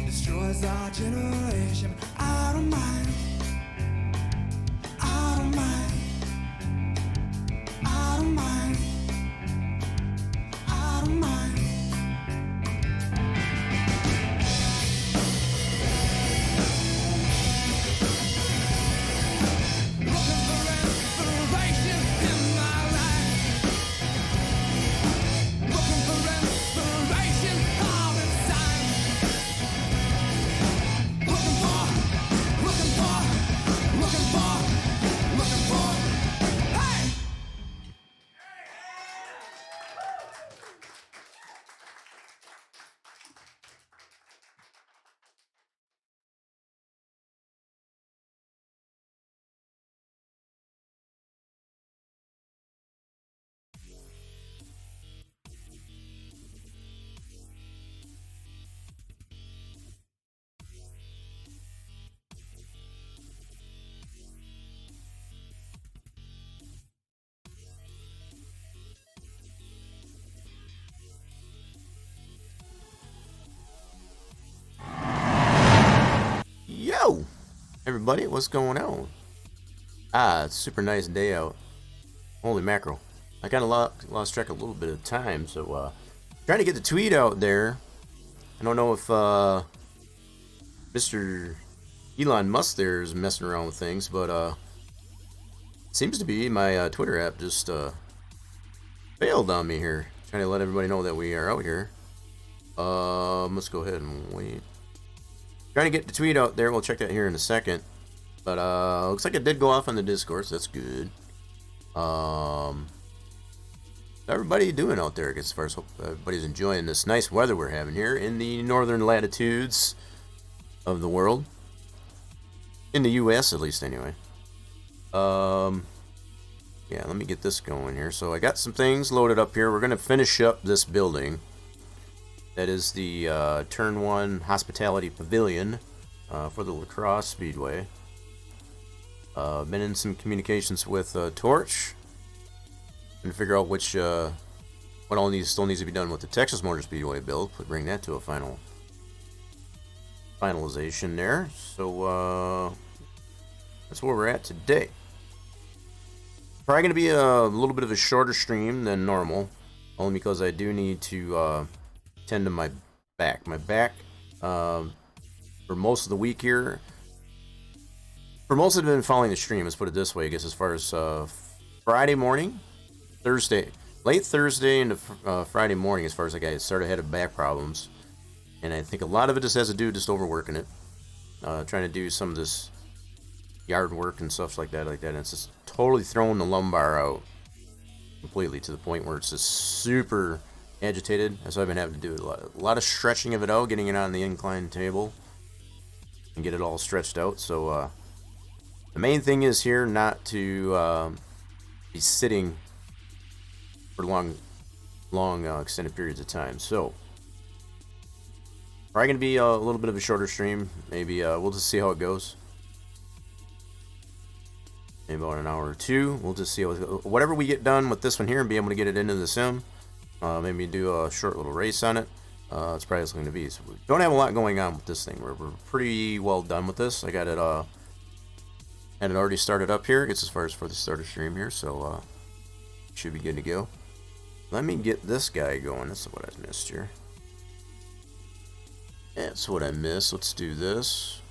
Destroys our generation. I don't mind. I don't mind. I don't mind. I don't mind. Looking for inspiration in my life. Looking for inspiration all the time. Looking for, looking for, looking for, looking for. Hey! Yo, everybody, what's going on? It's a super nice day out. Holy mackerel. I kind of lost track of a little bit of time, so trying to get the tweet out there. I don't know if Mr. Elon Musk there is messing around with things, but seems to be my Twitter app just failed on me here. Trying to let everybody know that we are out here. Let's go ahead and wait. Trying to get the tweet out there. We'll check that here in a second. But looks like it did go off on the Discord, so that's good. Everybody doing out there? I guess as far as hope everybody's enjoying this nice weather we're having here in the northern latitudes of the world. In the U.S. at least, anyway. Yeah, let me get this going here. So I got some things loaded up here. We're gonna finish up this building. That is the Turn 1 Hospitality Pavilion. for the Lacrosse Speedway. Been in some communications with Torch and figure out which what all still needs to be done with the Texas Motor Speedway build. Bring that to a finalization there. So that's where we're at today. Probably going to be a little bit of a shorter stream than normal, only because I do need to tend to my back. My back, for most of the week here, for most of it, been following the stream, let's put it this way, I guess, as far as Friday morning, late Thursday into Friday morning, as far as I started having back problems. And I think a lot of it just has to do with just overworking it. Trying to do some of this yard work and stuff like that, and it's just totally throwing the lumbar out completely to the point where it's just super agitated. So I've been having to do a lot of stretching of it out, getting it on the incline table and get it all stretched out. So the main thing is here not to be sitting for long extended periods of time. So probably gonna be a little bit of a shorter stream. Maybe we'll just see how it goes. Maybe about an hour or two. We'll just see whatever we get done with this one here and be able to get it into the sim. Maybe do a short little race on it. It's probably going to be. So we don't have a lot going on with this thing. We're pretty well done with this. I got it. Had it already started up here. It's as far as for the starter stream here, so should be good to go. Let me get this guy going. That's what I missed here. That's what I missed. Let's do this.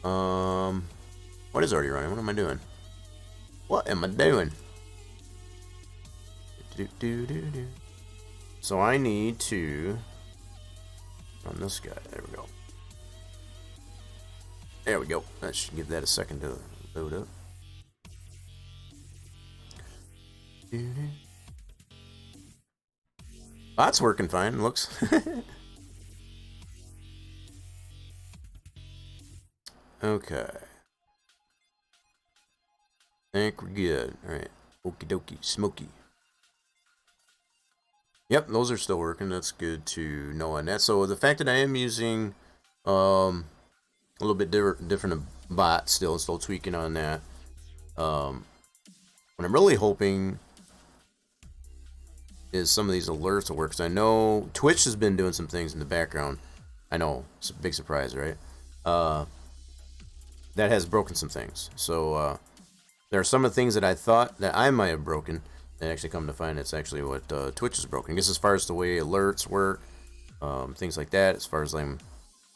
What is already running? What am I doing? What am I doing? So I need to run this guy. There we go. There we go. That should give that a second to load up. That's working fine, looks. Okay. I think we're good. Alright. Okie dokie. Smoky. Yep, those are still working. That's good to know on that. So the fact that I am using a little bit different bot still tweaking on that. What I'm really hoping is some of these alerts will work. Because I know Twitch has been doing some things in the background. I know. It's a big surprise, right? That has broken some things. So there are some of the things that I thought that I might have broken that actually come to find it's actually what Twitch is broken. I guess as far as the way alerts work, things like that, as far as them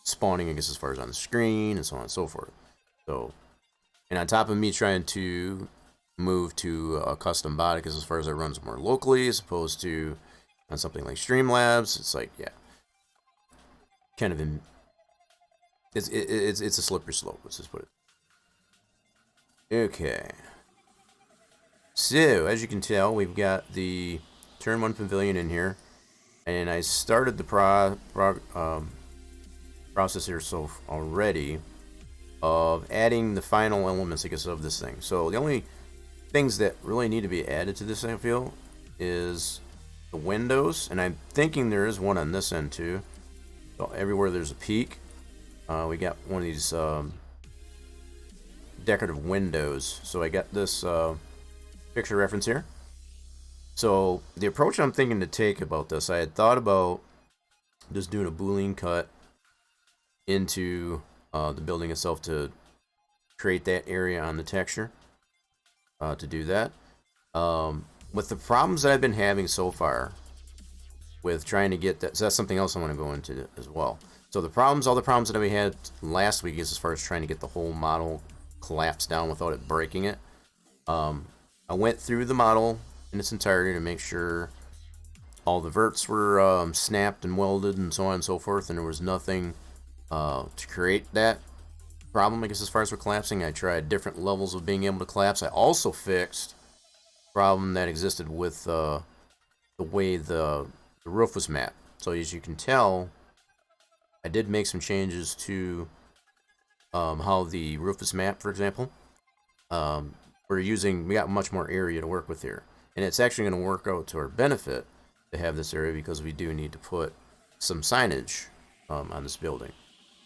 spawning, I guess as far as on the screen and so on and so forth. So, and on top of me trying to move to a custom bot, because as far as it runs more locally as opposed to on something like Streamlabs, it's like, yeah, kind of it's a slippery slope. Let's just put it. Okay. So, as you can tell, we've got the Turn 1 Pavilion in here. And I started the process here already of adding the final elements, I guess, of this thing. So, the only things that really need to be added to this, I feel, is the windows. And I'm thinking there is one on this end, too. So, everywhere there's a peak, we got one of these decorative windows. So, I got this picture reference here. So the approach I'm thinking to take about this, I had thought about just doing a Boolean cut into the building itself to create that area on the texture to do that. With the problems that I've been having so far with trying to get that, so that's something else I want to go into as well. So all the problems that we had last week is as far as trying to get the whole model collapsed down without it breaking it. I went through the model in its entirety to make sure all the verts were snapped and welded and so on and so forth, and there was nothing to create that problem, I guess, as far as we're collapsing. I tried different levels of being able to collapse. I also fixed the problem that existed with the way the roof was mapped. So as you can tell, I did make some changes to how the roof is mapped, for example. We got much more area to work with here. And it's actually going to work out to our benefit to have this area because we do need to put some signage on this building.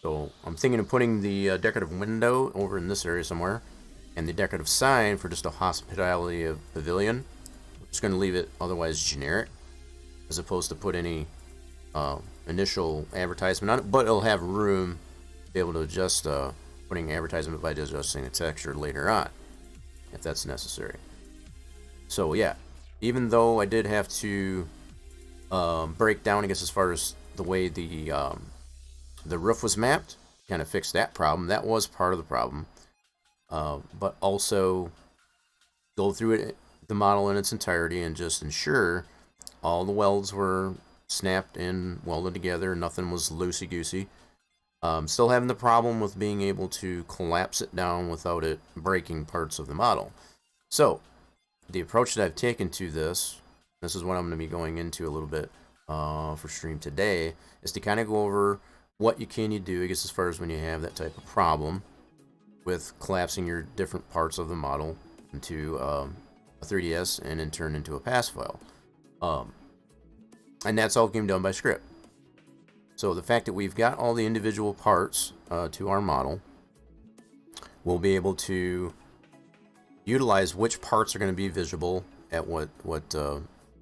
So I'm thinking of putting the decorative window over in this area somewhere, and the decorative sign for just a hospitality pavilion. I'm just going to leave it otherwise generic, as opposed to put any initial advertisement on it, but it'll have room to be able to adjust putting advertisement by adjusting the texture later on, if that's necessary. So yeah, even though I did have to break down, I guess, as far as the way the roof was mapped, kind of fix that problem. That was part of the problem. But also go through it, the model in its entirety, and just ensure all the welds were snapped and welded together. Nothing was loosey-goosey. Still having the problem with being able to collapse it down without it breaking parts of the model. So, the approach that I've taken to this is what I'm going to be going into a little bit for stream today, is to kind of go over what you do, I guess, as far as when you have that type of problem with collapsing your different parts of the model into a 3DS and in turn into a pass file. And that's all game done by script. So the fact that we've got all the individual parts to our model, we'll be able to utilize which parts are going to be visible at what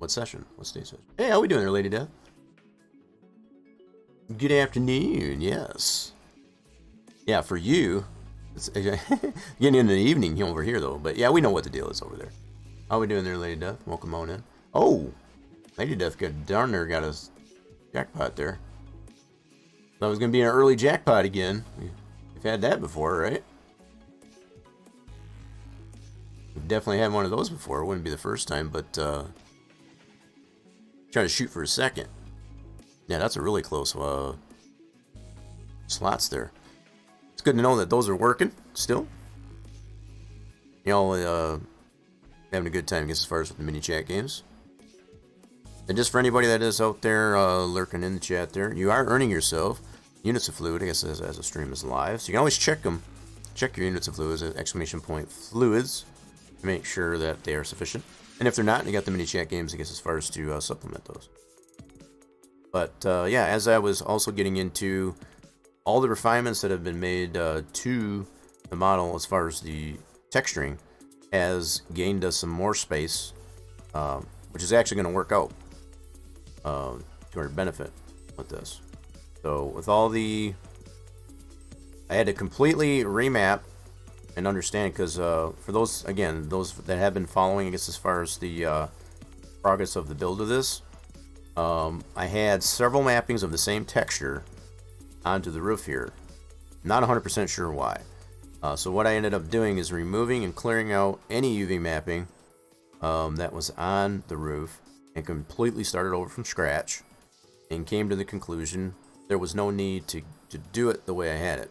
session, what stage session. Hey, how we doing there, Lady Death? Good afternoon. Yes. Yeah, for you, it's getting into the evening over here though. But yeah, we know what the deal is over there. How we doing there, Lady Death? Welcome on in. Oh, Lady Death got darn near got us jackpot there. Thought it was gonna be an early jackpot again. We've had that before, right? We've definitely had one of those before. It wouldn't be the first time, but trying to shoot for a second. Yeah, that's a really close slots there. It's good to know that those are working still. Y'all having a good time, I guess, as far as with the mini chat games. And just for anybody that is out there lurking in the chat there, you are earning yourself units of fluid, I guess, as a stream is live. So you can always check them. Check your units of fluids at !fluids to make sure that they are sufficient. And if they're not, you got the mini chat games, I guess, as far as to supplement those. But yeah, as I was also getting into all the refinements that have been made to the model as far as the texturing has gained us some more space, which is actually going to work out to our benefit with this. So with all the, I had to completely remap and understand, because for those, again, those that have been following, I guess, as far as the progress of the build of this, I had several mappings of the same texture onto the roof here. Not 100% sure why. So what I ended up doing is removing and clearing out any UV mapping that was on the roof and completely started over from scratch, and came to the conclusion there was no need to do it the way I had it.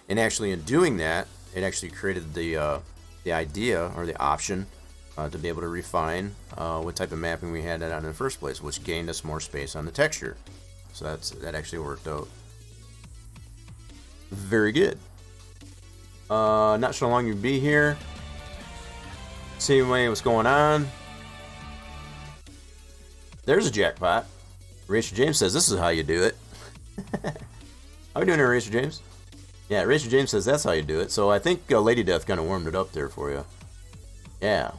And actually in doing that, it actually created the idea or the option to be able to refine what type of mapping we had that on in the first place, which gained us more space on the texture. So that actually worked out very good. Not sure how long you'd be here. Same way what's going on. There's a jackpot. Racer James says this is how you do it. How we doing there, Racer James? Yeah, Racer James says that's how you do it. So I think Lady Death kind of warmed it up there for you. Yeah.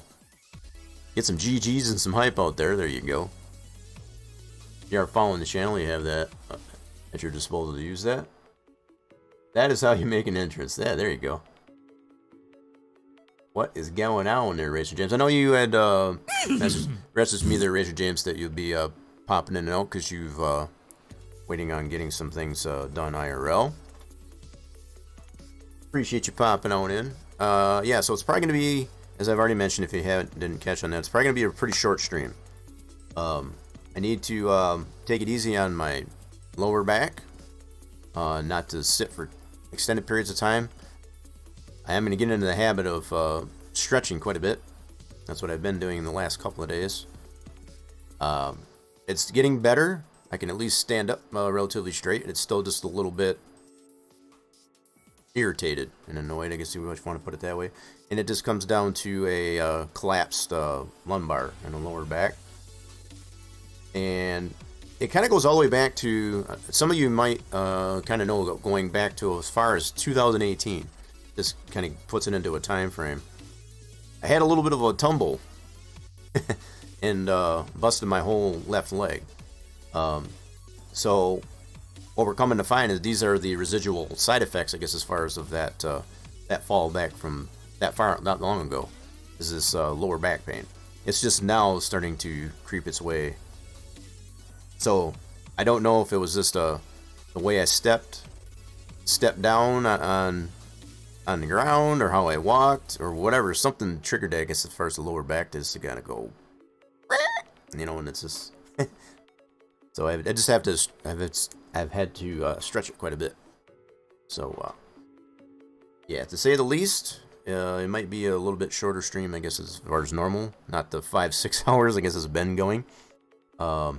Get some GGs and some hype out there. There you go. If you are following the channel, you have that at your disposal to use that. That is how you make an entrance. Yeah, there you go. What is going on there, Racer James? I know you had messaged me there, Racer James, that you'll be popping in and out because you've waiting on getting some things done IRL. Appreciate you popping on in. Yeah, so it's probably going to be, as I've already mentioned, if you didn't catch on that, it's probably going to be a pretty short stream. I need to take it easy on my lower back, not to sit for extended periods of time. I am going to get into the habit of stretching quite a bit. That's what I've been doing in the last couple of days. It's getting better. I can at least stand up relatively straight. It's still just a little bit irritated and annoyed, I guess you want to put it that way. And it just comes down to a collapsed lumbar and a lower back. And it kind of goes all the way back to, some of you might kind of know, going back to as far as 2018. This kind of puts it into a time frame. I had a little bit of a tumble and busted my whole left leg. So what we're coming to find is these are the residual side effects, I guess, as far as of that that fall back from not long ago. Is this lower back pain? It's just now starting to creep its way. So I don't know if it was just the way I stepped down on the ground, or how I walked, or whatever. Something triggered it, I guess, as far as the lower back is to kind of go, you know, and it's just. So I just have to. I've had to stretch it quite a bit. So yeah, to say the least, it might be a little bit shorter stream, I guess, as far as normal. Not the 5-6 hours, I guess, it's been going. So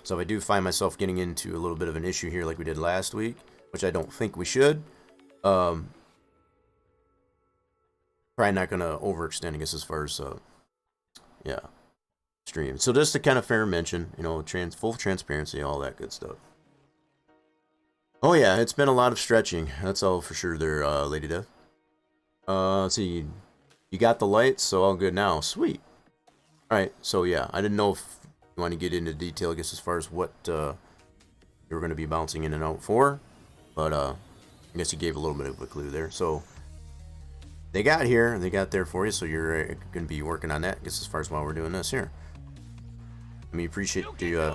if I do find myself getting into a little bit of an issue here, like we did last week, which I don't think we should. Probably not gonna overextend, I guess, as far as yeah, stream. So just a kind of fair mention, you know, full transparency, all that good stuff. Oh yeah, it's been a lot of stretching. That's all for sure there, Lady Death. Let's see, you got the lights, so all good now. Sweet. Alright, so yeah, I didn't know if you want to get into detail, I guess, as far as what you were going to be bouncing in and out for. But I guess you gave a little bit of a clue there. So they got here, they got there for you, so you're going to be working on that, I guess, as far as while we're doing this here. I mean, appreciate you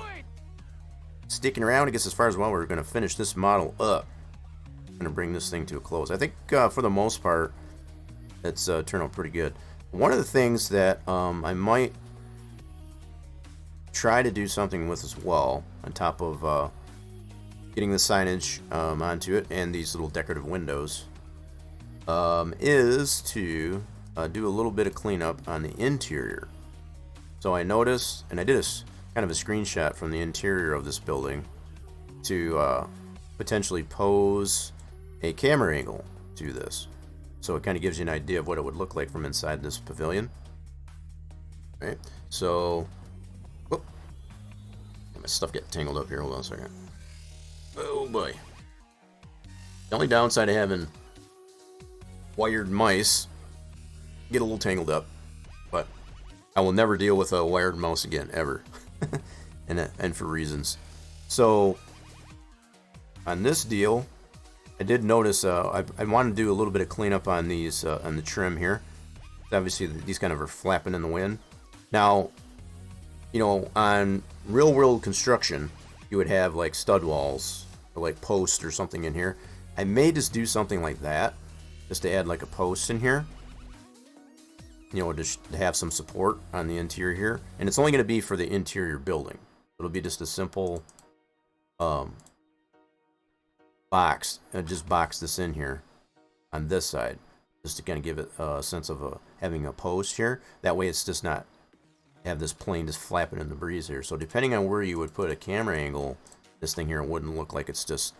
sticking around, I guess, as far as while we're going to finish this model up. I'm going to bring this thing to a close. I think for the most part, it's turned out pretty good. One of the things that I might try to do something with as well, on top of getting the signage onto it and these little decorative windows, is to do a little bit of cleanup on the interior. So I noticed, and I did kind of a screenshot from the interior of this building to potentially pose a camera angle to this. So it kind of gives you an idea of what it would look like from inside this pavilion. Right? So, whoop. My stuff get tangled up here. Hold on a second. Oh boy. The only downside of having wired mice, get a little tangled up, but I will never deal with a wired mouse again, ever. and for reasons. So on this deal, I did notice I want to do a little bit of cleanup on these on the trim here. Obviously these kind of are flapping in the wind. Now, you know, on real world construction, you would have like stud walls or like posts or something in here. I may just do something like that, just to add like a post in here, you know, just to have some support on the interior here. And it's only going to be for the interior building. It'll be just a simple box. Just box this in here on this side, just to kind of give it a sense of having a post here. That way it's just not have this plane just flapping in the breeze here. So depending on where you would put a camera angle, this thing here wouldn't look like it's just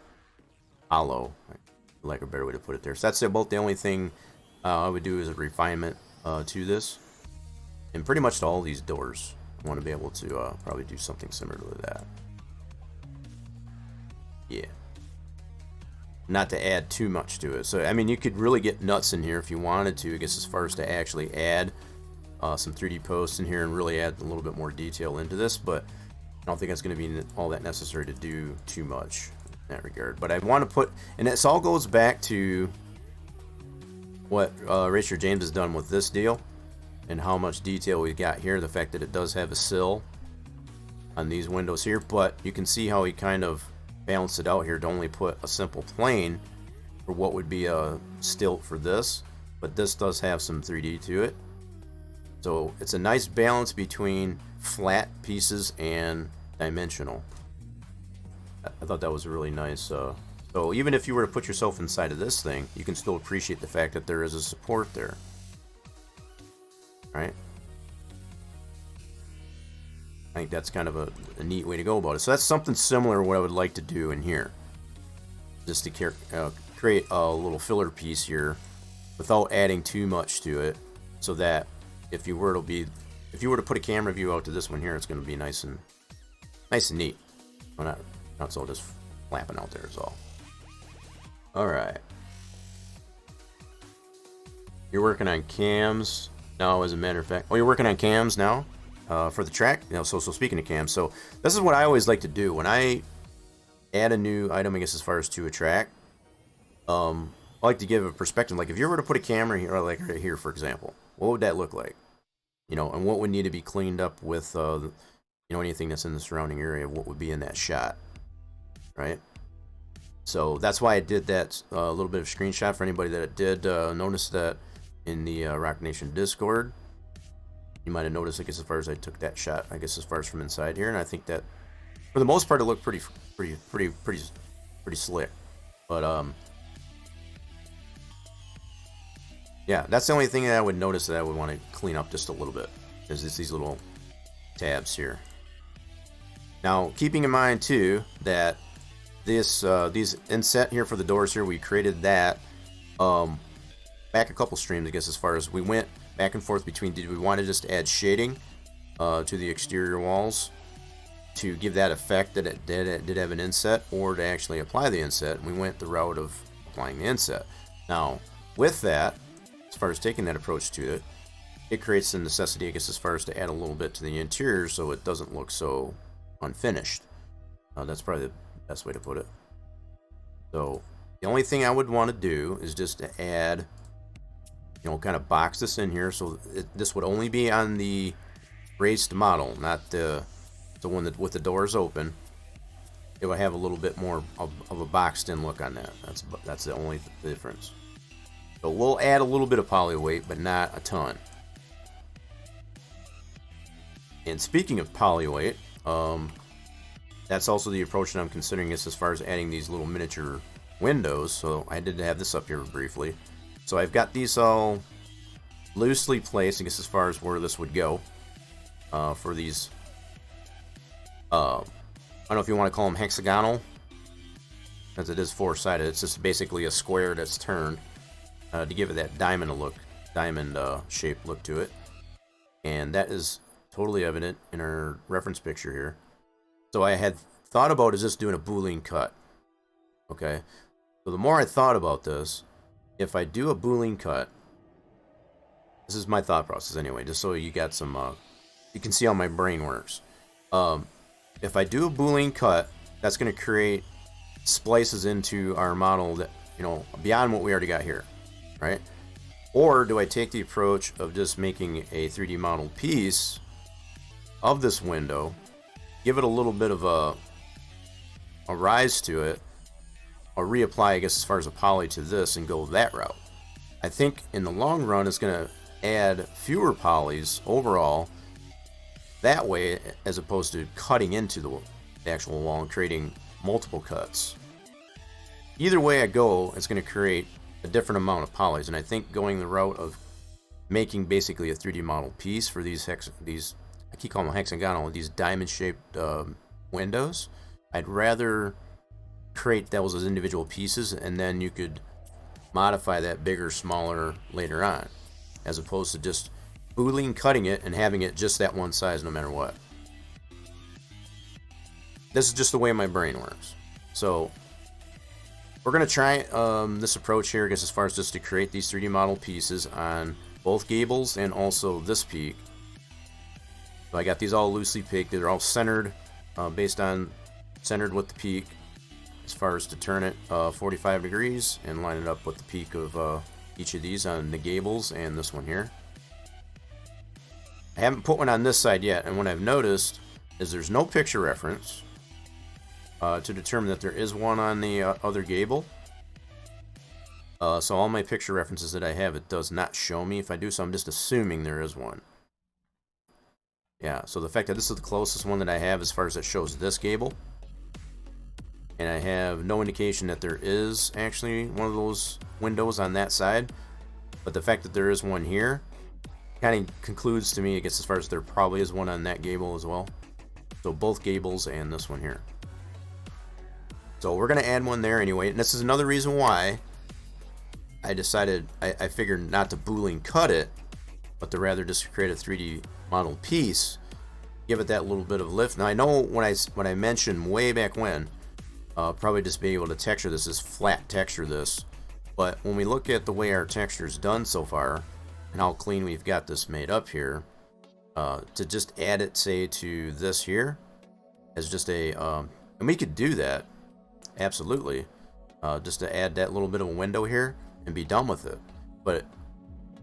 hollow, like a better way to put it there. So that's about the only thing I would do as a refinement to this. And pretty much to all these doors, I want to be able to probably do something similar to that. Yeah. Not to add too much to it. So, I mean, you could really get nuts in here if you wanted to, I guess, as far as to actually add some 3D posts in here and really add a little bit more detail into this, but I don't think it's going to be all that necessary to do too much in that regard. But I want to put, and this all goes back to what Racer James has done with this deal and how much detail we got here. The fact that it does have a sill on these windows here, but you can see how he kind of balanced it out here to only put a simple plane for what would be a stilt for this, but this does have some 3D to it. So it's a nice balance between flat pieces and dimensional. I thought that was really nice. So even if you were to put yourself inside of this thing, you can still appreciate the fact that there is a support there. Right? I think that's kind of a neat way to go about it. So that's something similar to what I would like to do in here. Just to create a little filler piece here without adding too much to it, so that if you were to put a camera view out to this one here, it's going to be nice and neat. Well, not so, just flapping out there is all. Alright. You're working on cams now, as a matter of fact. Oh, you're working on cams now for the track? You know, so speaking of cams, so this is what I always like to do. When I add a new item, I guess, as far as to a track, I like to give a perspective. Like, if you were to put a camera here, or like right here, for example, what would that look like? You know, and what would need to be cleaned up with, you know, anything that's in the surrounding area, what would be in that shot, right? So that's why I did that little bit of screenshot for anybody that did notice that in the Rock Nation Discord. You might have noticed, I guess, as far as I took that shot, I guess, as far as from inside here, and I think that for the most part it looked pretty slick. But yeah, that's the only thing that I would notice that I would want to clean up just a little bit, is just these little tabs here. Now, keeping in mind too that this these inset here for the doors here, we created that back a couple streams, I guess, as far as we went back and forth between, did we want to just add shading to the exterior walls to give that effect that it did have an inset, or to actually apply the inset. We went the route of applying the inset. Now, with that, as far as taking that approach to it, it creates the necessity, I guess, as far as to add a little bit to the interior so it doesn't look so unfinished. That's probably the best way to put it. So the only thing I would want to do is just to add, you know, kind of box this in here, so this would only be on the raced model, not the one that with the doors open. It would have a little bit more of a boxed in look on that. That's the only difference. So we'll add a little bit of poly weight, but not a ton. And speaking of poly weight, that's also the approach that I'm considering, is as far as adding these little miniature windows. So I did have this up here briefly. So I've got these all loosely placed, I guess, as far as where this would go for these. I don't know if you want to call them hexagonal, as it is four-sided. It's just basically a square that's turned to give it that diamond shaped look to it. And that is totally evident in our reference picture here. So I had thought about is just doing a Boolean cut. Okay, so the more I thought about this, if I do a Boolean cut, this is my thought process anyway, just so you got some, you can see how my brain works. If I do a Boolean cut, that's going to create splices into our model that, you know, beyond what we already got here, right? Or do I take the approach of just making a 3D model piece of this window, give it a little bit of a rise to it, or reapply, I guess, as far as a poly to this, and go that route? I think in the long run it's going to add fewer polys overall that way, as opposed to cutting into the actual wall and creating multiple cuts. Either way I go, it's going to create a different amount of polys, and I think going the route of making basically a 3D model piece for these I keep calling them hexagonal, these diamond shaped windows, I'd rather create those as individual pieces, and then you could modify that bigger, smaller later on, as opposed to just Boolean cutting it and having it just that one size no matter what. This is just the way my brain works. So we're going to try this approach here, I guess, as far as just to create these 3D model pieces on both gables and also this peak. So I got these all loosely peaked. They're all centered, centered with the peak, as far as to turn it 45 degrees and line it up with the peak of each of these on the gables and this one here. I haven't put one on this side yet, and what I've noticed is there's no picture reference to determine that there is one on the other gable. So all my picture references that I have, it does not show me. If I do so, I'm just assuming there is one. Yeah, so the fact that this is the closest one that I have as far as it shows this gable, and I have no indication that there is actually one of those windows on that side, but the fact that there is one here kind of concludes to me, I guess, as far as there probably is one on that gable as well. So both gables and this one here. So we're going to add one there anyway, and this is another reason why I decided, I figured not to Boolean cut it, but to rather just create a 3D model piece, give it that little bit of lift. Now I know when I mentioned way back when, probably just be able to texture this as flat texture this, but when we look at the way our texture is done so far and how clean we've got this made up here, to just add it, say, to this here as just a, and we could do that, absolutely, just to add that little bit of a window here and be done with it. But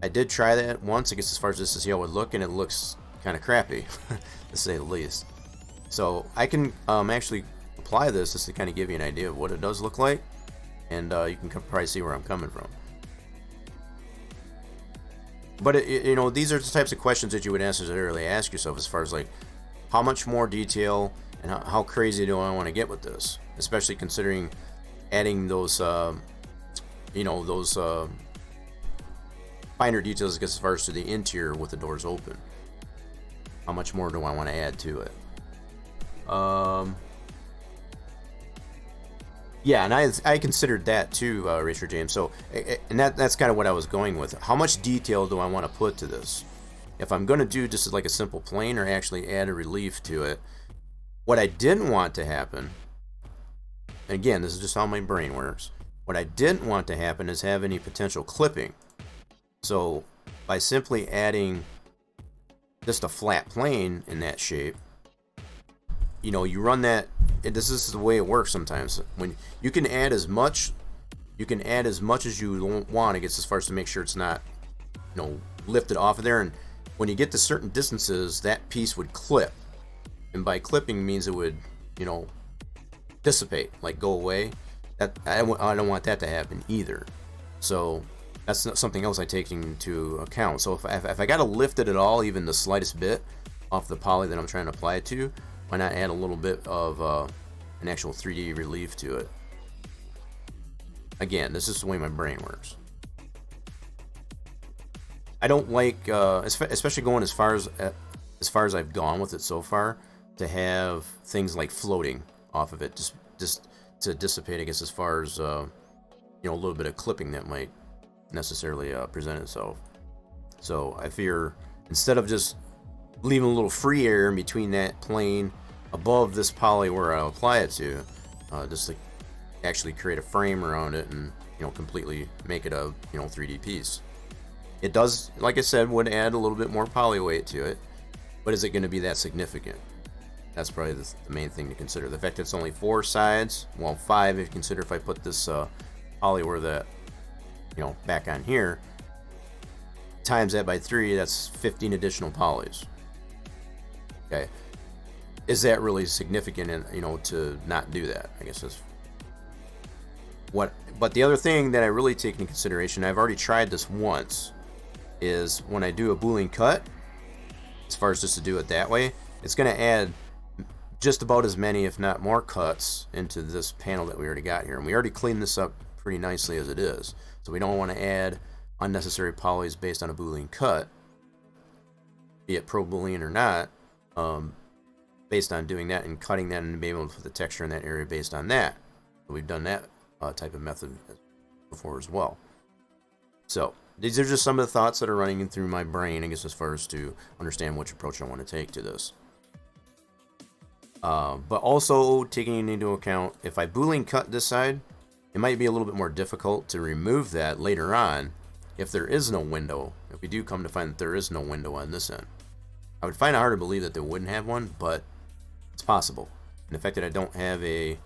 I did try that once, I guess, as far as just to see how it would look, and it looks kind of crappy, to say the least. So I can actually apply this just to kind of give you an idea of what it does look like, and you can probably see where I'm coming from. But you know, these are the types of questions that you would necessarily ask yourself, as far as like, how much more detail and how crazy do I want to get with this, especially considering adding those you know, those finer details, I guess, as far as to the interior with the doors open. How much more do I want to add to it? Yeah, and I considered that too, Racer James. So, and that's kind of what I was going with. How much detail do I want to put to this? If I'm going to do just like a simple plane, or actually add a relief to it. What I didn't want to happen, and again, this is just how my brain works. What I didn't want to happen is have any potential clipping. So, by simply adding just a flat plane in that shape, you know, you run that. This is the way it works sometimes. When you can add as much, as you want, I guess, as far as to make sure it's not, you know, lifted off of there. And when you get to certain distances, that piece would clip, and by clipping means it would, you know, dissipate, like go away. That I don't want that to happen either. So that's not something else I take into account. So if I got to lift it at all, even the slightest bit off the poly that I'm trying to apply it to, why not add a little bit of an actual 3D relief to it? Again, this is the way my brain works. I don't like, especially going as far as I've gone with it so far, to have things like floating off of it, just to dissipate, I guess, as far as you know, a little bit of clipping that might necessarily present itself. So I fear, instead of just leaving a little free air in between that plane above this poly where I'll apply it to, just to actually create a frame around it and, you know, completely make it a, you know, 3D piece. It does, like I said, would add a little bit more poly weight to it, but is it going to be that significant? That's probably the main thing to consider. The fact that it's only 4 sides, well, 5 if you consider if I put this poly where that, you know, back on here, times that by 3, that's 15 additional polys. Okay, is that really significant? And, you know, to not do that, I guess is what. But the other thing that I really take into consideration, I've already tried this once, is when I do a Boolean cut, as far as just to do it that way, it's going to add just about as many, if not more, cuts into this panel that we already got here. And we already cleaned this up pretty nicely as it is. So we don't want to add unnecessary polys based on a Boolean cut, be it pro Boolean or not, based on doing that and cutting that and being able to put the texture in that area based on that. We've done that type of method before as well. So these are just some of the thoughts that are running through my brain, I guess, as far as to understand which approach I want to take to this. But also taking into account, if I Boolean cut this side, it might be a little bit more difficult to remove that later on if there is no window. If we do come to find that there is no window on this end, I would find it hard to believe that they wouldn't have one, but it's possible. And the fact that I don't have a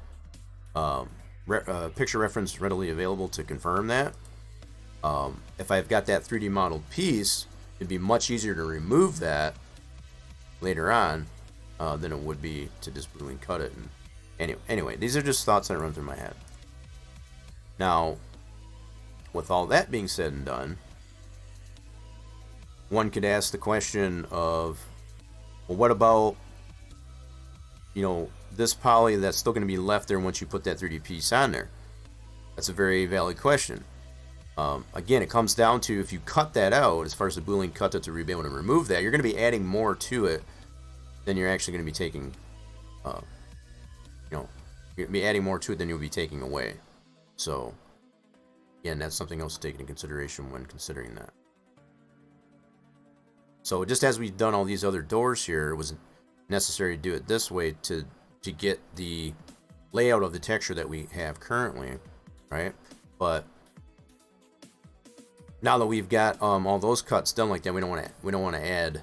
picture reference readily available to confirm that, if I've got that 3D modeled piece, it'd be much easier to remove that later on than it would be to just Boolean cut it. And anyway, these are just thoughts that run through my head. Now, with all that being said and done, one could ask the question of, well, what about, you know, this poly that's still going to be left there once you put that 3D piece on there? That's a very valid question. Again, it comes down to, if you cut that out, as far as the Boolean cut it to be able to remove that, you're going to be adding more to it than you're actually going to be taking, you know, you're going to be adding more to it than you'll be taking away. So, again, that's something else to take into consideration when considering that. So just as we've done all these other doors here, it was necessary to do it this way to get the layout of the texture that we have currently, right? But now that we've got all those cuts done like that, we don't want to add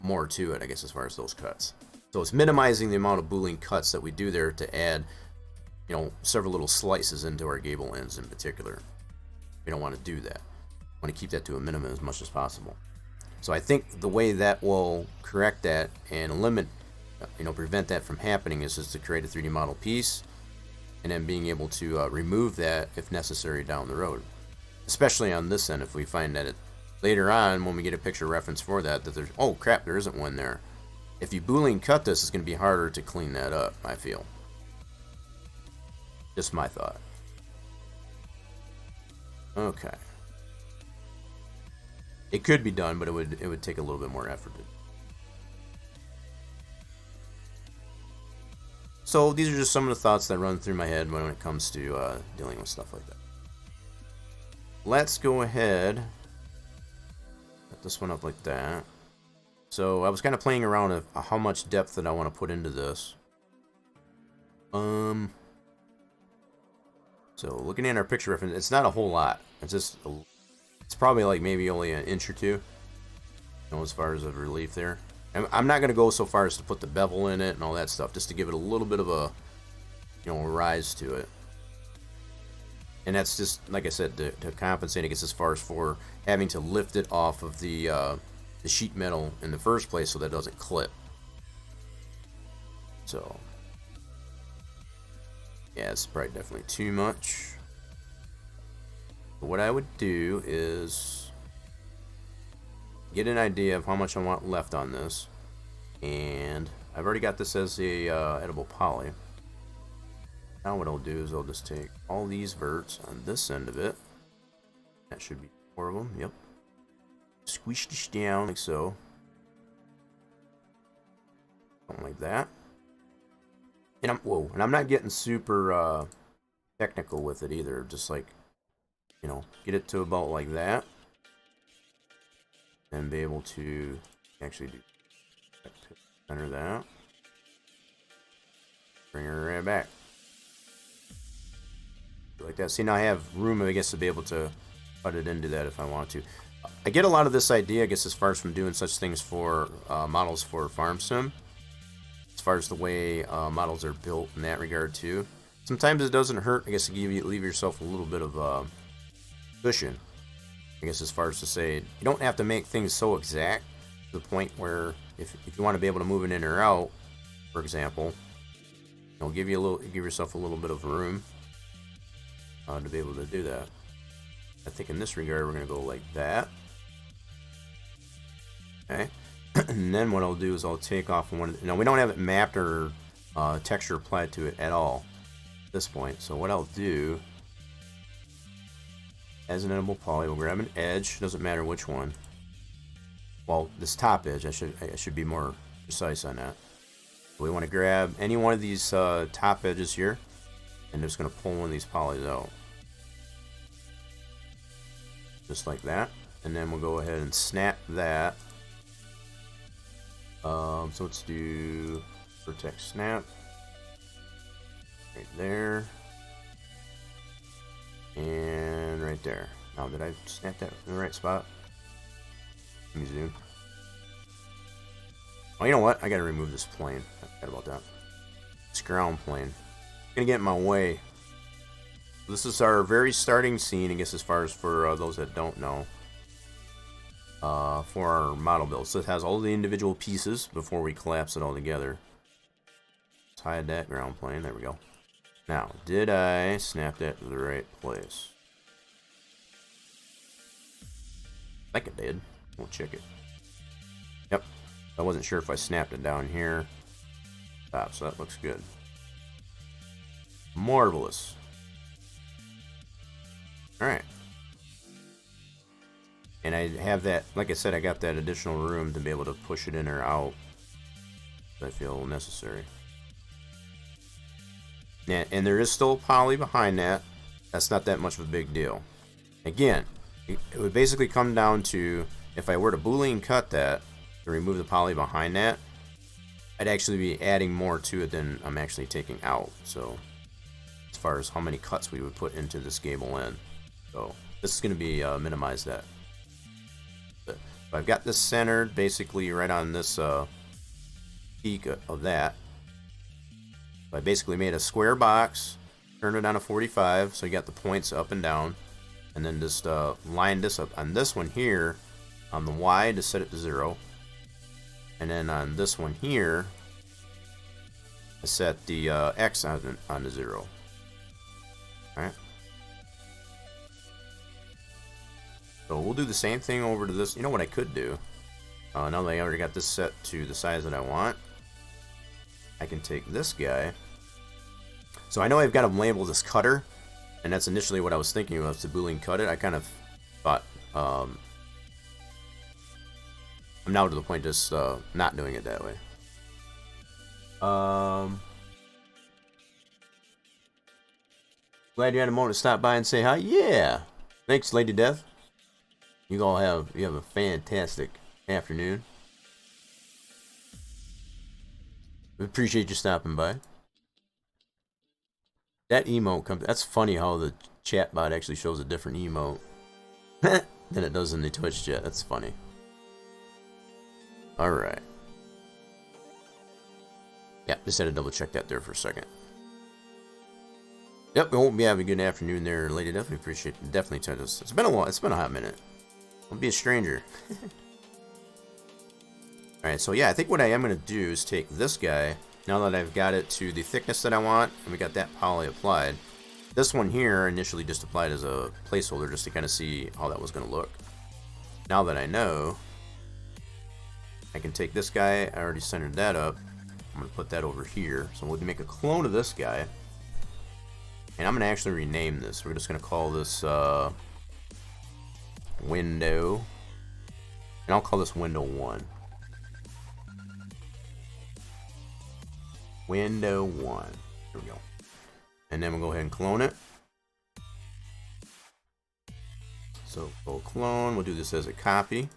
more to it, I guess, as far as those cuts. So it's minimizing the amount of boolean cuts that we do there to add, you know, several little slices into our gable ends in particular. We don't want to do that. We want to keep that to a minimum as much as possible. So I think the way that will correct that and limit, you know, prevent that from happening is just to create a 3D model piece and then being able to remove that if necessary down the road. Especially on this end, if we find that later on when we get a picture reference for that there's, oh crap, there isn't one there. If you boolean cut this, it's going to be harder to clean that up, I feel. Just my thought. Okay. It could be done, but it would take a little bit more effort. So these are just some of the thoughts that run through my head when it comes to dealing with stuff like that. Let's go ahead. Set this one up like that. So I was kind of playing around with how much depth that I want to put into this. So looking at our picture reference, it's not a whole lot. It's just it's probably like maybe only an inch or two, you know, as far as the relief there. And I'm not going to go so far as to put the bevel in it and all that stuff, just to give it a little bit of a, you know, rise to it. And that's just, like I said, to compensate, I guess, as far as for having to lift it off of the sheet metal in the first place so that it doesn't clip. So, yeah, it's probably definitely too much. But what I would do is get an idea of how much I want left on this. And I've already got this as a edible poly. Now what I'll do is I'll just take all these verts on this end of it. That should be 4 of them, yep. Squish this down like so. Something like that. And I'm not getting super technical with it either. Just like, you know, get it to about like that. And be able to actually do center that. Bring her right back. Like that. See, now I have room, I guess, to be able to cut it into that if I want to. I get a lot of this idea, I guess, as far as from doing such things for models for Farm Sim. As far as the way models are built in that regard too. Sometimes it doesn't hurt, I guess, to leave yourself a little bit of cushion. I guess as far as to say, you don't have to make things so exact to the point where if you want to be able to move it in or out, for example, you know, give yourself a little bit of room to be able to do that. I think in this regard we're going to go like that. Okay. And then what I'll do is I'll take off one. Now we don't have it mapped or texture applied to it at all at this point. So what I'll do, as an edible poly, we'll grab an edge. Doesn't matter which one. Well, this top edge. I should be more precise on that. So we want to grab any one of these top edges here, and just going to pull one of these polys out. Just like that. And then we'll go ahead and snap that. So let's do vertex snap. Right there. And right there. Now, did I snap that in the right spot? Let me zoom. Oh, you know what? I gotta remove this plane. I forgot about that. This ground plane. It's gonna get in my way. This is our very starting scene, I guess, as far as for those that don't know, for our model build. So it has all the individual pieces before we collapse it all together. Let's hide that ground plane. There we go. Now, did I snap that to the right place? I think I did. We'll check it. Yep. I wasn't sure if I snapped it down here. Stop, so that looks good. Marvelous. Alright. And I have that, like I said, I got that additional room to be able to push it in or out if I feel necessary. And there is still a poly behind that. That's not that much of a big deal. Again, it would basically come down to, if I were to Boolean cut that to remove the poly behind that, I'd actually be adding more to it than I'm actually taking out. So as far as how many cuts we would put into this gable end. So this is going to be minimize that. But I've got this centered basically right on this peak of that. I basically made a square box, turned it on a 45, so you got the points up and down, and then just line this up on this one here on the Y to set it to 0, and then on this one here I set the X on to 0. Alright, so we'll do the same thing over to this. You know what I could do, now that I already got this set to the size that I want, I can take this guy. So I know I've got him labeled as cutter, and that's initially what I was thinking of, to Boolean cut it. I kind of thought, I'm now to the point just not doing it that way. Glad you had a moment to stop by and say hi. Yeah, thanks, Lady Death. You all have a fantastic afternoon. We appreciate you stopping by. That emote comes. That's funny how the chat bot actually shows a different emote than it does in the Twitch chat. That's funny. Alright. Yeah, just had to double check that there for a second. Yep, we won't be having a good afternoon there, Lady. Definitely appreciate it. Definitely tell us. It's been a while. It's been a hot minute. Don't be a stranger. Alright, so yeah, I think what I am going to do is take this guy, now that I've got it to the thickness that I want, and we got that poly applied. This one here initially just applied as a placeholder just to kind of see how that was going to look. Now that I know, I can take this guy, I already centered that up, I'm going to put that over here. So we'll make a clone of this guy, and I'm going to actually rename this. We're just going to call this window, and I'll call this window 1. Window 1. There we go. And then we'll go ahead and clone it. So we'll clone. We'll do this as a copy.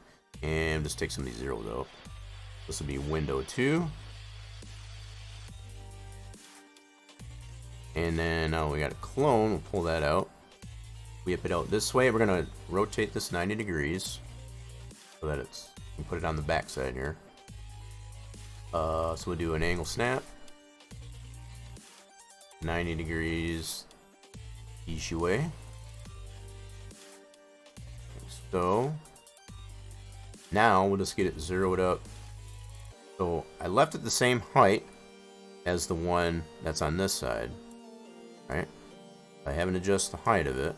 And just take some of these zeros out. This will be window 2. And then now we got a clone. We'll pull that out. Whip it out this way. We're going to rotate this 90 degrees. So that it's, we can put it on the back side here. So we'll do an angle snap. 90 degrees each way. So now we'll just get it zeroed up. So I left it the same height as the one that's on this side. Right? I haven't adjusted the height of it.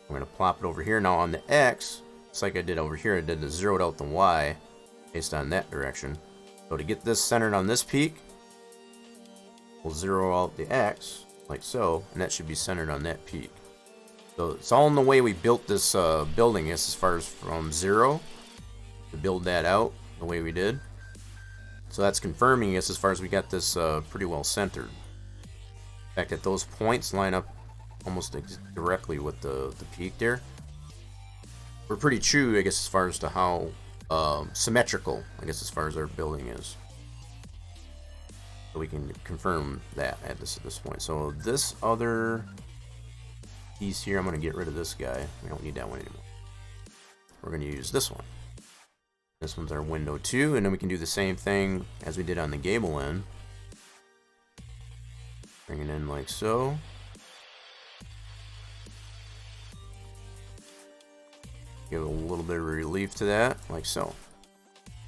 I'm going to plop it over here. Now on the X, just like I did over here, I did the zeroed out the Y based on that direction. So to get this centered on this peak, we'll zero out the X, like so, and that should be centered on that peak. So it's all in the way we built this building, as far as from 0 to build that out the way we did. So that's confirming us as far as we got this pretty well centered. The fact that those points line up almost directly with the peak there. We're pretty true, I guess, as far as to how symmetrical, I guess, as far as our building is. So we can confirm that at this point. So this other piece here, I'm going to get rid of this guy. We don't need that one anymore. We're going to use this one. This one's our window 2, and then we can do the same thing as we did on the gable end. Bring it in like so. Give a little bit of relief to that, like so.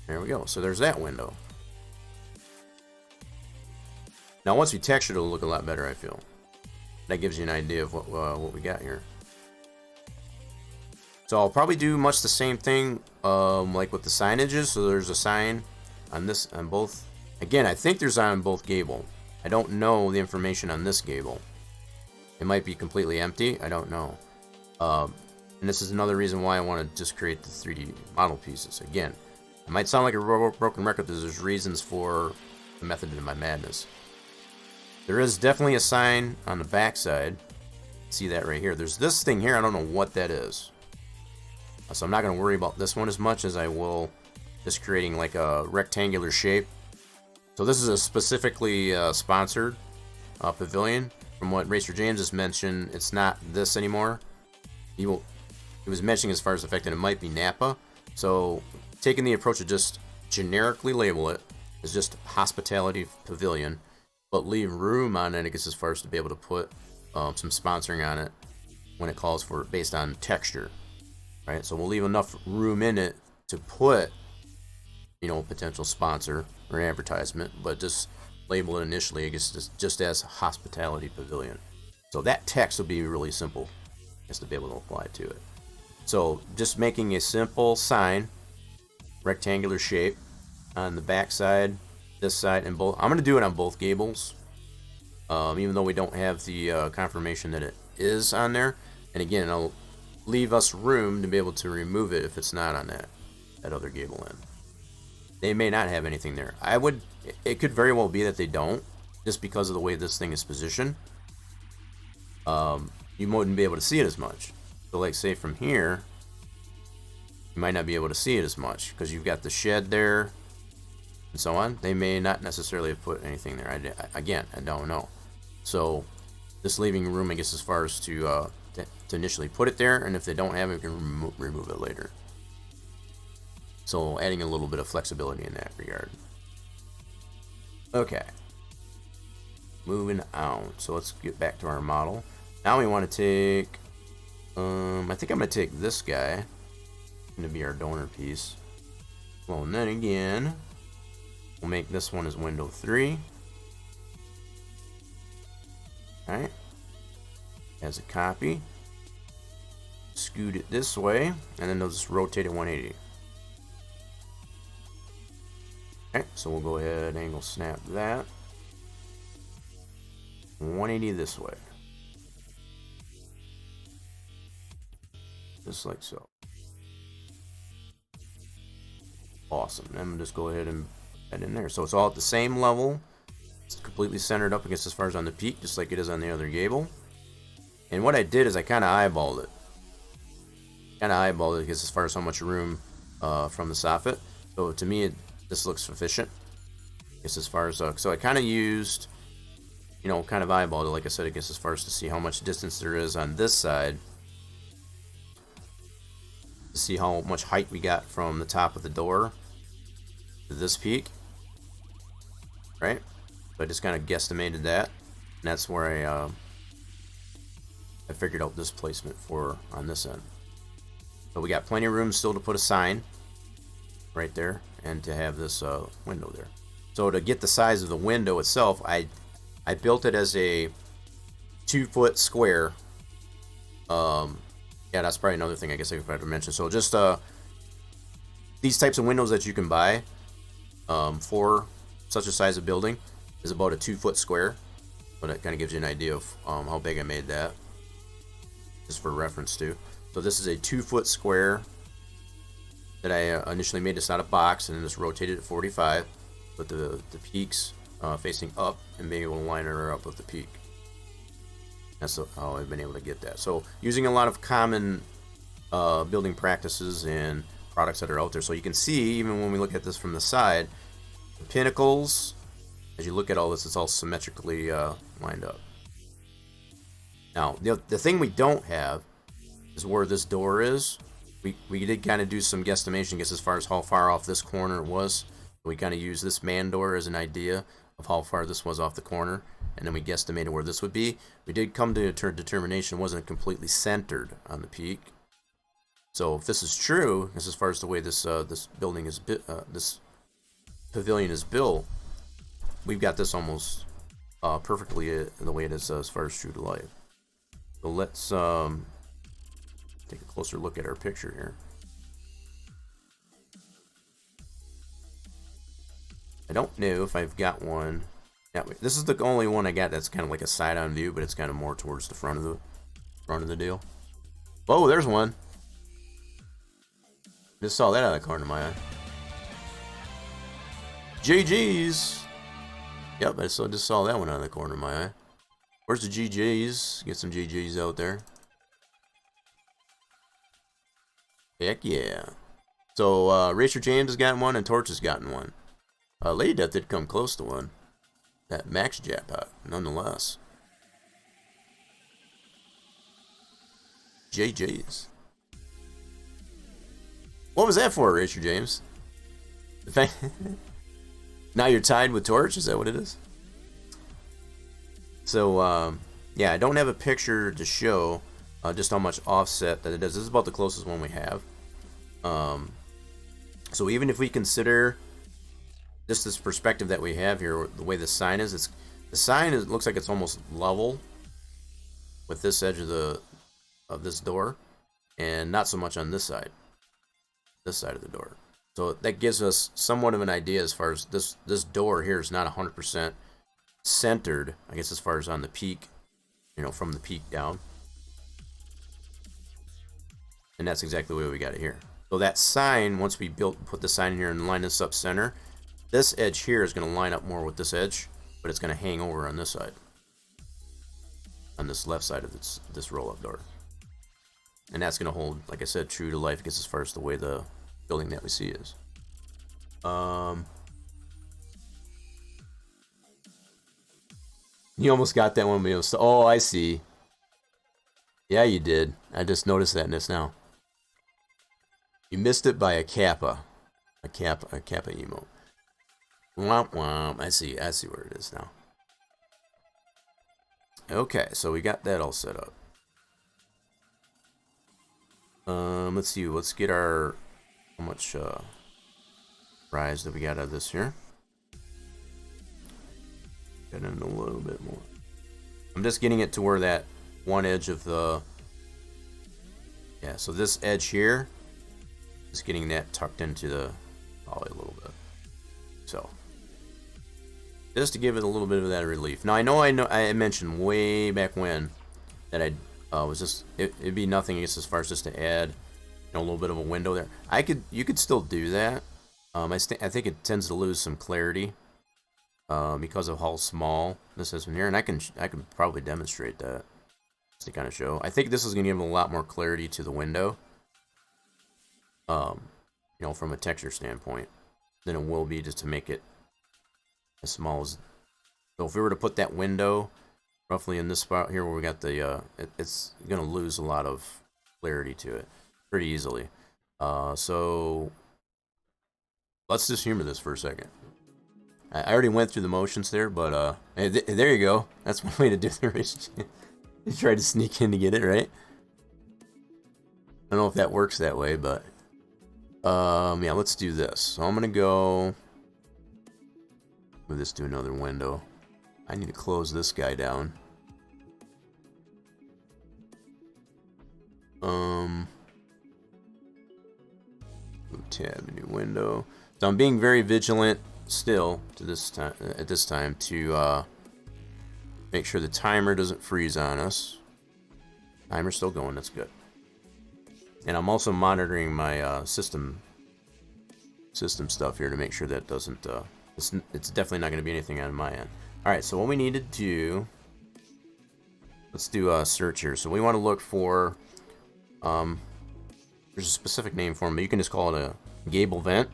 There we go. So there's that window. Now once we texture it, it'll look a lot better, I feel. That gives you an idea of what we got here. So I'll probably do much the same thing like with the signages. So there's a sign on this, on both. Again, I think there's on both gable. I don't know the information on this gable. It might be completely empty. I don't know. And this is another reason why I want to just create the 3D model pieces. Again, it might sound like a broken record, but there's reasons for the method of my madness. There is definitely a sign on the back side. See that right here. There's this thing here. I don't know what that is. So I'm not going to worry about this one as much as I will just creating like a rectangular shape So this is a specifically sponsored pavilion. From what Racer James has mentioned, it's not this anymore. He was mentioning as far as the fact that it might be Napa. So taking the approach to just generically label it as just hospitality pavilion, but leave room on it, I guess, as far as to be able to put some sponsoring on it when it calls for it based on texture, right? So we'll leave enough room in it to put, you know, potential sponsor or advertisement, but just label it initially, I guess, just as hospitality pavilion. So that text will be really simple, just to be able to apply to it. So just making a simple sign, rectangular shape, on the back side, this side, and both. I'm going to do it on both gables, even though we don't have the confirmation that it is on there. And again, I'll leave us room to be able to remove it if it's not on that other gable end. They may not have anything there. It could very well be that they don't, just because of the way this thing is positioned. You wouldn't be able to see it as much. So like say from here, you might not be able to see it as much because you've got the shed there and so on. They may not necessarily have put anything there. Again, I don't know. So just leaving room, I guess, as far as to initially put it there, and if they don't have it, we can remove it later. So adding a little bit of flexibility in that regard. Okay. Moving on. So let's get back to our model. Now we want to take, I think I'm going to take this guy. It's going to be our donor piece. Well, and then again, we'll make this one as window 3. Alright. As a copy. Scoot it this way, and then they'll just rotate it 180. Okay, so we'll go ahead and angle snap that 180 this way, just like so. Awesome. Then we'll just go ahead and put that in there, so it's all at the same level. It's completely centered up against as far as on the peak, just like it is on the other gable. And what I did is I kind of eyeballed it. Because as far as how much room from the soffit. So to me, this looks sufficient. I guess as far as so I kind of used, you know, kind of eyeballed it, like I said, I guess as far as to see how much distance there is on this side, to see how much height we got from the top of the door to this peak, right? So I just kind of guesstimated that, and that's where I figured out this placement for on this end. So we got plenty of room still to put a sign right there, and to have this window there. So to get the size of the window itself, I built it as a 2-foot square. Yeah, that's probably another thing I guess I forgot to mention. So just these types of windows that you can buy for such a size of building is about a 2-foot square. But it kind of gives you an idea of how big I made that, just for reference too. So this is a 2-foot square that I initially made this out of box, and then just rotated at 45 with the peaks facing up and being able to line her up with the peak. That's how I've been able to get that. So using a lot of common building practices and products that are out there. So you can see, even when we look at this from the side, the pinnacles, as you look at all this, it's all symmetrically lined up. Now, the thing we don't have is where this door is. We did kind of do some guesstimation, I guess, as far as how far off this corner it was. We kind of used this man door as an idea of how far this was off the corner, and then we guesstimated where this would be. We did come to a determination it wasn't completely centered on the peak. So if this is true, as far as the way this this building is this pavilion is built, we've got this almost perfectly the way it is as far as true to life. So let's take a closer look at our picture here. I don't know if I've got one. Yeah, this is the only one I got that's kind of like a side-on view, but it's kind of more towards the front of the deal. Whoa, there's one. Just saw that out of the corner of my eye. GG's. Yep, I just saw that one out of the corner of my eye. Where's the GG's? Get some GG's out there. Heck yeah. So, Racer James has gotten one, and Torch has gotten one. Lady Death did come close to one. That max jackpot, nonetheless. JJ's. What was that for, Richard James? Now you're tied with Torch? Is that what it is? So, yeah, I don't have a picture to show just how much offset that it is. This is about the closest one we have. So even if we consider just this perspective that we have here, the way the sign is, looks like it's almost level with this edge of this door, and not so much on this side of the door. So that gives us somewhat of an idea as far as this door here is not 100% centered, I guess, as far as on the peak, you know, from the peak down. And that's exactly the way we got it here. So that sign, once we put the sign in here and line this up center, this edge here is going to line up more with this edge, but it's going to hang over on this side, on this left side of this roll-up door. And that's going to hold, like I said, true to life, I guess, as far as the way the building that we see is. You almost got that one. Oh, I see. Yeah, you did. I just noticed that just now. You missed it by a kappa. A kappa emote. Womp womp. I see where it is now. Okay, so we got that all set up. Let's see. Let's get our... How much rise that we got out of this here? Get in a little bit more. I'm just getting it to where that one edge of the... Yeah, so this edge here is getting that tucked into the poly a little bit. So, just to give it a little bit of that relief. Now, I know I mentioned way back when that I was just... It'd be nothing, I guess, as far as just to add, you know, a little bit of a window there. You could still do that. I think it tends to lose some clarity because of how small this is from here, and I can probably demonstrate that just to kind of show. I think this is going to give a lot more clarity to the window, you know, from a texture standpoint, than it will be just to make it as small as. So if we were to put that window roughly in this spot here where we got the, it's going to lose a lot of clarity to it pretty easily. So let's just humor this for a second. I already went through the motions there, but there you go. That's one way to do the race. You try to sneak in to get it, right? I don't know if that works that way, but yeah, let's do this. So I'm gonna go move this to another window. I need to close this guy down. Tab, new window. So I'm being very vigilant still to this time at this time to make sure the timer doesn't freeze on us. Timer's still going, that's good. And I'm also monitoring my system stuff here to make sure that doesn't it's definitely not going to be anything on my end. Alright, so what we need to do, let's do a search here. So we want to look for there's a specific name for them, but you can just call it a gable vent,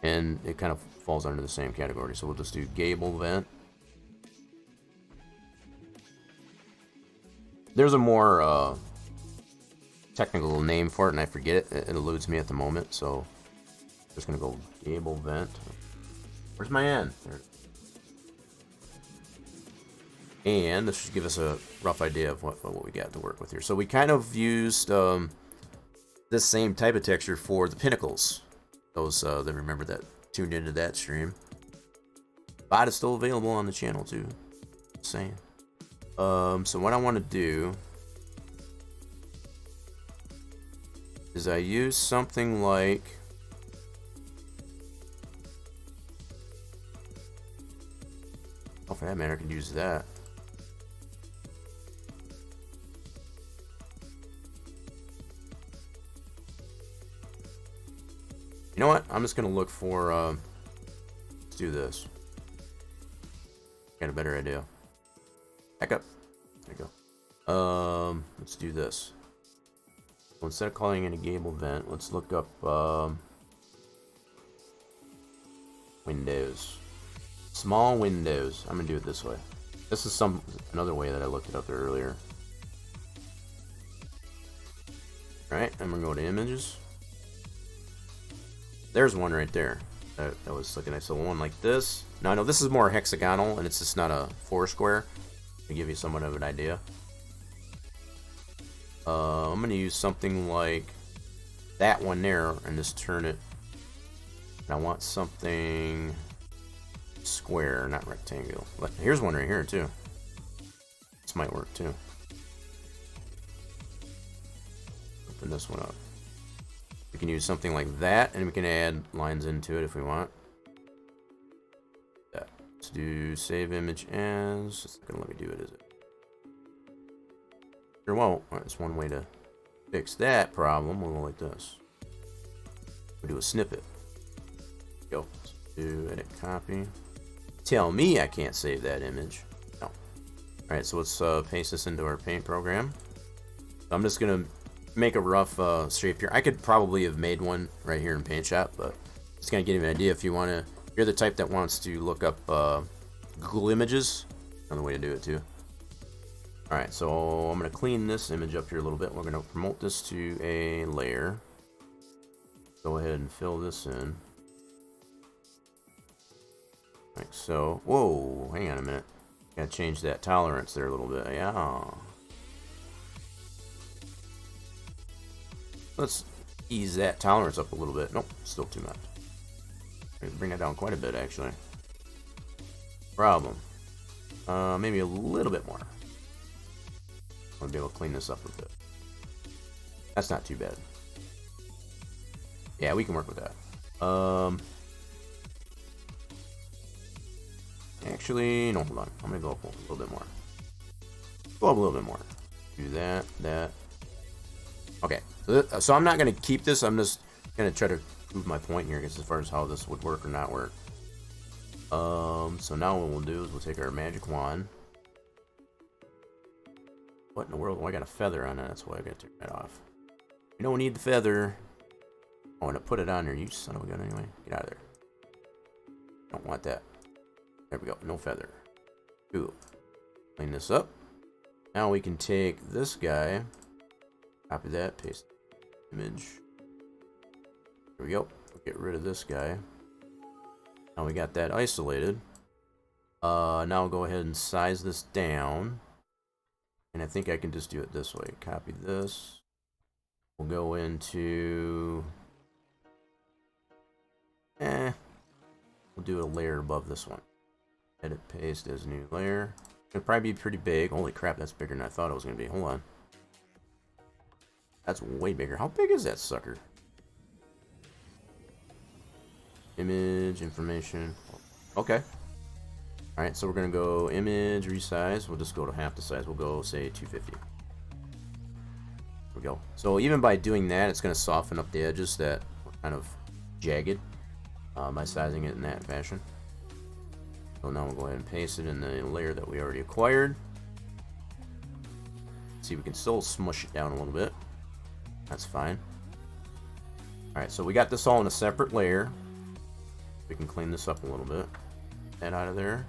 and it kind of falls under the same category. So we'll just do gable vent. There's a more technical name for it, and I forget it. It eludes me at the moment, so I'm just gonna go gable vent. Where's my N? There. And this should give us a rough idea of what we got to work with here. So we kind of used this same type of texture for the pinnacles. Those that remember that tuned into that stream. Bot is still available on the channel too. Just saying. So what I want to do is I use something like for that matter, I can use that. You know what? I'm just gonna look for let's do this. Got a better idea. Back up. There you go. Let's do this. So instead of calling it a gable vent, let's look up Windows. Small windows. I'm gonna do it this way. This is another way that I looked it up there earlier. Alright, I'm gonna go to images. There's one right there. That was looking nice. So one like this. Now I know this is more hexagonal and it's just not a four square. To give you somewhat of an idea. I'm gonna use something like that one there and just turn it. And I want something square, not rectangle. Here's one right here too. This might work too. Open this one up. We can use something like that, and we can add lines into it if we want. That. Let's do save image as. It's not gonna let me do it, is it? Sure won't. That's one way to fix that problem. We'll go like this. We'll do a snippet. Go. Let's do edit copy. Tell me I can't save that image. No. Alright, so let's paste this into our paint program. So I'm just gonna make a rough shape here. I could probably have made one right here in Paint Shop, but just gonna give you an idea if you want to. If you're the type that wants to look up Google Images, another way to do it too. Alright, so I'm gonna clean this image up here a little bit. We're gonna promote this to a layer. Go ahead and fill this in. Like so. Whoa, hang on a minute. Gotta change that tolerance there a little bit. Yeah. Let's ease that tolerance up a little bit. Nope, still too much. Bring that down quite a bit, actually. Problem. Maybe a little bit more. I'll be able to clean this up a bit. That's not too bad. Yeah, we can work with that. Actually, no, hold on. I'm gonna go up a little bit more. Go up a little bit more. Do that. Okay, so I'm not gonna keep this. I'm just gonna try to prove my point here, I guess, as far as how this would work or not work. So now what we'll do is we'll take our magic wand. What in the world? Oh, I got a feather on it. That's why I got to turn that off. You don't need the feather. Oh, and I put it on there. You son of a gun anyway. Get out of there. Don't want that. There we go. No feather. Cool. Clean this up. Now we can take this guy. Copy that. Paste image. There we go. We'll get rid of this guy. Now we got that isolated. Now we'll go ahead and size this down. And I think I can just do it this way. Copy this. We'll go into... We'll do a layer above this one. Edit, paste as new layer. It'll probably be pretty big. Holy crap, that's bigger than I thought it was going to be. Hold on. That's way bigger. How big is that sucker? Image, information. Okay. Alright, so we're going to go image, resize. We'll just go to half the size. We'll go, say, 250. There we go. So even by doing that, it's going to soften up the edges that were kind of jagged by sizing it in that fashion. So now we'll go ahead and paste it in the layer that we already acquired. See if we can still smush it down a little bit. That's fine. Alright, so we got this all in a separate layer. We can clean this up a little bit. That out of there.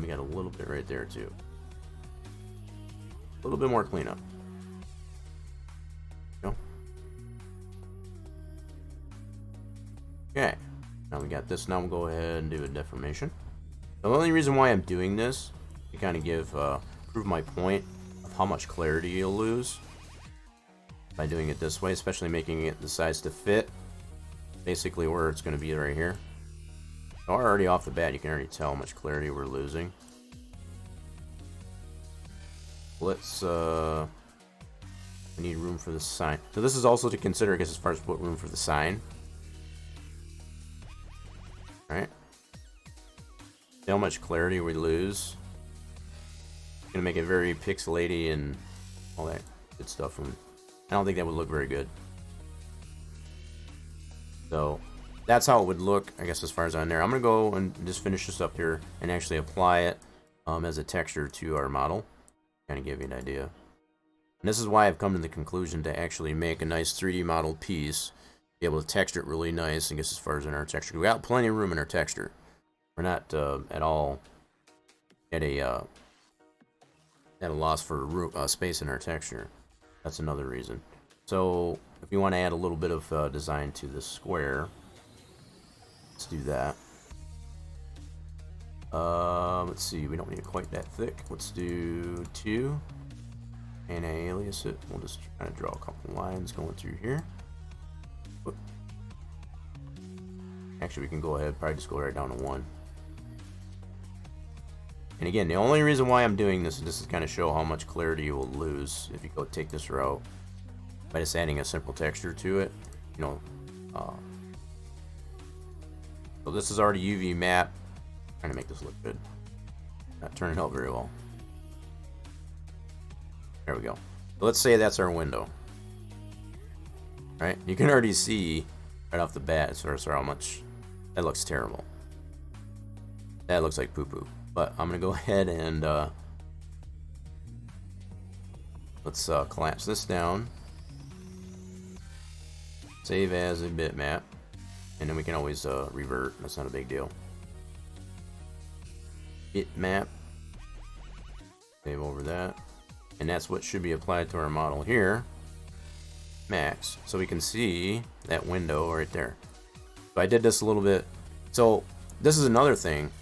We got a little bit right there too. A little bit more cleanup. Go. Okay. Now we got this. Now we'll go ahead and do a deformation. The only reason why I'm doing this to kind of prove my point of how much clarity you'll lose by doing it this way, especially making it the size to fit basically where it's going to be right here. So already off the bat, you can already tell how much clarity we're losing. Let's we need room for the sign. So this is also to consider, I guess, as far as what room for the sign. Alright. See how much clarity we lose. It's gonna make it very pixelated and all that good stuff. And I don't think that would look very good. So that's how it would look, I guess, as far as on there. I'm gonna go and just finish this up here and actually apply it as a texture to our model. Kind of give you an idea. And this is why I've come to the conclusion to actually make a nice 3D modeled piece, be able to texture it really nice, and guess as far as in our texture. We got plenty of room in our texture. We're not at all at a loss for space in our texture. That's another reason. So if you want to add a little bit of design to this square, let's do that. Let's see, we don't need it quite that thick. Let's do 2 and alias it. We'll just kind of draw a couple lines going through here. Whoop. Actually, we can go ahead, probably just go right down to 1. And again, the only reason why I'm doing this is just to kind of show how much clarity you will lose if you go take this route by just adding a simple texture to it. You know, so this is already UV map. Trying to make this look good. Not turning out very well. There we go. So let's say that's our window. Right? You can already see right off the bat as far as how much that looks terrible. That looks like poo-poo. But I'm gonna go ahead and let's collapse this down. Save as a bitmap, and then we can always revert. That's not a big deal. Bitmap. Save over that, and that's what should be applied to our model here. Max, so we can see that window right there. So I did this a little bit. So this is another thing.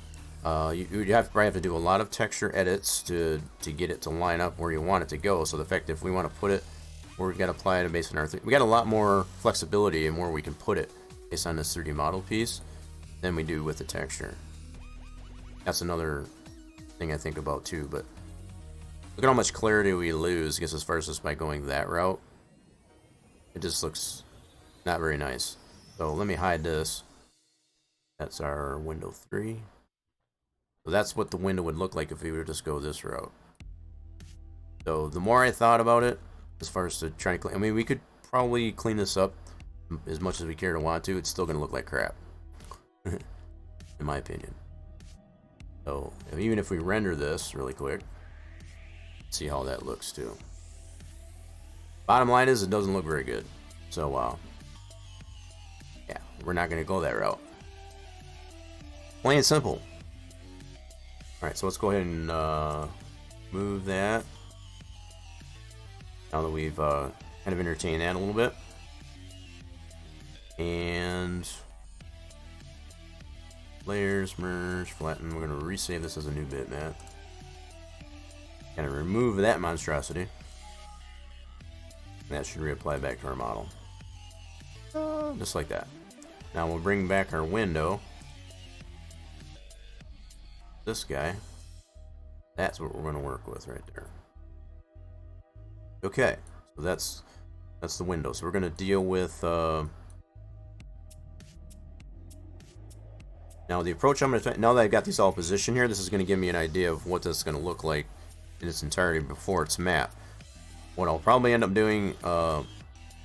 You probably have to do a lot of texture edits to get it to line up where you want it to go. So the fact that if we want to put it where we've got to apply it based on our we got a lot more flexibility and where we can put it based on this 3D model piece than we do with the texture. That's another thing I think about too. But look at how much clarity we lose, I guess, as far as just by going that route. It just looks not very nice. So let me hide this. That's our window 3. So that's what the window would look like if we were to just go this route. So the more I thought about it, as far as to try to clean, I mean, we could probably clean this up as much as we care to want to. It's still going to look like crap, in my opinion. So even if we render this really quick, see how that looks too. Bottom line is, it doesn't look very good. So yeah, we're not going to go that route. Plain and simple. Alright, so let's go ahead and move that. Now that we've kind of entertained that a little bit. And layers, merge, flatten. We're going to resave this as a new bitmap. Kind of remove that monstrosity. And that should reapply back to our model. Just like that. Now we'll bring back our window. This guy, that's what we're going to work with right there. Okay, so that's the window. So we're going to deal with now the approach I'm going to now that I've got these all positioned here, this is going to give me an idea of what this is going to look like in its entirety before it's mapped. What I'll probably end up doing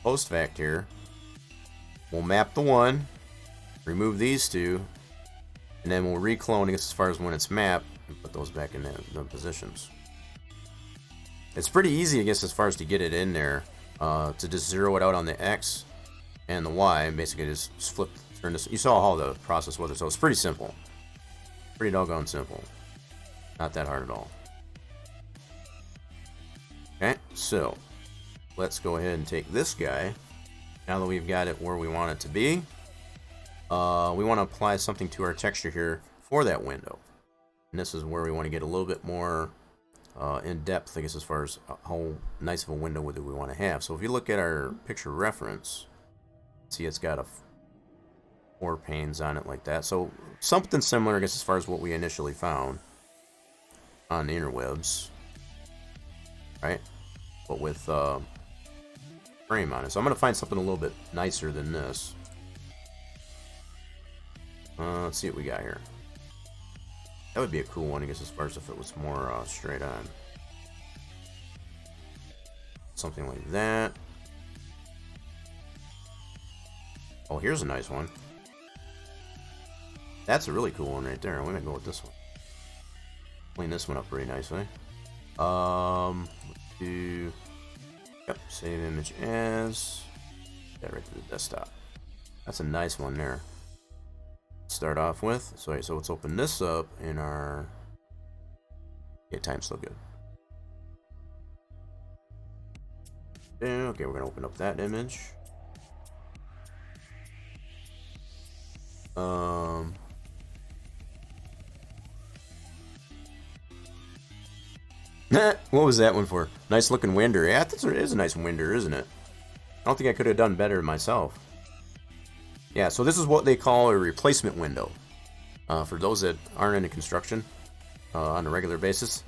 post fact here, we'll map the one, remove these two, and then we'll reclone it as far as when it's mapped and put those back in the positions. It's pretty easy, I guess, as far as to get it in there, to just zero it out on the X and the Y, and basically just flip, turn this. You saw how the process was, so it's pretty simple. Pretty doggone simple. Not that hard at all. Okay, so let's go ahead and take this guy. Now that we've got it where we want it to be, we want to apply something to our texture here for that window. And this is where we want to get a little bit more in depth, I guess, as far as how nice of a window do we want to have. So if you look at our picture reference, see it's got 4 panes on it like that. So something similar, I guess, as far as what we initially found on the interwebs, right? But with frame on it. So I'm going to find something a little bit nicer than this. Let's see what we got here. That would be a cool one, I guess, as far as if it was more straight on. Something like that. Oh, here's a nice one. That's a really cool one right there. I'm gonna go with this one. Clean this one up pretty nicely. Let's do Yep, save image as. That right to the desktop. That's a nice one there. Start off with. So let's open this up in our. Yeah, time's still good. Okay, we're gonna open up that image. What was that one for? Nice looking winder. Yeah, it is a nice winder, isn't it? I don't think I could have done better myself. Yeah, so this is what they call a replacement window. For those that aren't into construction on a regular basis,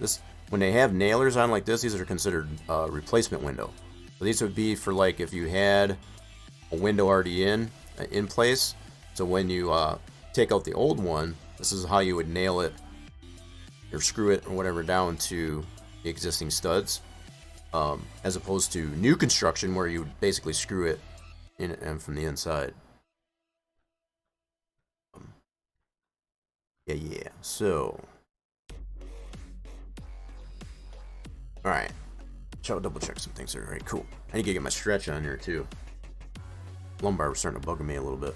when they have nailers on like this, these are considered replacement window. So these would be for like if you had a window already in place. So when you take out the old one, this is how you would nail it or screw it or whatever down to the existing studs, as opposed to new construction where you would basically screw it in and from the inside. Yeah. So, all right. Shall double check some things here. All right, cool. I need to get my stretch on here too. Lumbar was starting to bug me a little bit.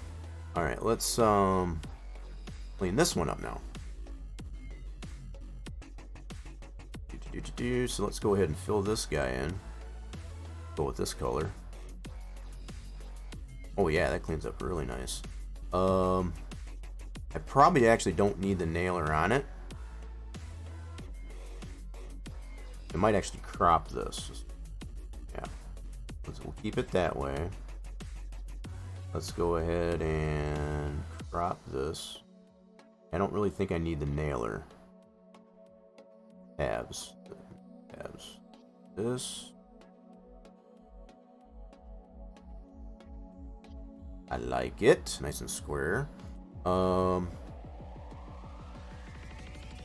All right, let's clean this one up now. So let's go ahead and fill this guy in. Go with this color. Oh yeah, that cleans up really nice. I probably actually don't need the nailer on it. I might actually crop this. Yeah, we'll keep it that way. Let's go ahead and crop this. I don't really think I need the nailer. Tabs. This. I like it. Nice and square. I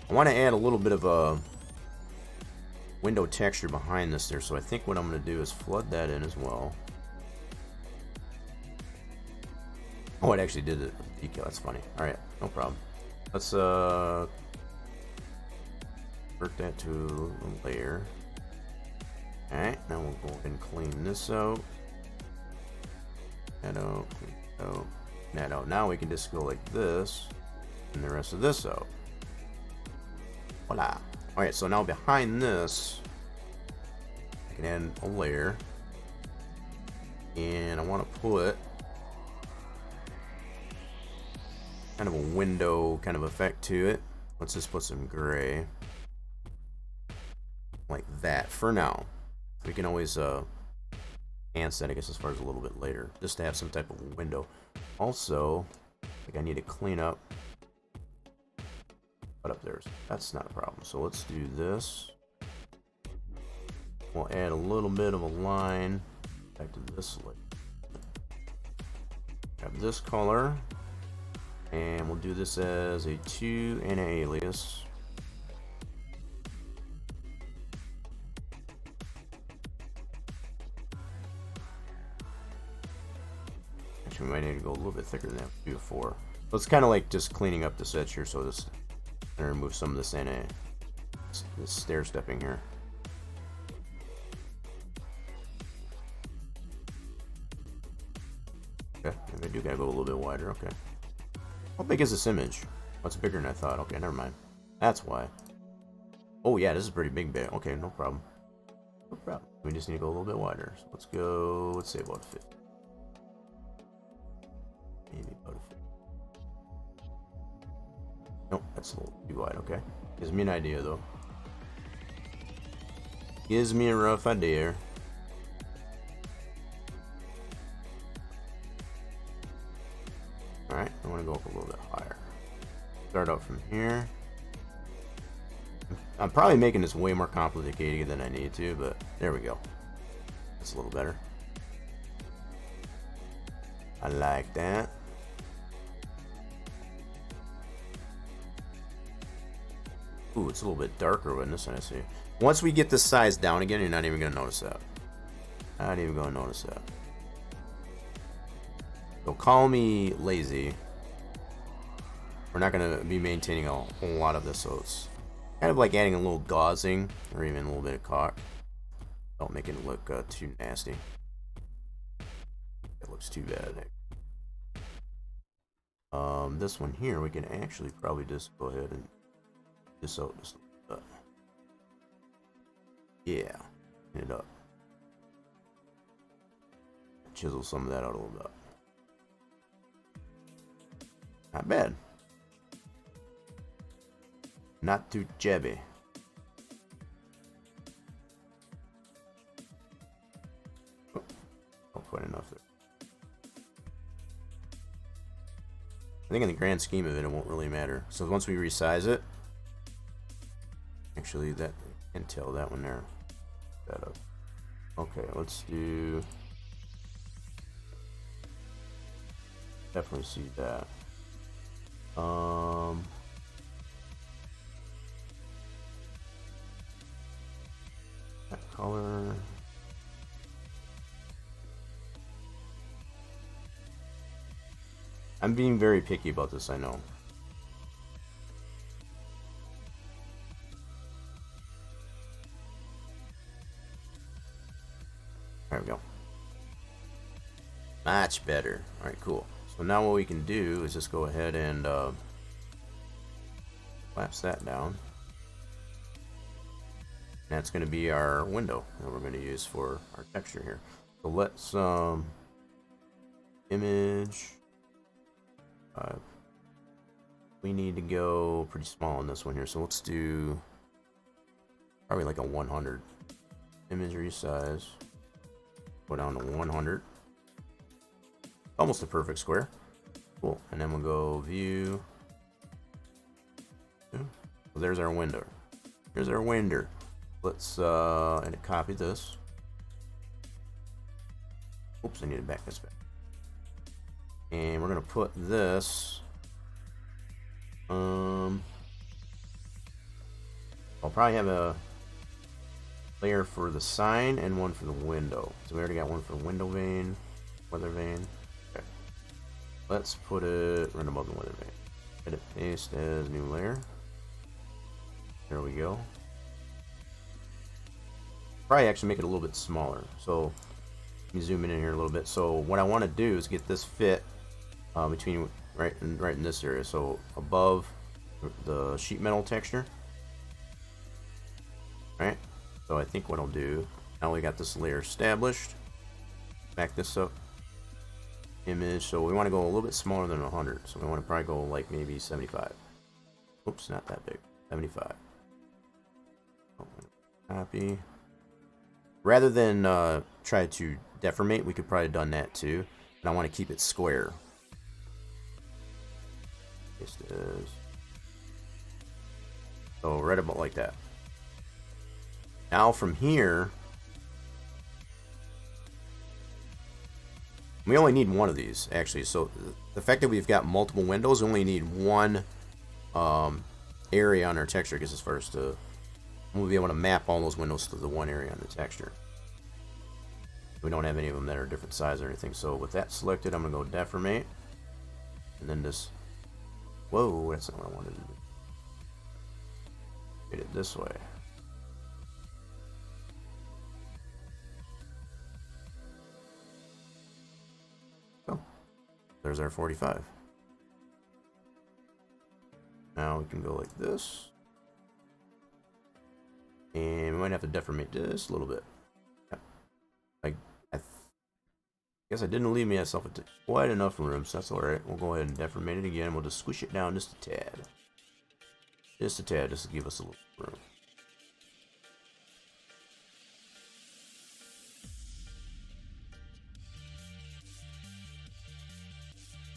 want to add a little bit of a window texture behind this there, so I think what I'm going to do is flood that in as well. Oh, it actually did it with decal. That's funny. Alright, no problem. Let's convert that to a layer. Alright, now we'll go ahead and clean this out. That out. That out. Now we can just go like this and the rest of this out. Voila. Alright, so now behind this I can add a layer, and I want to put kind of a window kind of effect to it. Let's just put some gray like that for now. We can always enhance that, I guess, as far as a little bit later, just to have some type of window. Also, like I need to clean up up there. That's not a problem. So let's do this. We'll add a little bit of a line back to this. Grab this color, and we'll do this as a 2 and an alias. Actually, we might need to go a little bit thicker than that before. So it's kind of like just cleaning up this edge here. So this. And remove some of this this stair stepping here. Okay, I do gotta go a little bit wider. Okay. How big is this image? Oh, it's bigger than I thought. Okay, never mind. That's why. Oh yeah, this is pretty big. Okay, no problem. No problem. We just need to go a little bit wider. So let's go. Let's say about 50. Maybe about 50. Nope, that's a little too wide. Okay, gives me an idea though. Gives me a rough idea. Alright, I want to go up a little bit higher. Start out from here. I'm probably making this way more complicated than I need to, but there we go. That's a little better. I like that. Ooh, it's a little bit darker than this one, I see. Once we get this size down again, you're not even going to notice that. Not even going to notice that. So call me lazy. We're not going to be maintaining a whole lot of this, so it's kind of like adding a little gauzing or even a little bit of caulk. Don't make it look too nasty. That looks too bad. This one here, we can actually probably just go ahead and just out just yeah, clean it up. Chisel some of that out a little bit. Not bad. Not too jabby. Oh, not quite enough there. I think in the grand scheme of it, it won't really matter. So once we resize it, actually that I can tell that one there. That up. Okay, let's do. Definitely see that. That color. I'm being very picky about this, I know. There we go. Much better. Alright, cool. So now what we can do is just go ahead and collapse that down. That's going to be our window that we're going to use for our texture here. So let's image. We need to go pretty small on this one here. So let's do probably like a 100. Image resize. Go down to 100. Almost a perfect square. Cool. And then we'll go view. So there's our window. Here's our window. Let's and copy this. Oops, I need to back this back. And we're gonna put this. I'll probably have a layer for the sign and one for the window. So we already got one for window vane, weather vane. Okay. Let's put it right above the weather vane. Edit paste as new layer. There we go. Probably actually make it a little bit smaller. So let me zoom in here a little bit. So what I want to do is get this fit between right in this area. So above the sheet metal texture. Right. So I think what I'll do, now we got this layer established. Back this up. Image. So we want to go a little bit smaller than 100. So we want to probably go like maybe 75. Oops, not that big. 75. Copy. Rather than try to deformate, we could probably have done that too. And I want to keep it square. Paste is. So right about like that. Now from here, we only need one of these actually. So the fact that we've got multiple windows, we only need one area on our texture gets us first to. We'll be able to map all those windows to the one area on the texture. We don't have any of them that are different size or anything. So with that selected, I'm gonna go deformate, and then this. Whoa, that's not what I wanted to do. Get it this way. So there's our 45. Now we can go like this. And we might have to deformate this a little bit. I guess I didn't leave myself quite enough room, so that's alright. We'll go ahead and deformate it again. We'll just squish it down just a tad. Just a tad, just to give us a little room.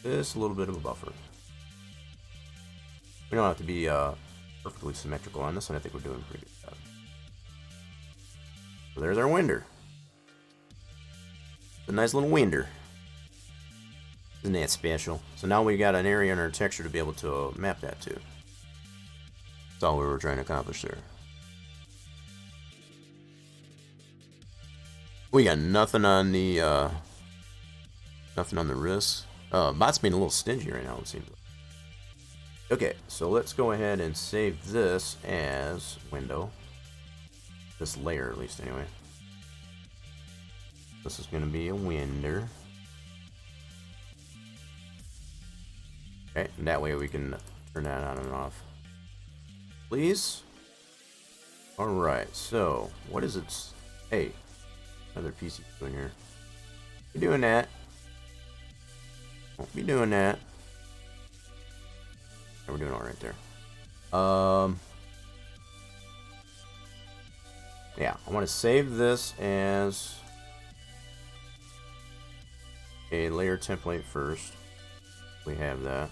Just a little bit of a buffer. We don't have to be perfectly symmetrical on this, and I think we're doing a pretty good job. So there's our winder. A nice little winder. Isn't that special? So now we got an area in our texture to be able to map that to. That's all we were trying to accomplish there. We got nothing on the wrist. Bot's being a little stingy right now, it seems. Okay, so let's go ahead and save this as window. This layer, at least, anyway. This is going to be a winder. Okay, and that way we can turn that on and off. Please? Alright, so, what is it? Hey, another PC doing here. Be doing that. Won't be doing that. Yeah, we're doing alright there. Yeah, I want to save this as a layer template first. We have that.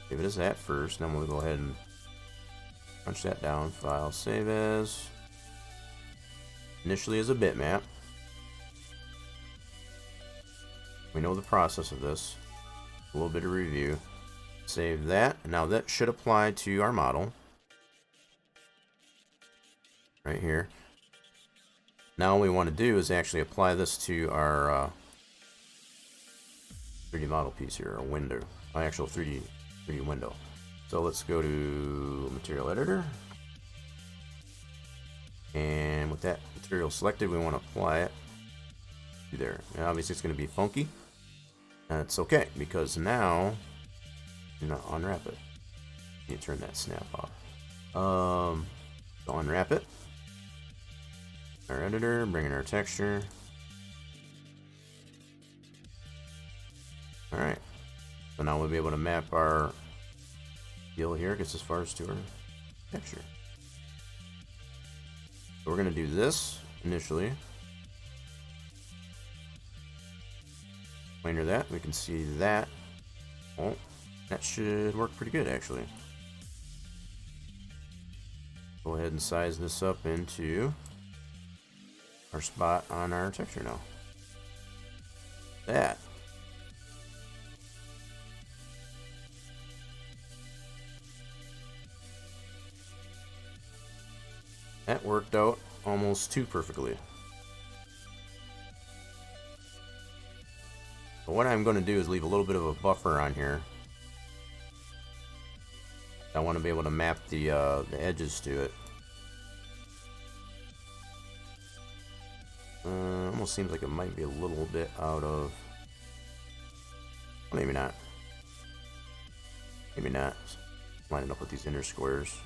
Save it as that first, then we'll go ahead and punch that down. File, save as, initially as a bitmap. We know the process of this. A little bit of review. Save that. Now that should apply to our model. Right here. Now all we want to do is actually apply this to our 3D model piece here, our window. Our actual 3D window. So let's go to Material Editor. And with that material selected, we want to apply it to there. And obviously it's going to be funky. That's okay, because now you know, unwrap it. You turn that snap off. So unwrap it. Our editor, bring in our texture. Alright. So now we'll be able to map our deal here, gets as far as to our texture. So we're going to do this initially. Under that, we can see that. Oh, that should work pretty good actually. Go ahead and size this up into our spot on our texture now. That. That worked out almost too perfectly. But what I'm going to do is leave a little bit of a buffer on here. I want to be able to map the edges to it. Almost seems like it might be a little bit out of... Maybe not. Maybe not. Line it up with these inner squares.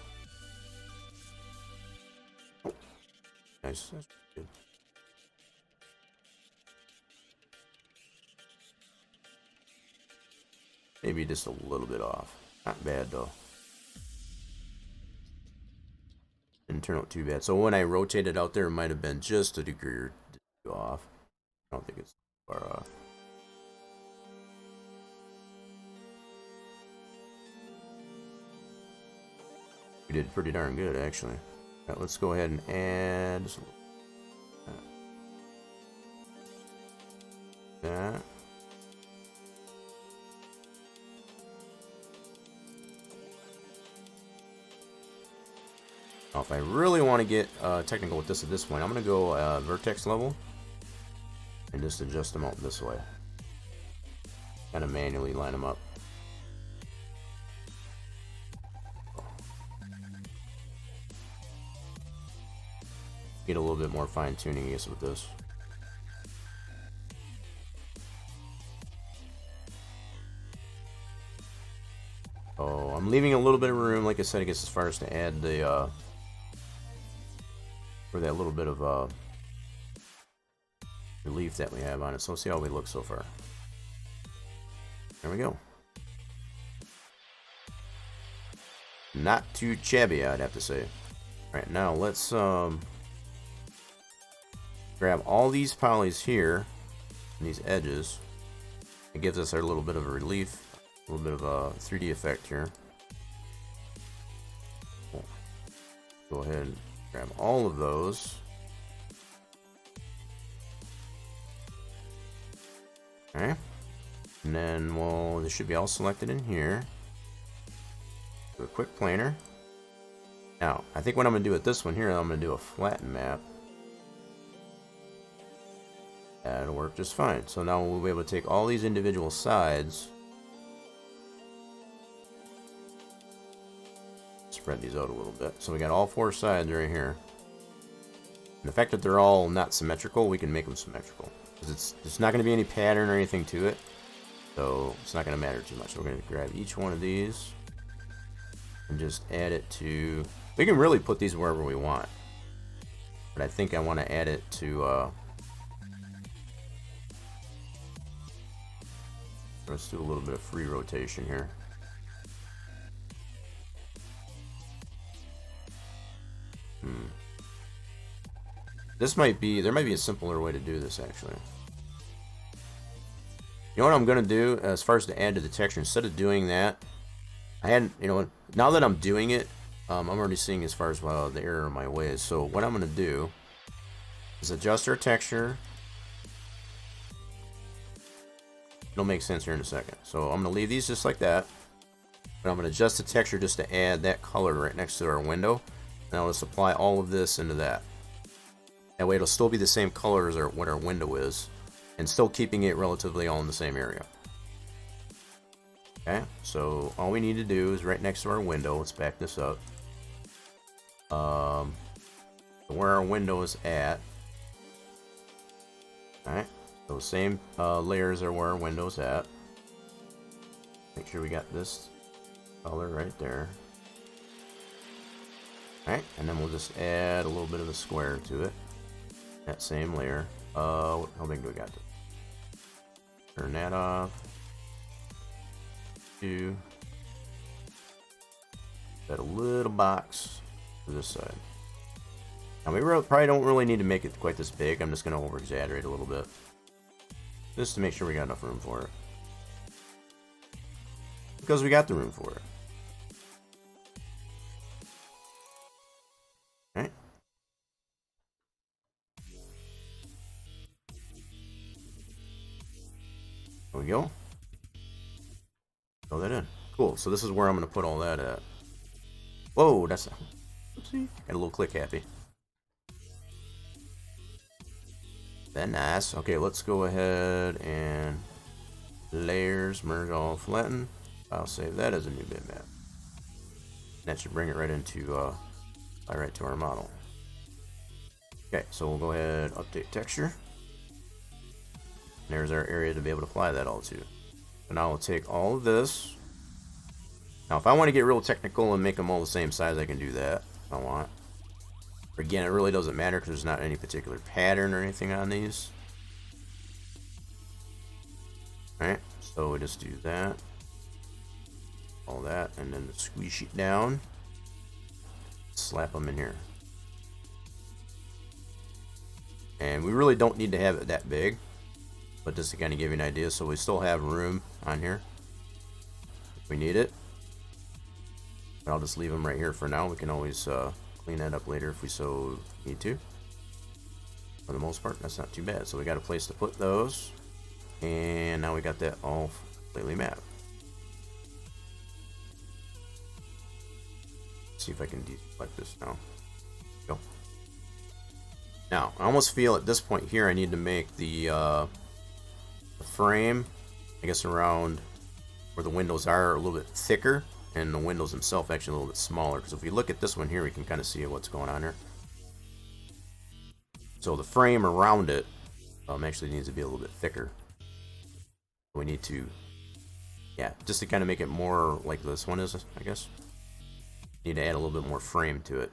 Oh, nice. That's good. Maybe just a little bit off. Not bad though. Didn't turn out too bad. So when I rotated out there, it might have been just a degree or two off. I don't think it's far off. We did pretty darn good actually. Right, let's go ahead and add just a little that. Now, if I really want to get technical with this at this point, I'm going to go vertex level and just adjust them out this way. Kind of manually line them up. Get a little bit more fine tuning, I guess, with this. Oh, I'm leaving a little bit of room, like I said, I guess, as far as to add the for that little bit of relief that we have on it. So let's see how we look so far. There we go. Not too shabby, I'd have to say. Alright, now let's grab all these polys here and these edges. It gives us our little bit of a relief, a little bit of a 3D effect here. Go ahead and grab all of those. Okay. And then, well, this should be all selected in here. Do a quick planer. Now, I think what I'm going to do with this one here, I'm going to do a flatten map. That'll work just fine. So now we'll be able to take all these individual sides, spread these out a little bit. So we got all four sides right here. And the fact that they're all not symmetrical, we can make them symmetrical. Because there's not going to be any pattern or anything to it. So it's not going to matter too much. We're going to grab each one of these and just add it to... We can really put these wherever we want. But I think I want to add it to... let's do a little bit of free rotation here. There might be a simpler way to do this, actually. You know what I'm going to do as far as to add to the texture? Instead of doing that, now that I'm doing it, I'm already seeing as far as the error in my ways. So what I'm going to do is adjust our texture. It'll make sense here in a second. So I'm going to leave these just like that. But I'm going to adjust the texture just to add that color right next to our window. Now let's apply all of this into that. That way it'll still be the same color as what our window is, and still keeping it relatively all in the same area. Okay, so all we need to do is right next to our window, let's back this up. Where our window is at. Alright, so same layers are where our window's at. Make sure we got this color right there. Alright, and then we'll just add a little bit of a square to it. That same layer. How big do we got? Turn that off. 2. Add a little box to this side. Now we probably don't really need to make it quite this big. I'm just going to over exaggerate a little bit, just to make sure we got enough room for it. Because we got the room for it. Alright. There we go. Throw that in. Cool. So this is where I'm going to put all that at. Whoa, that's... Oopsie. Got a little click happy. That nice. Okay, let's go ahead and... Layers, merge all, flatten. I'll save that as a new bitmap. That should bring it right into... right to our model. Okay, so we'll go ahead, update texture. There's our area to be able to apply that all to. So now we'll take all of this. Now if I want to get real technical and make them all the same size, I can do that if I want. But again, it really doesn't matter because there's not any particular pattern or anything on these. Alright, so we just do that. All that, and then squeeze it down. Slap them in here. And we really don't need to have it that big. But just to kind of give you an idea, so we still have room on here if we need it. But I'll just leave them right here for now. We can always clean that up later if we so need to. For the most part, that's not too bad. So we got a place to put those. And now we got that all completely mapped. Let's see if I can deselect this now. Go. Now, I almost feel at this point here I need to make the frame, I guess around where the windows are, a little bit thicker, and the windows themselves actually a little bit smaller, because if we look at this one here, we can kind of see what's going on here. So the frame around it actually needs to be a little bit thicker. We need to, yeah, just to kind of make it more like this one is, I guess. Need to add a little bit more frame to it.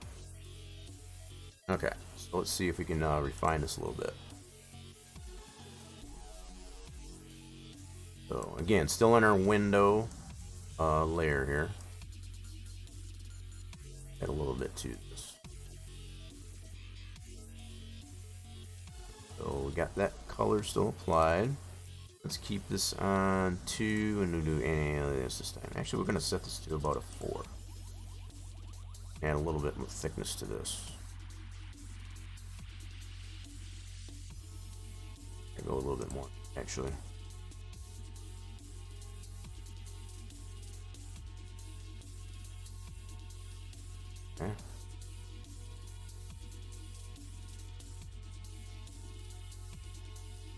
Okay, so let's see if we can refine this a little bit. So again, still in our window layer here. Add a little bit to this. So we got that color still applied. Let's keep this on 2 and we'll do alias this time. Actually, we're going to set this to about a 4. Add a little bit more thickness to this. I go a little bit more, actually. Okay.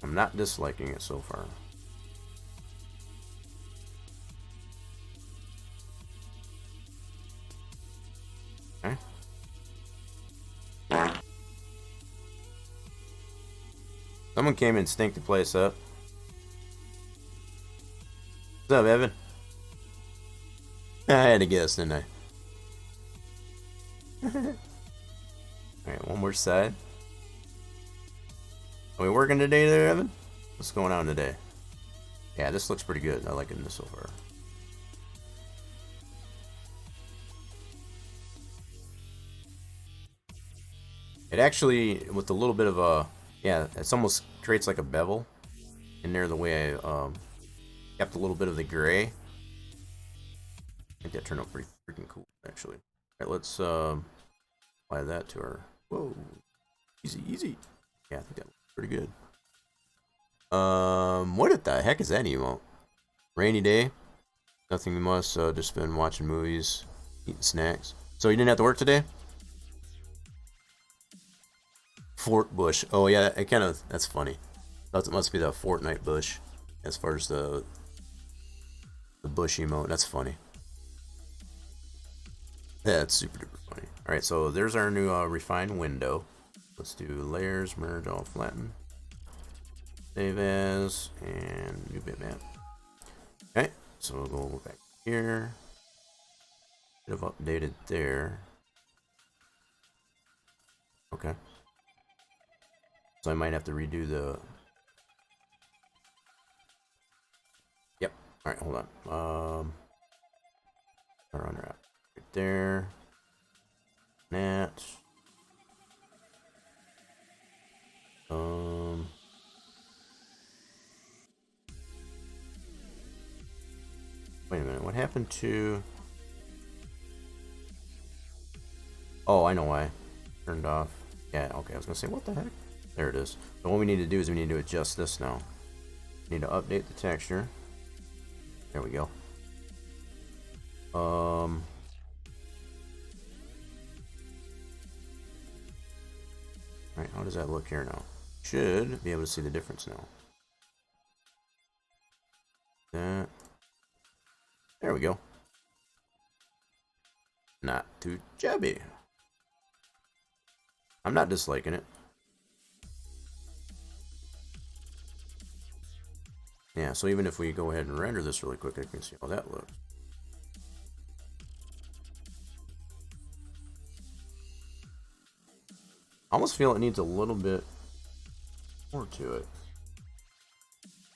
I'm not disliking it so far. Okay. Someone came and stinked the place up. What's up, Evan? I had to guess, didn't I? Alright, one more side. Are we working today there, Evan? What's going on today? Yeah, this looks pretty good. I like it so far. It actually, with a little bit of a, yeah, it's almost creates like a bevel in there the way I kept a little bit of the gray. I think that turned out pretty freaking cool, actually. Alright, let's apply that to our, whoa, easy, easy. Yeah, I think that looks pretty good. What the heck is that emote? Rainy day, nothing much, just been watching movies, eating snacks. So you didn't have to work today? Fort Bush. Oh yeah, it kind of, that's funny. It must be the Fortnite Bush, as far as the Bush emote. That's funny. That's super duper funny. All right, so there's our new refined window. Let's do layers, merge, all flatten, save as, and new bitmap. Okay, so we'll go back here. Should have updated there. Okay. So I might have to redo the. Yep. All right, hold on. Our unwrap right there. That. Wait a minute. What happened to? Oh, I know why. Turned off. Yeah. Okay. I was gonna say, what the heck? There it is. So what we need to do is we need to adjust this now. We need to update the texture. There we go. Alright, how does that look here now? Should be able to see the difference now. That. There we go. Not too chubby. I'm not disliking it. Yeah, so even if we go ahead and render this really quick, I can see how that looks. I almost feel it needs a little bit more to it.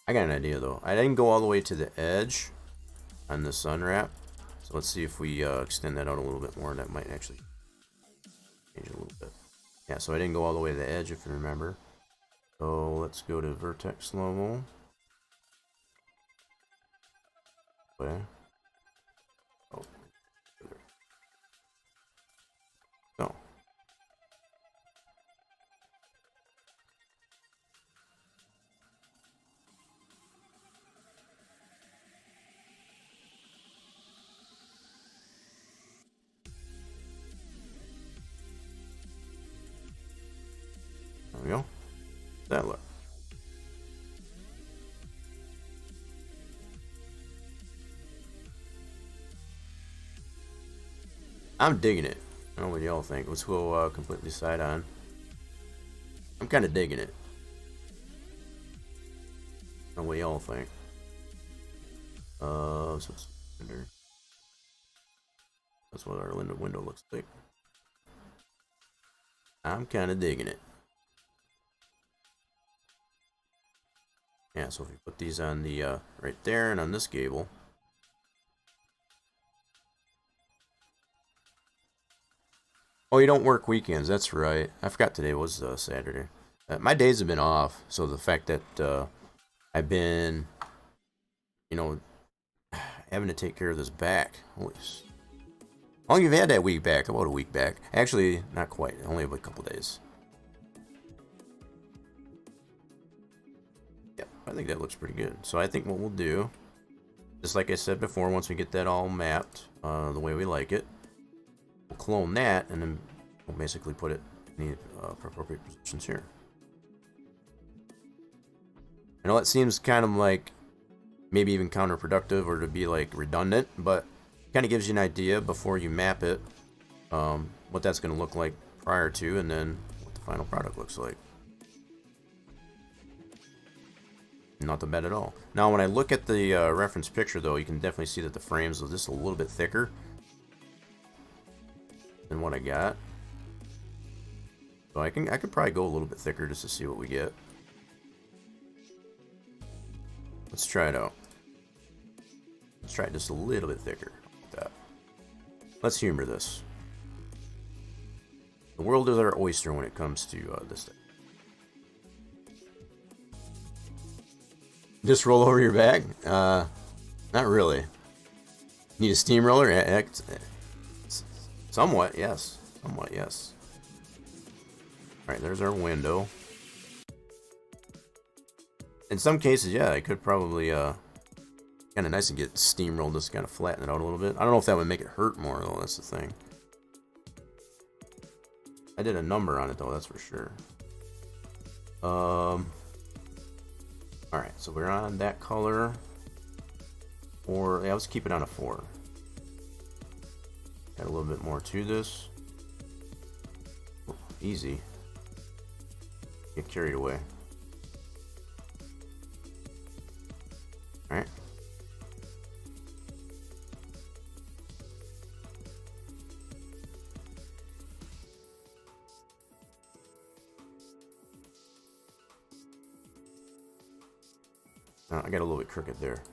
I got an idea though. I didn't go all the way to the edge on the sun wrap. So let's see if we extend that out a little bit more. That might actually change it a little bit. Yeah, so I didn't go all the way to the edge if you remember. So let's go to vertex level. Okay. Oh. No. There we go. That look. I'm digging it. I don't know what y'all think. Let's go completely side on. I'm kind of digging it. I don't know what y'all think. So it's under. That's what our window looks like. I'm kind of digging it. Yeah, so if we put these on the right there and on this gable. Oh, you don't work weekends. That's right. I forgot today was Saturday. My days have been off, so the fact that I've been, you know, having to take care of this back. Holy. How long have you had that week back? About a week back. Actually, not quite. Only a couple days. Yep, I think that looks pretty good. So I think what we'll do, just like I said before, once we get that all mapped the way we like it, we'll clone that, and then we'll basically put it in the appropriate positions here. I know it seems kind of like maybe even counterproductive or to be like redundant, but kind of gives you an idea before you map it what that's going to look like prior to, and then what the final product looks like. Not that bad at all. Now, when I look at the reference picture, though, you can definitely see that the frames are just a little bit thicker than what I got. So I could probably go a little bit thicker just to see what we get. Let's try it out. Let's try it just a little bit thicker. Like that. Let's humor this. The world is our oyster when it comes to this thing. Just roll over your bag? Not really. Need a steamroller? Somewhat, yes. Somewhat, yes. Alright, there's our window. In some cases, yeah, I could probably, kind of nice to get steamrolled, just kind of flatten it out a little bit. I don't know if that would make it hurt more, though, that's the thing. I did a number on it, though, that's for sure. Alright, so we're on that color. Or, yeah, let's keep it on a 4. Add a little bit more to this. Oh, easy. Get carried away. Alright. I got a little bit crooked there.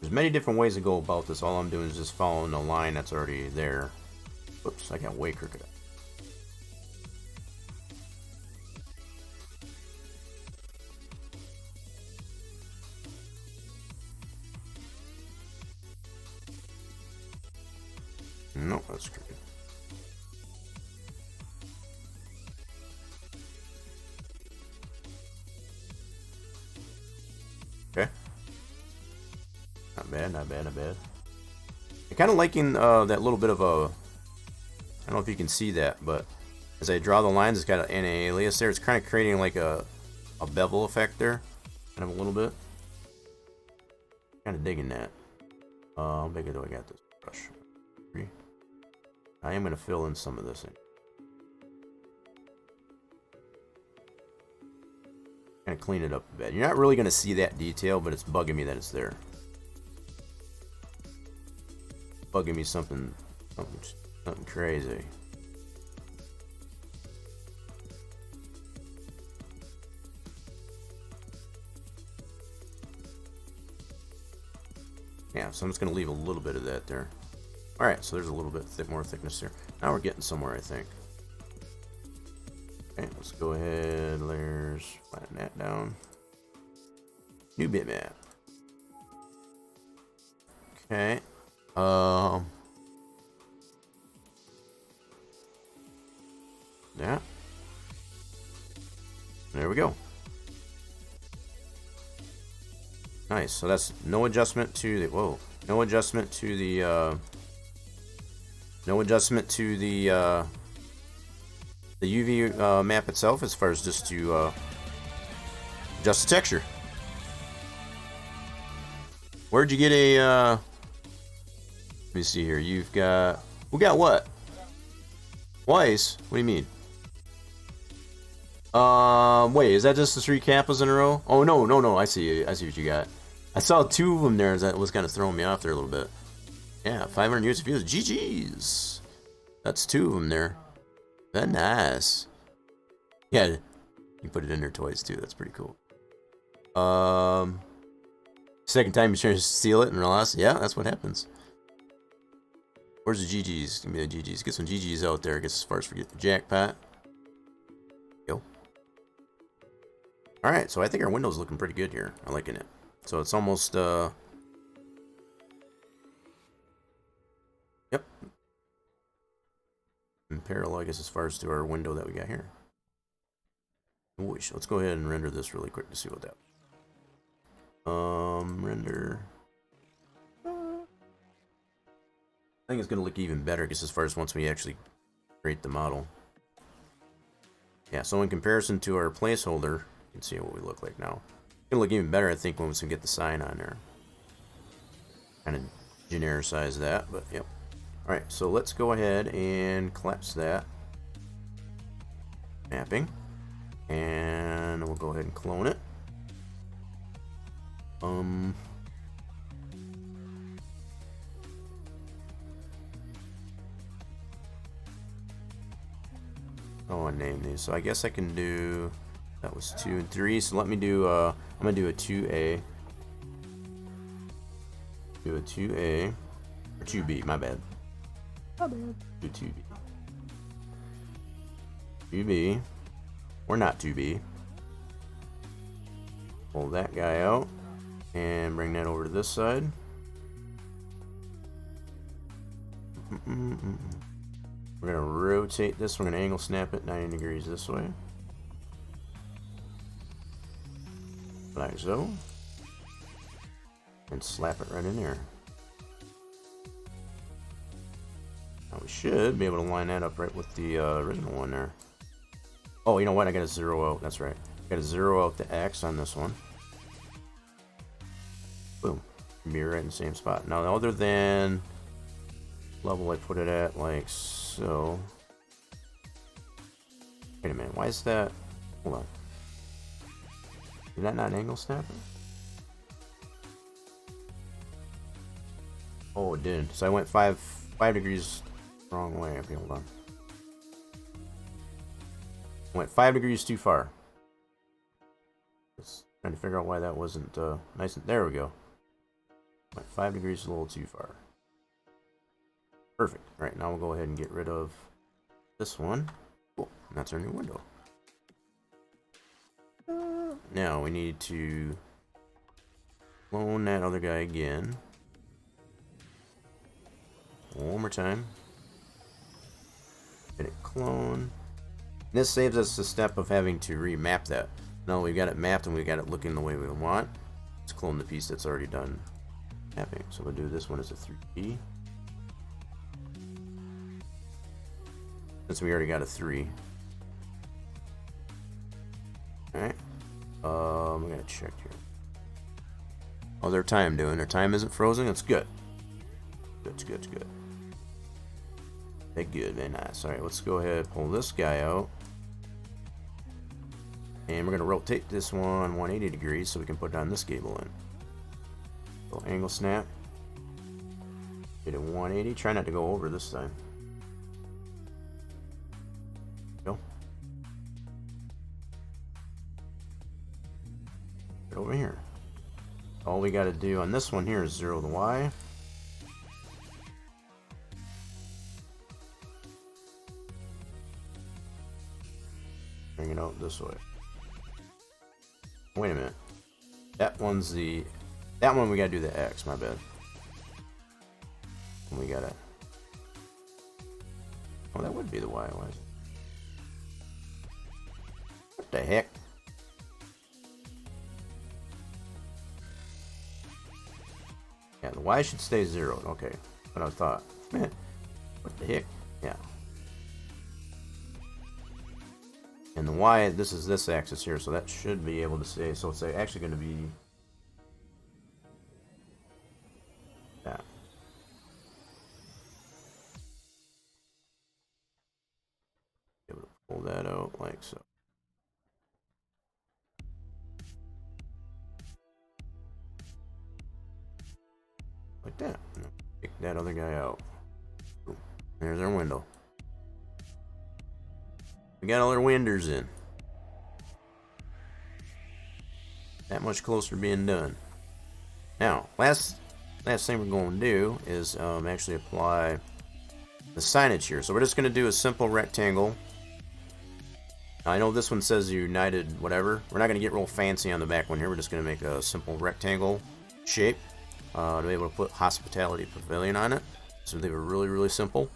There's many different ways to go about this. All I'm doing is just following the line that's already there. Whoops, I got way crooked. No, that's crooked. Okay. Not bad, not bad, not bad. I'm kind of liking that little bit of a... I don't know if you can see that, but as I draw the lines, it's got an alias there. It's kind of creating like a bevel effect there. Kind of a little bit. Kind of digging that. How big do I got this brush? 3. I am going to fill in some of this in. Kind of clean it up a bit. You're not really going to see that detail, but it's bugging me that it's there. Bugging me something crazy. Yeah, so I'm just going to leave a little bit of that there. Alright, so there's a little bit more thickness there. Now we're getting somewhere, I think. Okay, let's go ahead, layers, flatten that down. New bitmap. Okay. Yeah. There we go. Nice. So that's no adjustment to the no adjustment to the UV map itself, as far as just to adjust the texture. Where'd you get a let me see here. You've got... We got what? Twice? What do you mean? Wait, is that just the 3 Kappas in a row? Oh, no. I see what you got. I saw 2 of them there. That was kind of throwing me off there a little bit. Yeah, 500 units of fuse. GG's. That's 2 of them there. Very nice. Yeah, you put it in there twice too. That's pretty cool. Second time you try to steal it and lost. Yeah, that's what happens. Where's the GG's? Give me the GG's. Get some GG's out there. I guess as far as forget the jackpot. Go. Alright, so I think our window's looking pretty good here. I'm liking it. So it's almost, yep. In parallel, I guess, as far as to our window that we got here. Whoosh. Let's go ahead and render this really quick to see what that. Render. I think it's gonna look even better, I guess, as far as once we actually create the model. Yeah, so in comparison to our placeholder, you can see what we look like now. It's gonna look even better, I think, once we get the sign on there. Kind of genericize that, but yep. Alright, so let's go ahead and collapse that. Mapping. And we'll go ahead and clone it. Oh, I named these. So I guess I can do, that was 2 and 3. So let me do, I'm gonna do a 2A. Do a 2A. Or 2B, my bad. My bad. Do 2B. 2B. Or not 2B. Pull that guy out. And bring that over to this side. We're going to rotate this. We're going to angle snap it 90 degrees this way. Like so. And slap it right in there. Now we should be able to line that up right with the original one there. Oh, you know what? I got to zero out. That's right. I got to zero out the X on this one. Boom. Be right in the same spot. Now, other than level, I put it at like so. Wait a minute. Why is that? Hold on. Is that not an angle snapper? Oh, it did. So I went 5 degrees wrong way. Okay, hold on. Went 5 degrees too far. Just trying to figure out why that wasn't nice. There we go. Went 5 degrees a little too far. Perfect. All right, now we'll go ahead and get rid of this one. Cool. And that's our new window. Now we need to clone that other guy again. One more time. Hit it clone. This saves us the step of having to remap that. Now we've got it mapped and we got it looking the way we want. Let's clone the piece that's already done mapping. So we'll do this one as a 3D. Since we already got a 3. Alright. I'm gonna check here. Oh, their time doing. Their time isn't frozen. That's good. Good, good, good. Very good, very nice. Alright, let's go ahead and pull this guy out. And we're going to rotate this one 180 degrees so we can put down this gable in. So angle snap. Hit it 180. Try not to go over this time. Go. Get over here. All we got to do on this one here is zero the Y. Bring it out this way. Wait a minute. That one's the... That one we gotta do the X, my bad. And we gotta... Oh, that would be the Y. Why is it? What the heck? Yeah, the Y should stay zeroed. Okay. What I thought. What the heck? Yeah. And the Y, this is this axis here, so that should be able to stay. So it's actually going to be that. Be able to pull that out like so. Like that. Pick that other guy out. Boom. There's our window. We got all our winders in. That much closer to being done. Now, last thing we're going to do is actually apply the signage here. So we're just going to do a simple rectangle. I know this one says United whatever. We're not going to get real fancy on the back one here. We're just going to make a simple rectangle shape to be able to put Hospitality Pavilion on it. So they were really, really simple.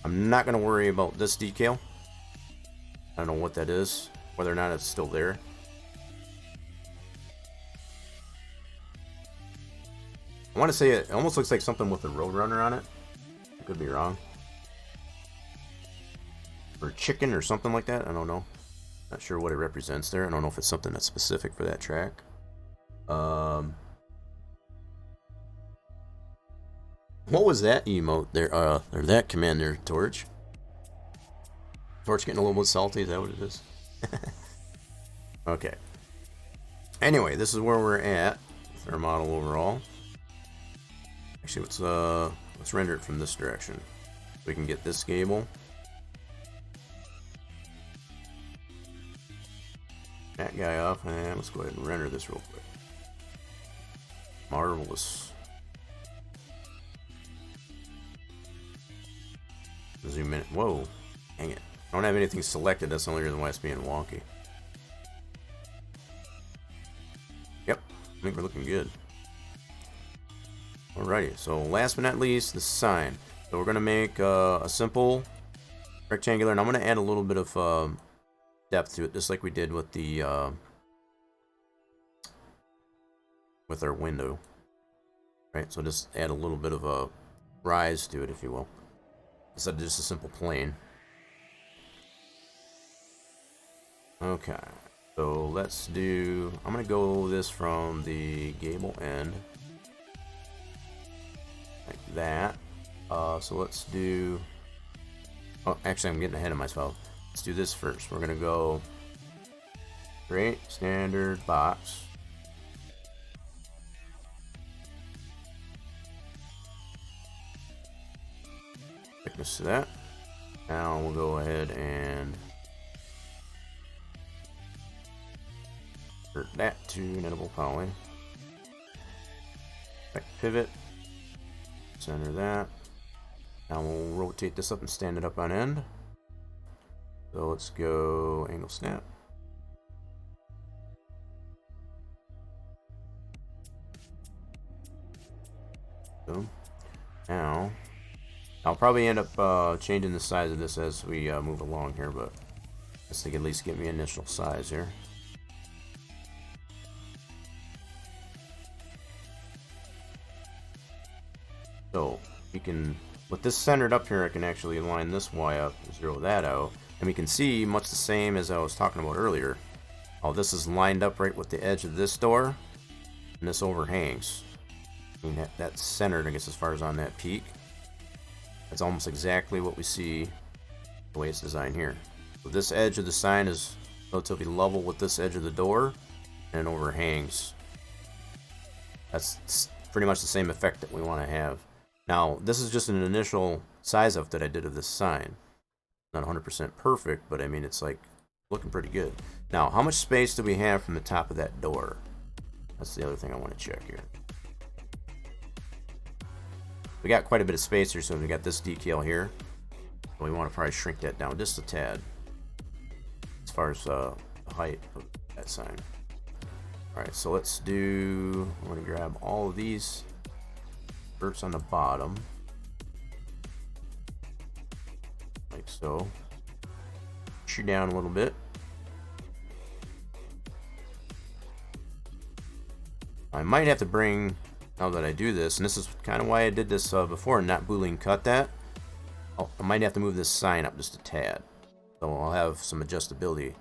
I'm not going to worry about this decal. I don't know what that is, whether or not it's still there. I want to say it almost looks like something with a Roadrunner on it. I could be wrong. Or chicken or something like that. I don't know. Not sure what it represents there. I don't know if it's something that's specific for that track. What was that emote there? Or that command there, Torch? Torch getting a little bit salty, is that what it is? Okay. Anyway, this is where we're at with our model overall. Actually, let's render it from this direction. So we can get this gable. That guy off, and let's go ahead and render this real quick. Marvelous. Zoom in. Whoa. Dang it. I don't have anything selected. That's the only reason why it's being wonky. Yep. I think we're looking good. Alrighty. So last but not least, the sign. So we're going to make a simple rectangular, and I'm going to add a little bit of depth to it, just like we did with the with our window. Right? So just add a little bit of a rise to it, if you will, instead of just a simple plane. Okay, so let's do, I'm gonna go this from the gable end like that. So let's do, oh, actually I'm getting ahead of myself. Let's do this first. We're gonna go straight standard box. Thickness to that. Now we'll go ahead and convert that to knittable poly. Right pivot. Center that. Now we'll rotate this up and stand it up on end. So let's go angle snap. Boom. Now, I'll probably end up changing the size of this as we move along here, but let's at least get me initial size here. So we can, with this centered up here, I can actually line this Y up, zero that out, and we can see much the same as I was talking about earlier. Oh, this is lined up right with the edge of this door, and this overhangs. I mean, that's centered, I guess, as far as on that peak. That's almost exactly what we see the way it's designed here. So this edge of the sign is relatively level with this edge of the door, and it overhangs. That's pretty much the same effect that we want to have. Now, this is just an initial size up that I did of this sign. Not 100% perfect, but I mean, it's like looking pretty good. Now, how much space do we have from the top of that door? That's the other thing I want to check here. We got quite a bit of space here, so we got this decal here. We want to probably shrink that down just a tad as far as the height of that sign. Alright, so let's do, I'm going to grab all of these verts on the bottom, like so. Push you down a little bit. I might have to bring, now that I do this, and this is kind of why I did this before and not Boolean cut that, I might have to move this sign up just a tad. So I'll have some adjustability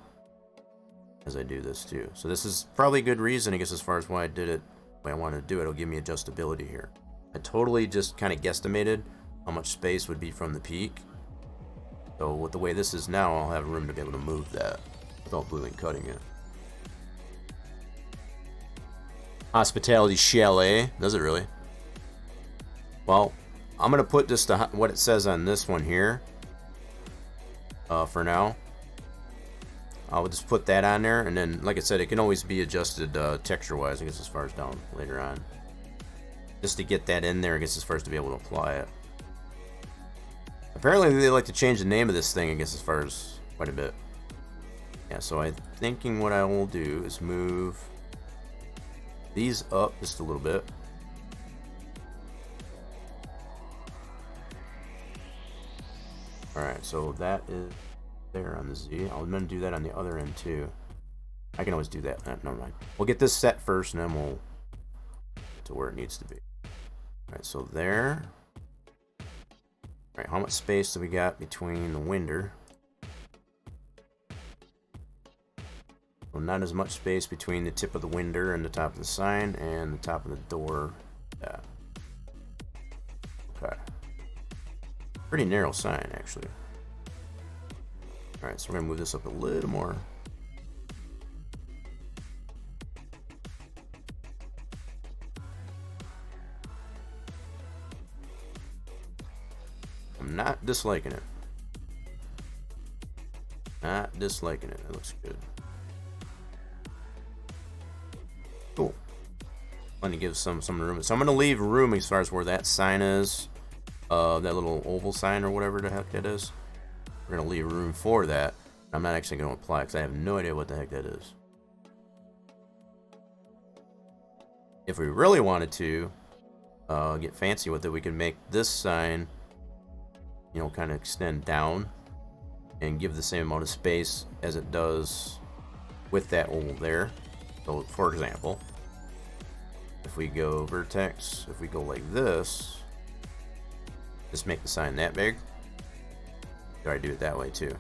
as I do this too. So this is probably a good reason, I guess, as far as why I did it, the way I wanted to do it. It'll give me adjustability here. I totally just kind of guesstimated how much space would be from the peak. So with the way this is now, I'll have room to be able to move that without Boolean cutting it. Hospitality Chalet. Does it really? Well, I'm going to put just what it says on this one here for now. I'll just put that on there, and then, like I said, it can always be adjusted texture-wise, I guess, as far as down later on. Just to get that in there, I guess, as far as to be able to apply it. Apparently, they like to change the name of this thing, I guess, as far as quite a bit. Yeah, so I'm thinking what I will do is move these up just a little bit. Alright, so that is there on the Z. I'm going to do that on the other end too. I can always do that. Never mind. We'll get this set first, and then we'll get to where it needs to be. Alright, so there. Alright, how much space do we got between the winder? So not as much space between the tip of the winder and the top of the sign and the top of the door. Yeah. Okay. Pretty narrow sign, actually. Alright, so we're going to move this up a little more. I'm not disliking it. Not disliking it. It looks good. Cool. Let me give some room. So I'm gonna leave room as far as where that sign is. That little oval sign or whatever the heck that is. We're gonna leave room for that. I'm not actually gonna apply because I have no idea what the heck that is. If we really wanted to get fancy with it, we can make this sign, you know, kind of extend down and give the same amount of space as it does with that oval there. So, for example, if we go vertex, if we go like this, just make the sign that big. Or I do it that way too.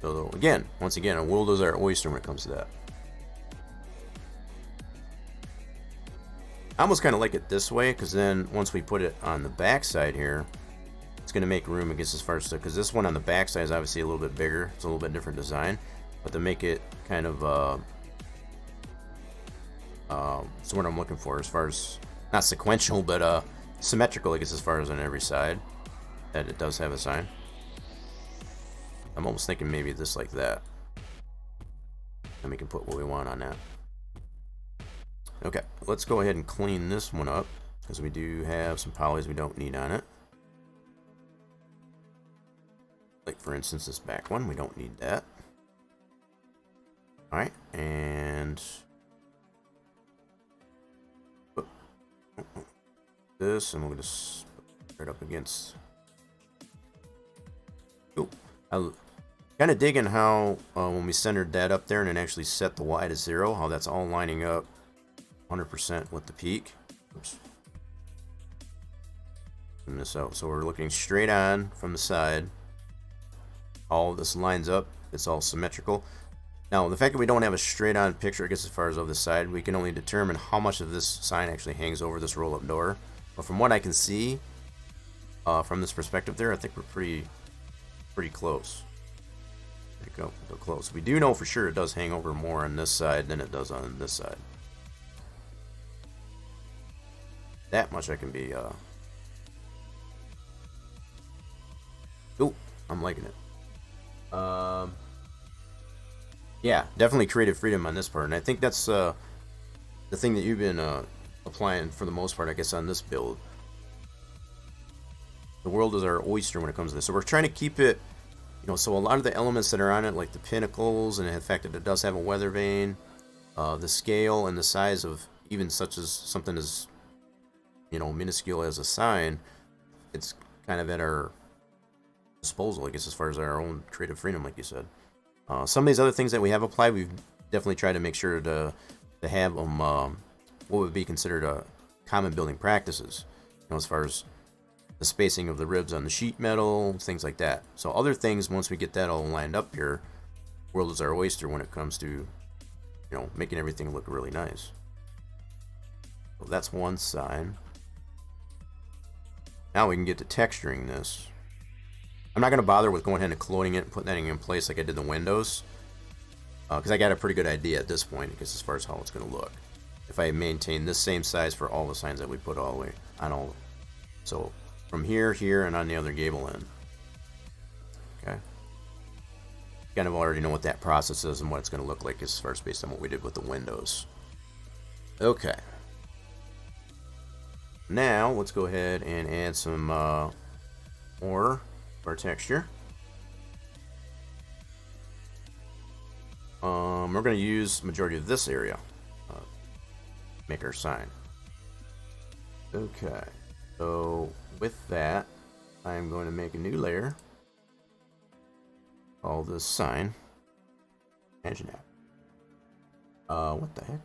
So again, once again, a world is our oyster when it comes to that. I almost kind of like it this way, because then once we put it on the back side here, it's going to make room, I guess, as far as because this one on the back side is obviously a little bit bigger. It's a little bit different design, but to make it kind of so what I'm looking for as far as not sequential, but symmetrical, I guess, as far as on every side that it does have a sign. I'm almost thinking maybe this like that, and we can put what we want on that. Okay, let's go ahead and clean this one up, because we do have some polys we don't need on it. Like, for instance, this back one, we don't need that. Alright, and this, and we'll just put it up against. Cool. I'm kind of digging how when we centered that up there and then actually set the Y to 0, how that's all lining up 100% with the peak. Oops. Zoom this out. So we're looking straight on from the side. All this lines up. It's all symmetrical. Now, the fact that we don't have a straight on picture, I guess, as far as of the side, we can only determine how much of this sign actually hangs over this roll-up door. But from what I can see, from this perspective there, I think we're pretty close. Go close. We do know for sure it does hang over more on this side than it does on this side. That much I can be. Ooh, I'm liking it. Yeah, definitely creative freedom on this part, and I think that's the thing that you've been applying for the most part, I guess, on this build. The world is our oyster when it comes to this, so we're trying to keep it, you know, so a lot of the elements that are on it, like the pinnacles, and the fact that it does have a weather vane, the scale and the size of even such as something as, you know, minuscule as a sign, it's kind of at our disposal, I guess, as far as our own creative freedom, like you said. Some of these other things that we have applied, we've definitely tried to make sure to have them what would be considered common building practices, you know, as far as the spacing of the ribs on the sheet metal, things like that. So other things, once we get that all lined up here, world is our oyster when it comes to, you know, making everything look really nice. So that's one sign. Now we can get to texturing this. I'm not going to bother with going ahead and cloning it and putting that in place like I did the windows, because I got a pretty good idea at this point, because as far as how it's going to look, if I maintain this same size for all the signs that we put all the way on all of them. So from here, and on the other gable end. Okay. Kind of already know what that process is and what it's going to look like as far as based on what we did with the windows. Okay. Now let's go ahead and add some more of our texture. We're going to use majority of this area make our sign. Okay, so with that, I'm going to make a new layer. Call this sign. Imagine that. What the heck?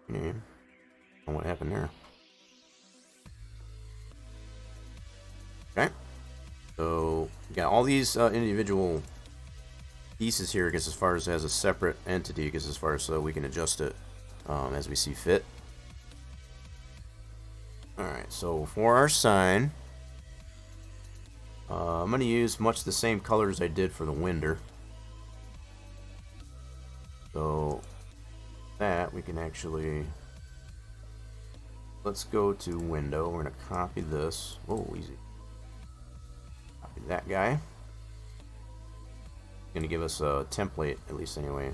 Name. Oh, what happened there? Okay. So we got all these individual pieces here, I guess, as far as a separate entity, I guess, as far as so we can adjust it as we see fit. Alright, so for our sign, I'm going to use much the same colors I did for the winder. So that we can actually let's go to window. We're gonna copy this. Oh, easy. Copy that guy. Gonna give us a template, at least anyway.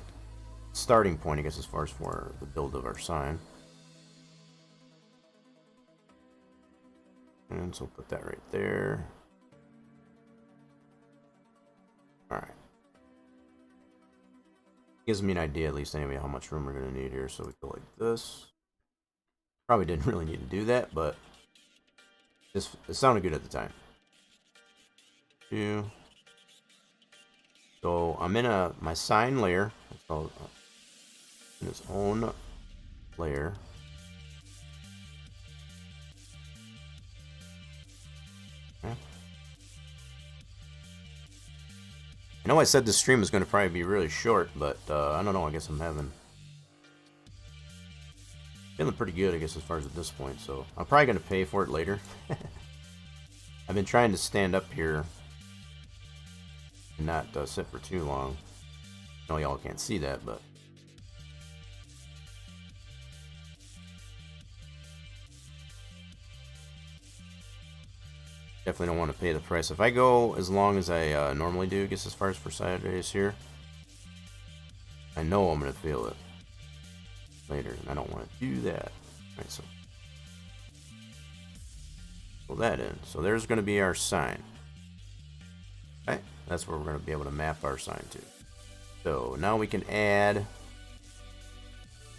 Starting point, I guess, as far as for the build of our sign. And so we'll put that right there. Alright. Gives me an idea, at least anyway, how much room we're gonna need here. So we go like this. Probably didn't really need to do that, but it sounded good at the time. Two. So I'm in my sign layer. It's called in its own layer. Okay. I know I said this stream is going to probably be really short, but I don't know. I guess I'm feeling pretty good, I guess, as far as at this point. So I'm probably going to pay for it later. I've been trying to stand up here and not sit for too long. I know y'all can't see that, but definitely don't want to pay the price. If I go as long as I normally do, I guess, as far as for Saturdays here, I know I'm going to feel it later, and I don't want to do that. Alright, so pull that in. So there's going to be our sign. Okay, that's where we're going to be able to map our sign to. So now we can add a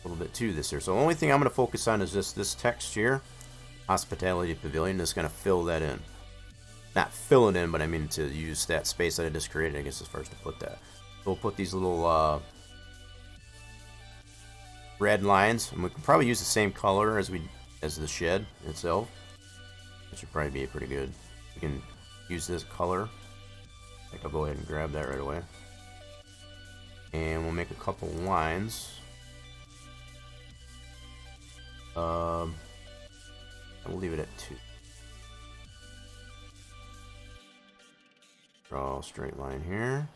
little bit to this here. So the only thing I'm going to focus on is this text here, Hospitality Pavilion. Is going to fill that in. Not fill it in, but I mean to use that space that I just created, I guess, as far as to put that. So we'll put these little red lines, and we can probably use the same color as the shed itself. That should probably be pretty good. We can use this color. I think I'll go ahead and grab that right away. And we'll make a couple lines. We'll leave it at 2. Draw a straight line here.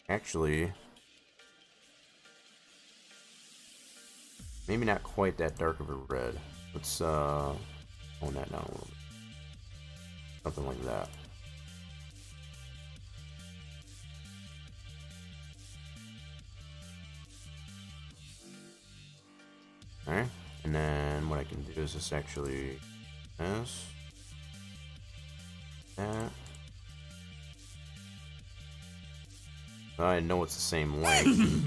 Actually, maybe not quite that dark of a red. Let's tone that down a little bit. Something like that. Alright, and then what I can do is just actually this, that. I know it's the same length.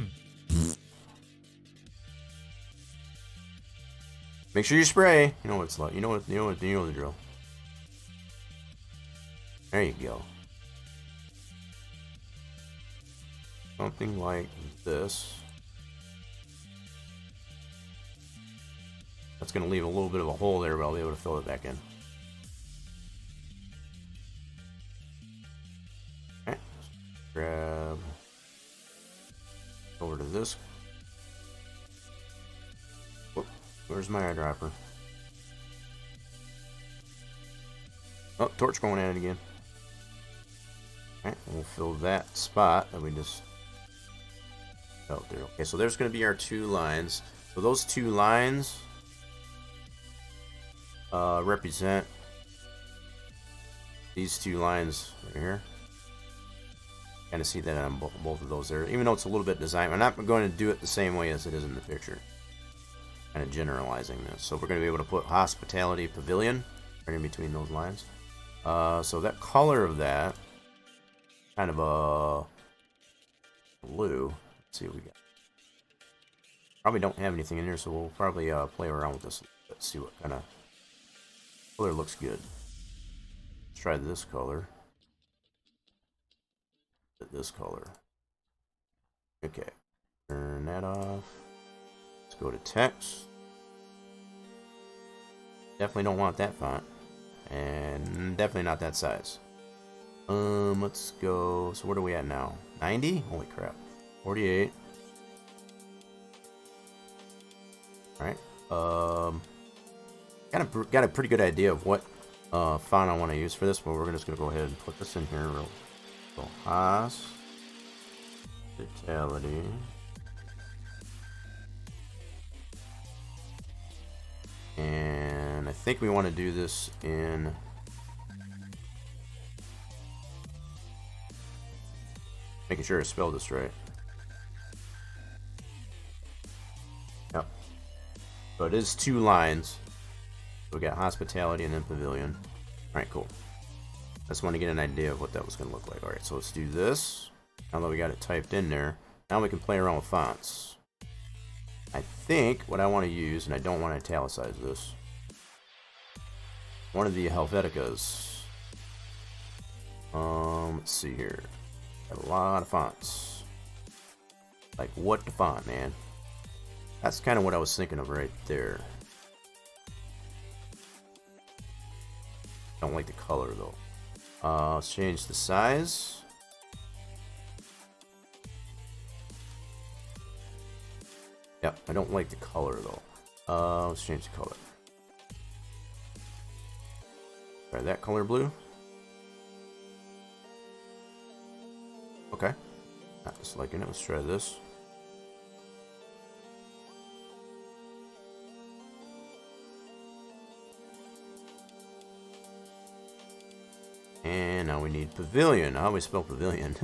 Make sure you spray. You know what it's like. You know the drill. There you go. Something like this. That's going to leave a little bit of a hole there, but I'll be able to fill it back in. Okay. Grab over to this. Whoop. Where's my eyedropper? Oh, torch going at it again. Alright, we'll fill that spot that we just out there. Okay, so there's going to be our 2 lines. So those 2 lines represent these 2 lines right here. Kind of see that on both of those there. Even though it's a little bit designed, I'm not going to do it the same way as it is in the picture. Kind of generalizing this. So we're going to be able to put Hospitality Pavilion right in between those lines. So that color of that, kind of a blue. Let's see what we got. Probably don't have anything in here, so we'll probably play around with this. Let's see what kind of color looks good. Let's try this color. This color. Okay. Turn that off. Let's go to text. Definitely don't want that font. And definitely not that size. Let's go. So what are we at now? 90? Holy crap. 48. Alright. Got a pretty good idea of what font I want to use for this, but we're just going to go ahead and put this in here real. So, Hospitality think we want to do this in... Making sure I spelled this right. Yep. So it is 2 lines. So we got hospitality and then pavilion. Alright, cool. I just want to get an idea of what that was going to look like. Alright, so let's do this. Now that we got it typed in there, now we can play around with fonts. I think what I want to use, and I don't want to italicize this, one of the Helveticas. Let's see here. Got a lot of fonts. Like, what the font, man? That's kind of what I was thinking of right there. Don't like the color, though. Let's change the size. Yep, I don't like the color, though. Let's change the color. Try that color blue. Okay. Not just liking it. Let's try this. And now we need pavilion. I always spell pavilion.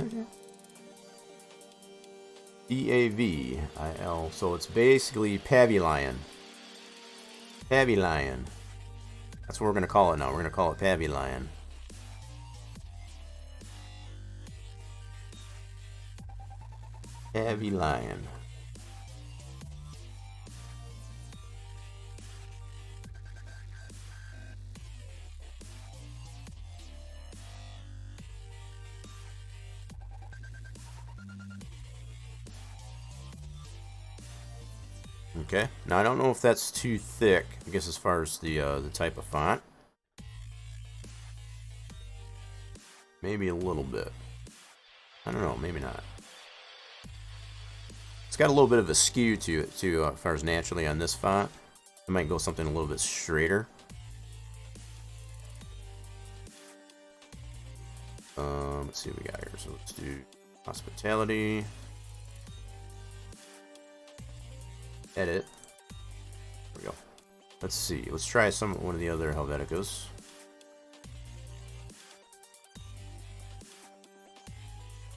P-A-V-I-L. So it's basically pavilion. Pavilion. That's what we're going to call it now. We're going to call it pavilion. Pavilion. Okay. Now I don't know if that's too thick. I guess as far as the type of font, maybe a little bit. I don't know. Maybe not. It's got a little bit of a skew to it too, as far as naturally on this font. I might go something a little bit straighter. Let's see what we got here. So let's do hospitality. Edit. There we go. Let's see. Let's try one of the other Helveticas.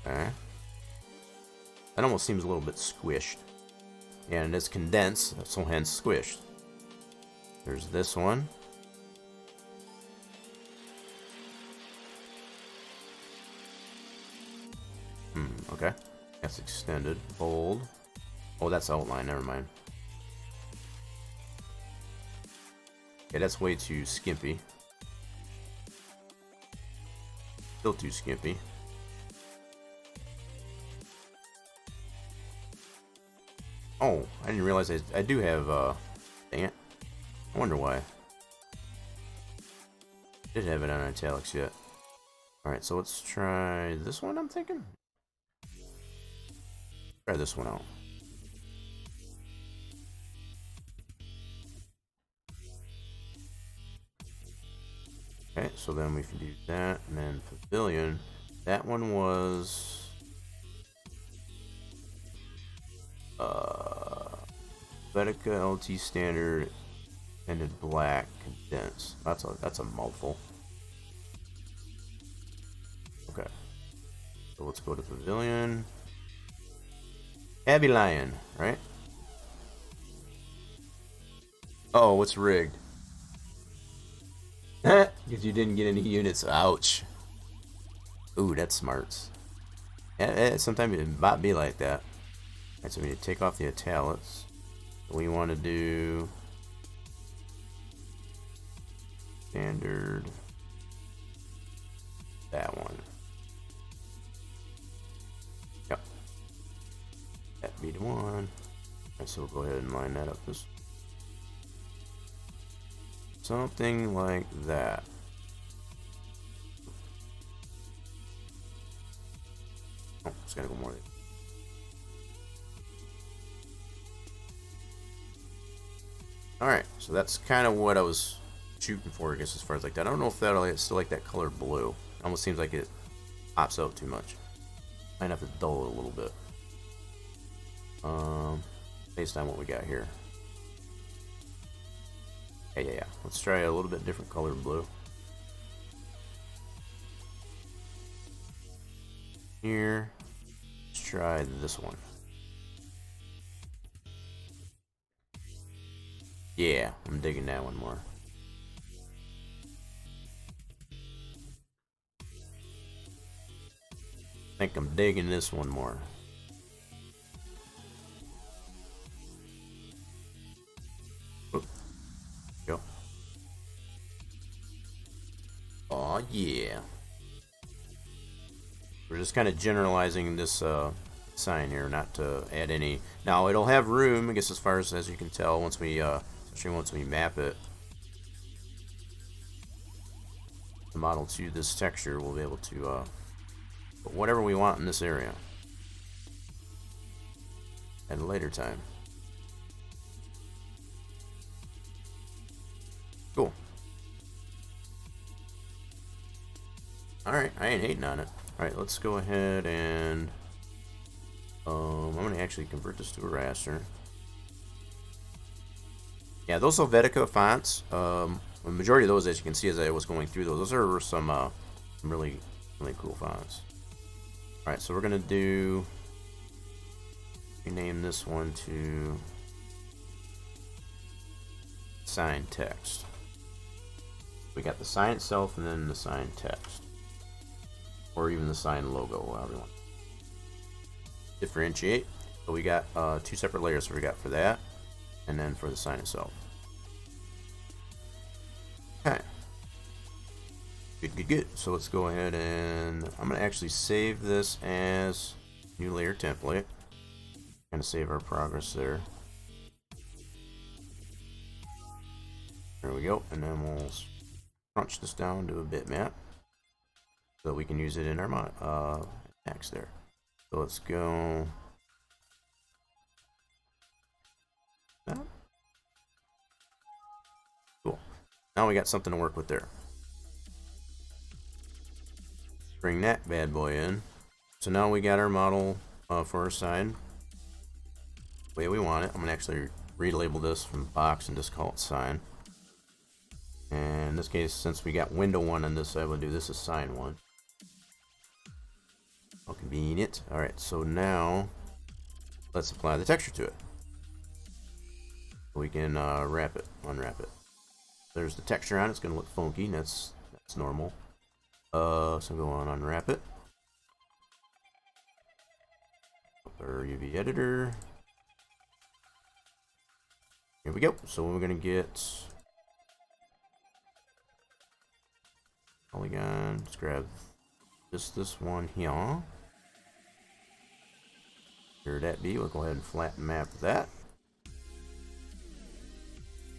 Okay. That almost seems a little bit squished. And it's condensed, so hence squished. There's this one. Okay. That's extended. Bold. Oh, that's outline. Never mind. Okay, that's way too skimpy. Still too skimpy. Oh, I didn't realize I do have, dang it. I wonder why. Did have it on italics yet. Alright, so let's try this one, I'm thinking. Try this one out. Okay, so then we can do that, and then pavilion. That one was Helvetica LT standard ended black condensed. That's a mouthful. Okay, so let's go to pavilion. Abby Lion, right? Oh, what's rigged? Because you didn't get any units. Ouch. Ooh, that's smarts. Sometimes it might be like that. Alright, so we need to take off the italics. We want to do standard. That one. Yep. That be the one. Alright, so we'll go ahead and line that up. This something like that. Oh, just gotta go more. Alright, so that's kind of what I was shooting for, I guess, as far as like that. I don't know if that'll still like that color blue. It almost seems like it pops out too much. Might have to dull it a little bit. Based on what we got here. Yeah. Let's try a little bit different color blue. Here, let's try this one. Yeah, I'm digging that one more. I think I'm digging this one more. Oop. Go. Oh yeah. We're just kind of generalizing this sign here, not to add any. Now it'll have room, I guess, as far as you can tell, once we, especially once we map it, the model to this texture, we'll be able to put whatever we want in this area at a later time. Cool. Alright, I ain't hating on it. Alright, let's go ahead and I'm going to actually convert this to a raster. Yeah, those Helvetica fonts, the majority of those, as you can see as I was going through those are some really cool fonts. Alright, so we're going to rename this one to sign text. We got the sign itself and then the sign text. Or even the sign logo, however you want. Differentiate. So we got two separate layers. So we got for that, and then for the sign itself. Okay. Good. So let's go ahead and I'm gonna actually save this as new layer template. Gonna save our progress there. There we go, and then we'll crunch this down to a bitmap so that we can use it in our text there. So let's go. Cool. Now we got something to work with there. Bring that bad boy in. So now we got our model for our sign the way we want it. I'm gonna actually relabel this from box and just call it sign. And in this case, since we got window 1 on this side, we'll do this as sign 1. How convenient. Alright, so now let's apply the texture to it. We can wrap it, unwrap it. There's the texture on it. It's going to look funky, and that's normal. So go on, unwrap it. Our UV editor. Here we go. So we're going to get polygon. Let's grab just this one here. Here that be. We'll go ahead and flatten map that.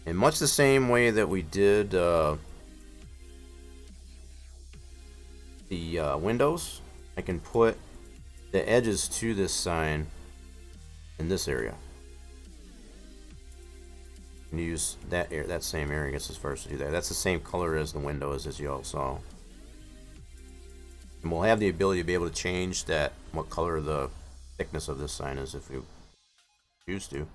In much the same way that we did the windows, I can put the edges to this sign in this area. And use that same area, I guess, as far as to do that. That's the same color as the windows, as you all saw. And we'll have the ability to be able to change that, what color the thickness of this sign is if we choose to.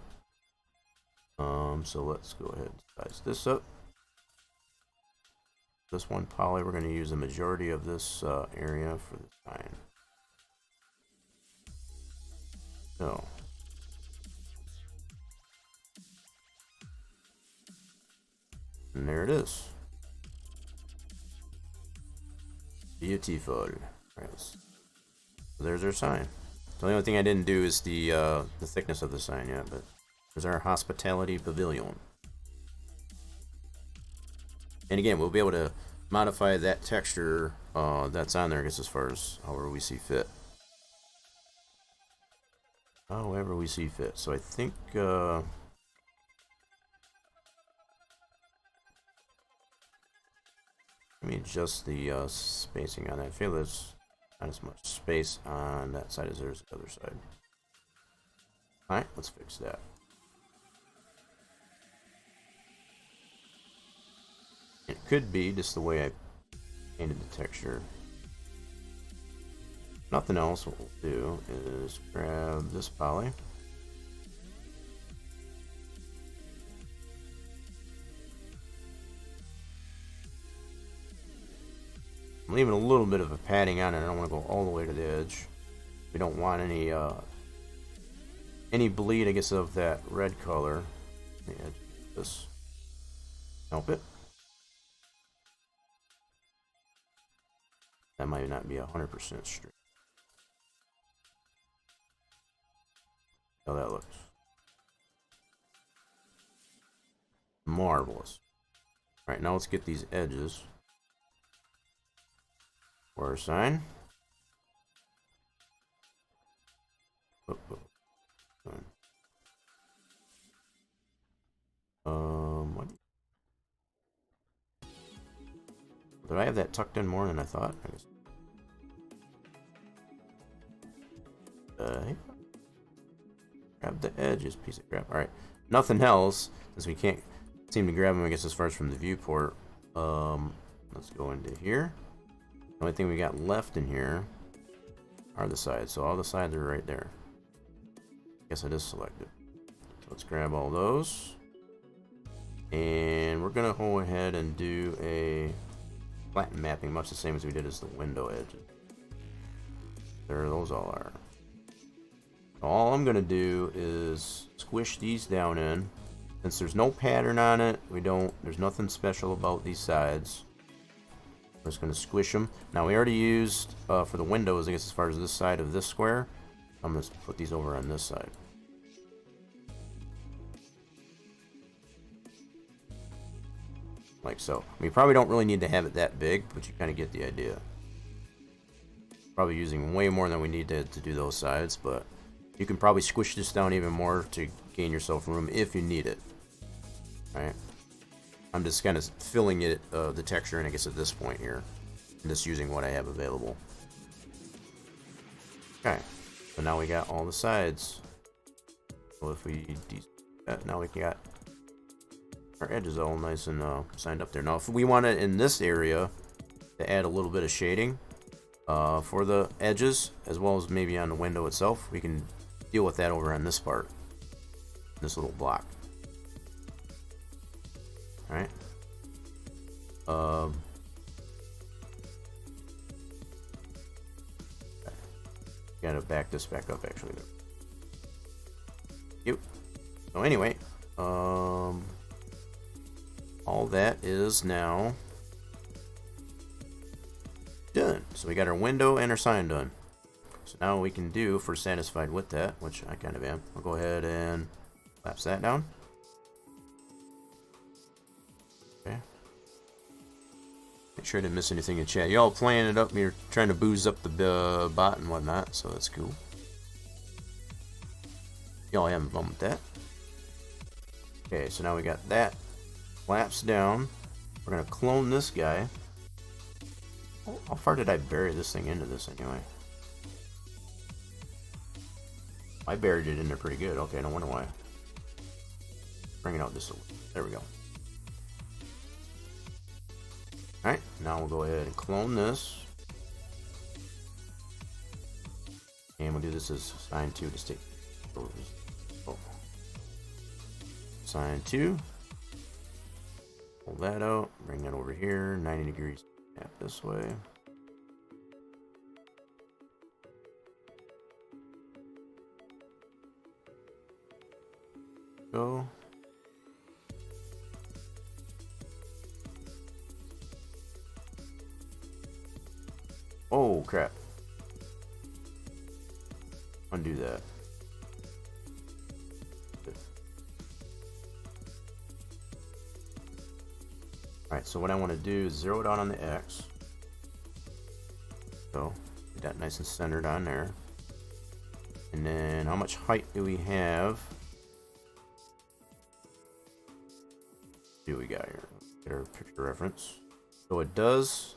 So let's go ahead and size this up. This one poly, we're going to use the majority of this area for the sign. So and there it is. Beautiful. Right, so there's our sign. So the only thing I didn't do is the thickness of the sign yet, but there's our hospitality pavilion. And again, we'll be able to modify that texture that's on there, I guess, as far as however we see fit. However we see fit. So I think let me adjust the spacing on that. I feel there's not as much space on that side as there's the other side. Alright, let's fix that. It could be just the way I painted the texture. Nothing else. What we'll do is grab this poly. leaving a little bit of a padding on it. I don't want to go all the way to the edge. We don't want any bleed, I guess, of that red color. Yeah, this help it. That might not be 100% straight. How that looks. Marvelous. Alright, now let's get these edges. For our sign. What? Did I have that tucked in more than I thought? I guess. Grab the edges, piece of crap. Alright. Nothing else, since we can't seem to grab them, I guess, as far as from the viewport. Let's go into here. The only thing we got left in here are the sides. So all the sides are right there. I guess it is selected. So let's grab all those. And we're going to go ahead and do a flatten mapping, much the same as we did as the window edges. There those all are. All I'm going to do is squish these down in. Since there's no pattern on it, there's nothing special about these sides. We're just going to squish them. Now we already used, for the windows, I guess as far as this side of this square, I'm going to put these over on this side. Like so. We probably don't really need to have it that big, but you kind of get the idea. Probably using way more than we need to do those sides, but you can probably squish this down even more to gain yourself room if you need it. Alright. I'm just kind of filling it, the texture in, I guess, at this point here. And just using what I have available. Okay. So now we got all the sides. So if we that, now we got our edges all nice and signed up there. Now if we want it in this area to add a little bit of shading for the edges, as well as maybe on the window itself, we can deal with that over on this part, this little block. Alright. Gotta back this back up actually. Yep. So anyway, all that is now done. So we got our window and our sign done. So now we can do, if we're satisfied with that, which I kind of am, I'll go ahead and collapse that down. Okay. Make sure I didn't miss anything in chat. Y'all playing it up, you're trying to booze up the bot and whatnot, so that's cool. Y'all having fun with that. Okay, so now we got that collapsed down. We're gonna clone this guy. How far did I bury this thing into this anyway? I buried it in there pretty good. Okay, no wonder why. Bring it out just a little. There we go. Alright, now we'll go ahead and clone this. And we'll do this as sign 2 to stick. Oh. Sign 2. Pull that out. Bring that over here. 90 degrees. Tap this way. Go. Oh crap. Undo that. Alright, so what I want to do is zero it out on the X. So, get that nice and centered on there. And then, how much height do we have? What do we got here? Get our picture reference. So it does.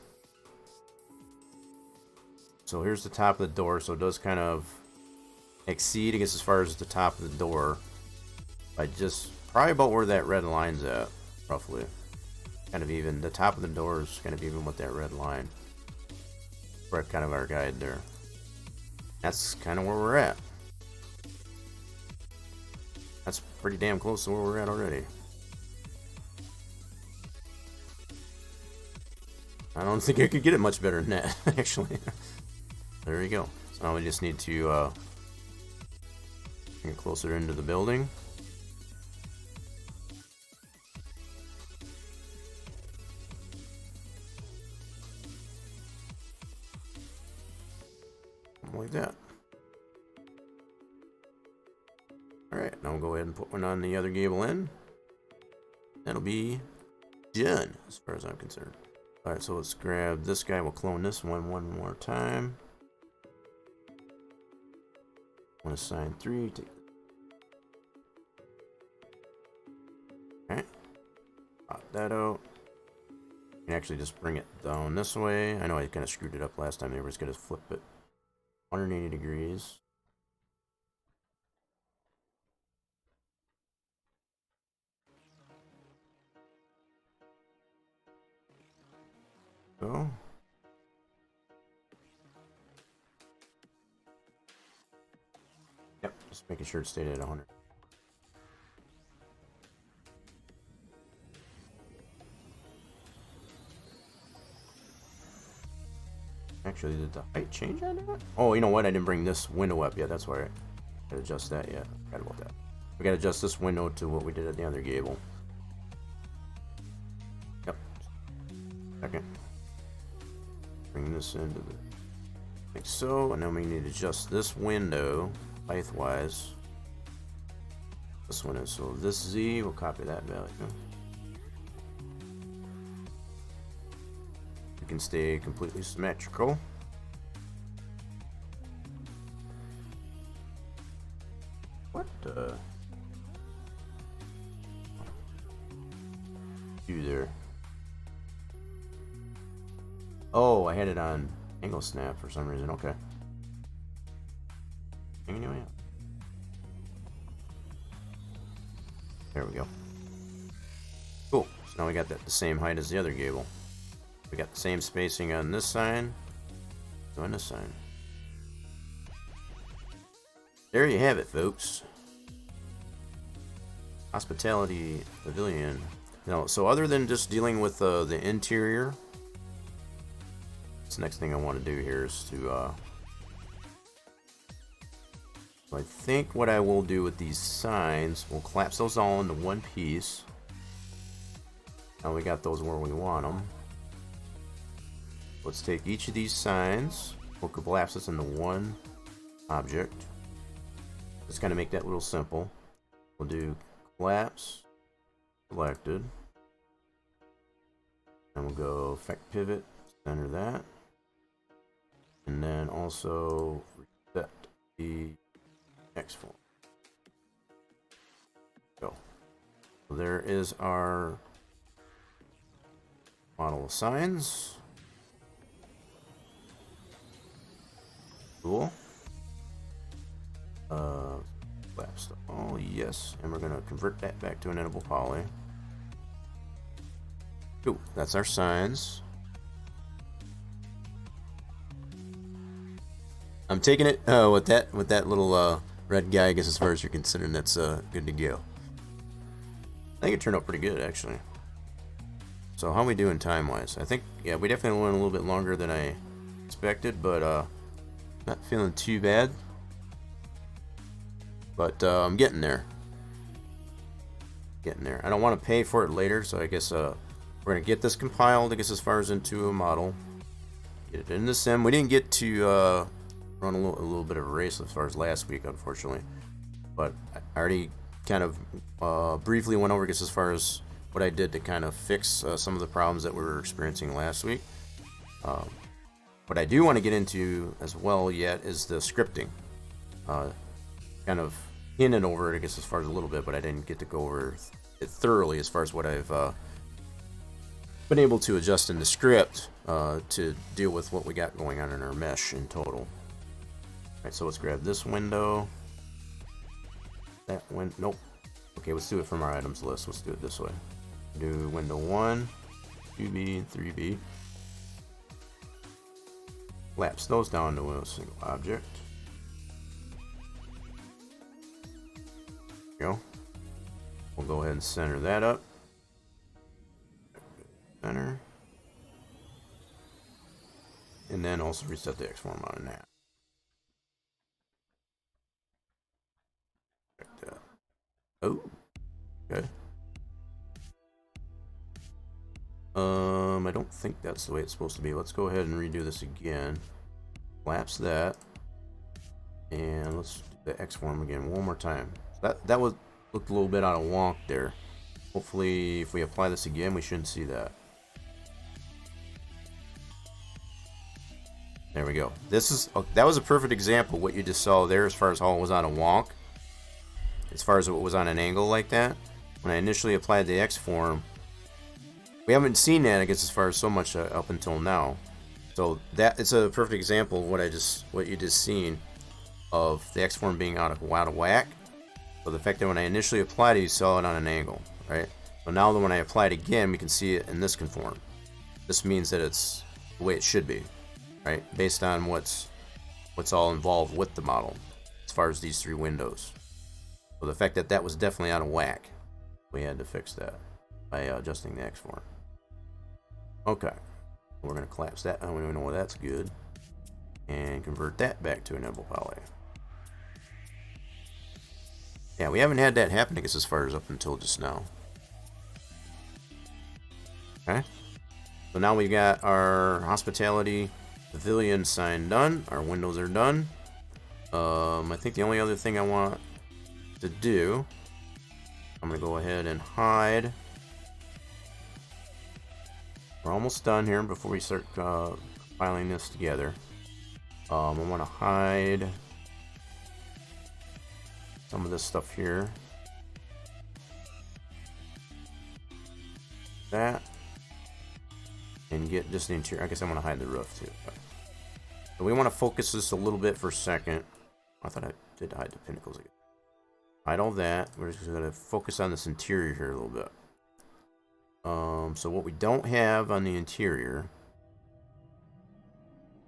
So here's the top of the door. So it does kind of exceed, I guess, as far as the top of the door. By just probably about where that red line's at, roughly. Kind of even. The top of the door is kind of even with that red line. We're kind of our guide there. That's kind of where we're at. That's pretty damn close to where we're at already. I don't think I could get it much better than that, actually. There you go. So now we just need to bring it closer into the building. Like that. Alright, now we'll go ahead and put one on the other gable end. That'll be done, as far as I'm concerned. Alright, so let's grab this guy. We'll clone this one more time. Want to assign 3. Alright. Pop that out. You can actually just bring it down this way. I know I kind of screwed it up last time. They were just going to flip it 180 degrees. So. Yep, just making sure it stayed at 100. Actually, did the height change on that? Oh, you know what? I didn't bring this window up yet. That's why I gotta adjust that yet. Forgot about that. We gotta adjust this window to what we did at the other gable. Yep. Second. Bring this into the, like so, and then we need to adjust this window height-wise. This one is, so this Z, we'll copy that value. We can stay completely symmetrical. What do there? Oh, I had it on angle snap for some reason. Okay. Anyway. There we go. Cool. So now we got that the same height as the other gable. We got the same spacing on this side. So on this side. There you have it, folks. Hospitality Pavilion. Now, so other than just dealing with the interior, this next thing I want to do here is to so I think what I will do with these signs, we'll collapse those all into one piece. Now we got those where we want them. Let's take each of these signs, we'll collapse this into one object. Just kind of make that a little simple. We'll do collapse, selected, and we'll go effect pivot, center that, and then also reset the X form. Go. So there is our model of signs. Cool. Collapse. Oh yes, and we're gonna convert that back to an editable poly. Cool. That's our signs. I'm taking it with that little red guy. I guess as far as you're concerned, that's good to go. I think it turned out pretty good actually. So how are we doing time wise? I think yeah, we definitely went a little bit longer than I expected, but not feeling too bad. But I'm getting there. Getting there. I don't want to pay for it later, so I guess we're gonna get this compiled. I guess as far as into a model, get it in the sim. We didn't get to run a little bit of a race as far as last week, unfortunately. But I already kind of briefly went over, I guess, as far as what I did to kind of fix some of the problems that we were experiencing last week. What I do want to get into as well yet is the scripting. Kind of hinted over it, I guess, as far as a little bit, but I didn't get to go over it thoroughly as far as what I've been able to adjust in the script to deal with what we got going on in our mesh in total. Alright, so let's grab this window. That one, nope. Okay, let's do it from our items list. Let's do it this way. Do window 1, 2B, and 3B. Collapse those down to a single object. There we go. We'll go ahead and center that up. Center. also reset the X form on that. Like that. Oh, okay. I don't think that's the way it's supposed to be. Let's go ahead and redo this again. Collapse that, and let's do the X form again one more time. That was looked a little bit out of wonk there. Hopefully, if we apply this again, we shouldn't see that. There we go. That was a perfect example of what you just saw there as far as how it was on a wonk. As far as it was on an angle like that. When I initially applied the X form, we haven't seen that, I guess, as far as so much up until now. So that it's a perfect example of what you just seen of the X form being out of whack. So the fact that when I initially applied it, you saw it on an angle, right? So now that when I apply it again, we can see it in this conform. This means that it's the way it should be, right? Based on what's all involved with the model, as far as these three windows. So the fact that that was definitely out of whack, we had to fix that by adjusting the X form. Okay, we're going to collapse that. I don't even know why that's good. And convert that back to a nimble poly. Yeah, we haven't had that happen, I guess, as far as up until just now. Okay, so now we've got our hospitality pavilion sign done. Our windows are done. I think the only other thing I want to do, I'm going to go ahead and hide. We're almost done here before we start compiling this together. I want to hide some of this stuff here. That. And get just the interior. I guess I want to hide the roof too. So we want to focus this a little bit for a second. I thought I did hide the pinnacles again. Hide all that. We're just going to focus on this interior here a little bit. So what we don't have on the interior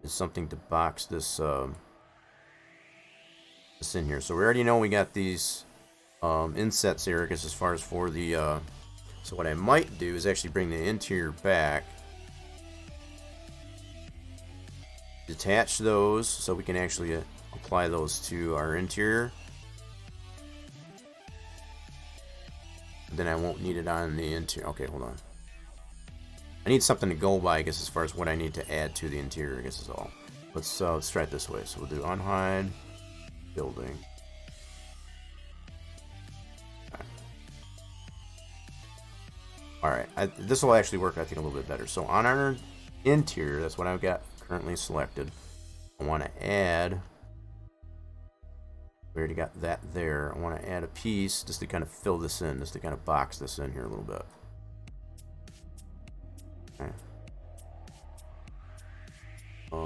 is something to box this this in here. So we already know we got these insets here, I guess, as far as for the so what I might do is actually bring the interior back, detach those so we can actually apply those to our interior. Then I won't need it on the interior. Okay, hold on. I need something to go by, I guess, as far as what I need to add to the interior, I guess is all. Let's try it this way. So we'll do unhide building. Okay. All right, this will actually work, I think, a little bit better. So on our interior, that's what I've got currently selected. I want to add. We already got that there. I want to add a piece just to kind of fill this in, just to kind of box this in here a little bit. Okay. I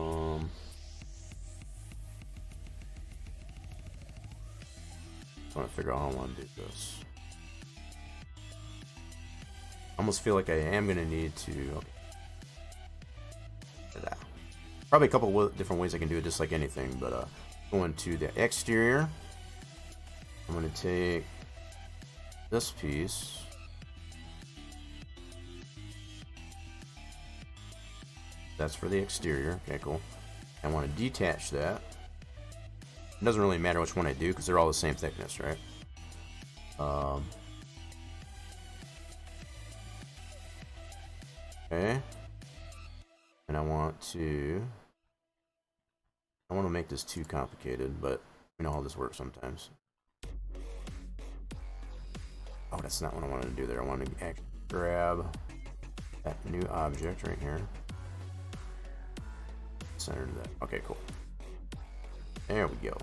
want to figure out how I want to do this. I almost feel like I am going to need to. Okay. Probably a couple of different ways I can do it, just like anything, but going to the exterior, I'm going to take this piece, that's for the exterior. Okay, cool. I want to detach that. It doesn't really matter which one I do because they're all the same thickness, right? Okay, and I want to make this too complicated, but you know how this works sometimes. Oh, that's not what I wanted to do there. I want to actually grab that new object right here. Center to that. Okay, cool. There we go.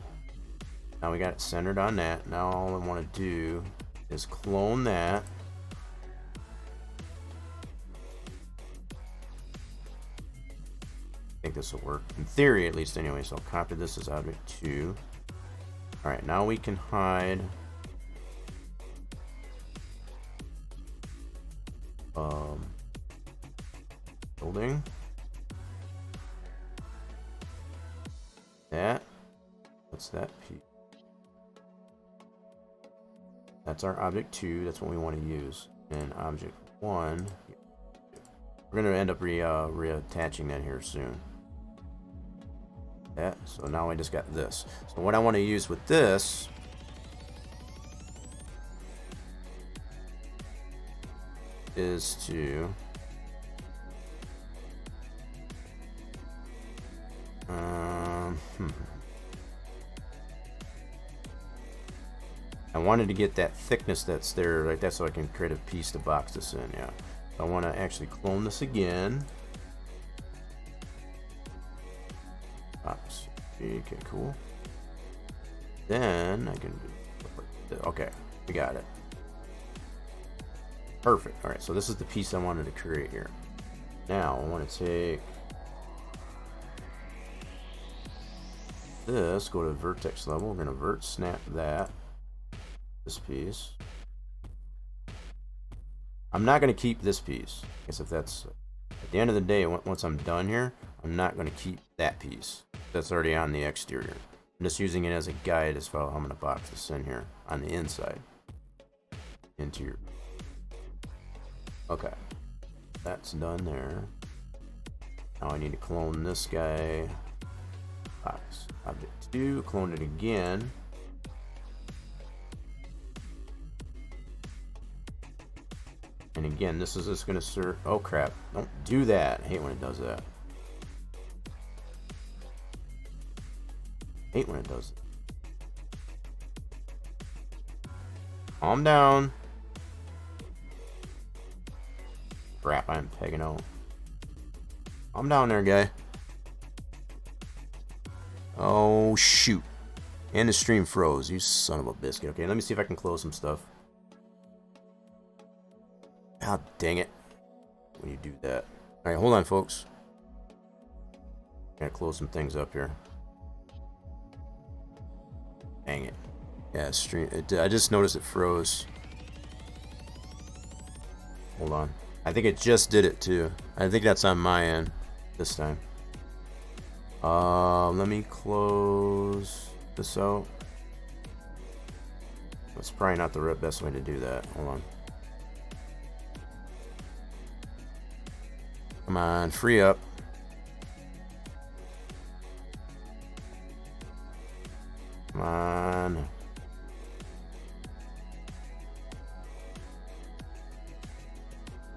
Now we got it centered on that. Now all I want to do is clone that. I think this will work in theory, at least anyway. So I'll copy this as object 2. All right, now we can hide building that. What's that piece? That's our object 2. That's what we want to use. And object 1. We're going to end up reattaching that here soon. that. So now I just got this. So what I want to use with this is to I wanted to get that thickness that's there like that so I can create a piece to box this in. Yeah, so I want to actually clone this again. Box. Okay, cool. Then I can do, okay, we got it. Perfect. All right, so this is the piece I wanted to create here. Now I want to take this, go to vertex level. We're going to vert snap that. This piece. I'm not going to keep this piece. I guess if that's at the end of the day, once I'm done here, I'm not going to keep that piece. That's already on the exterior. I'm just using it as a guide as far as I'm going to box this in here on the inside. Interior. Okay. That's done there. Now I need to clone this guy. Box. Object 2. Clone it again. And again, this is just going to serve. Oh crap. Don't do that. I hate when it does that. I hate when it does it. Calm down. Crap, I'm pegging out. Calm down there, guy. Oh shoot. And the stream froze. You son of a biscuit. Okay, let me see if I can close some stuff. God dang it. When you do that. Alright, hold on, folks. Gotta close some things up here. Dang it. Yeah, stream. I just noticed it froze. Hold on. I think it just did it too. I think that's on my end this time. Let me close this out. That's probably not the best way to do that. Hold on. Come on, free up. Come on.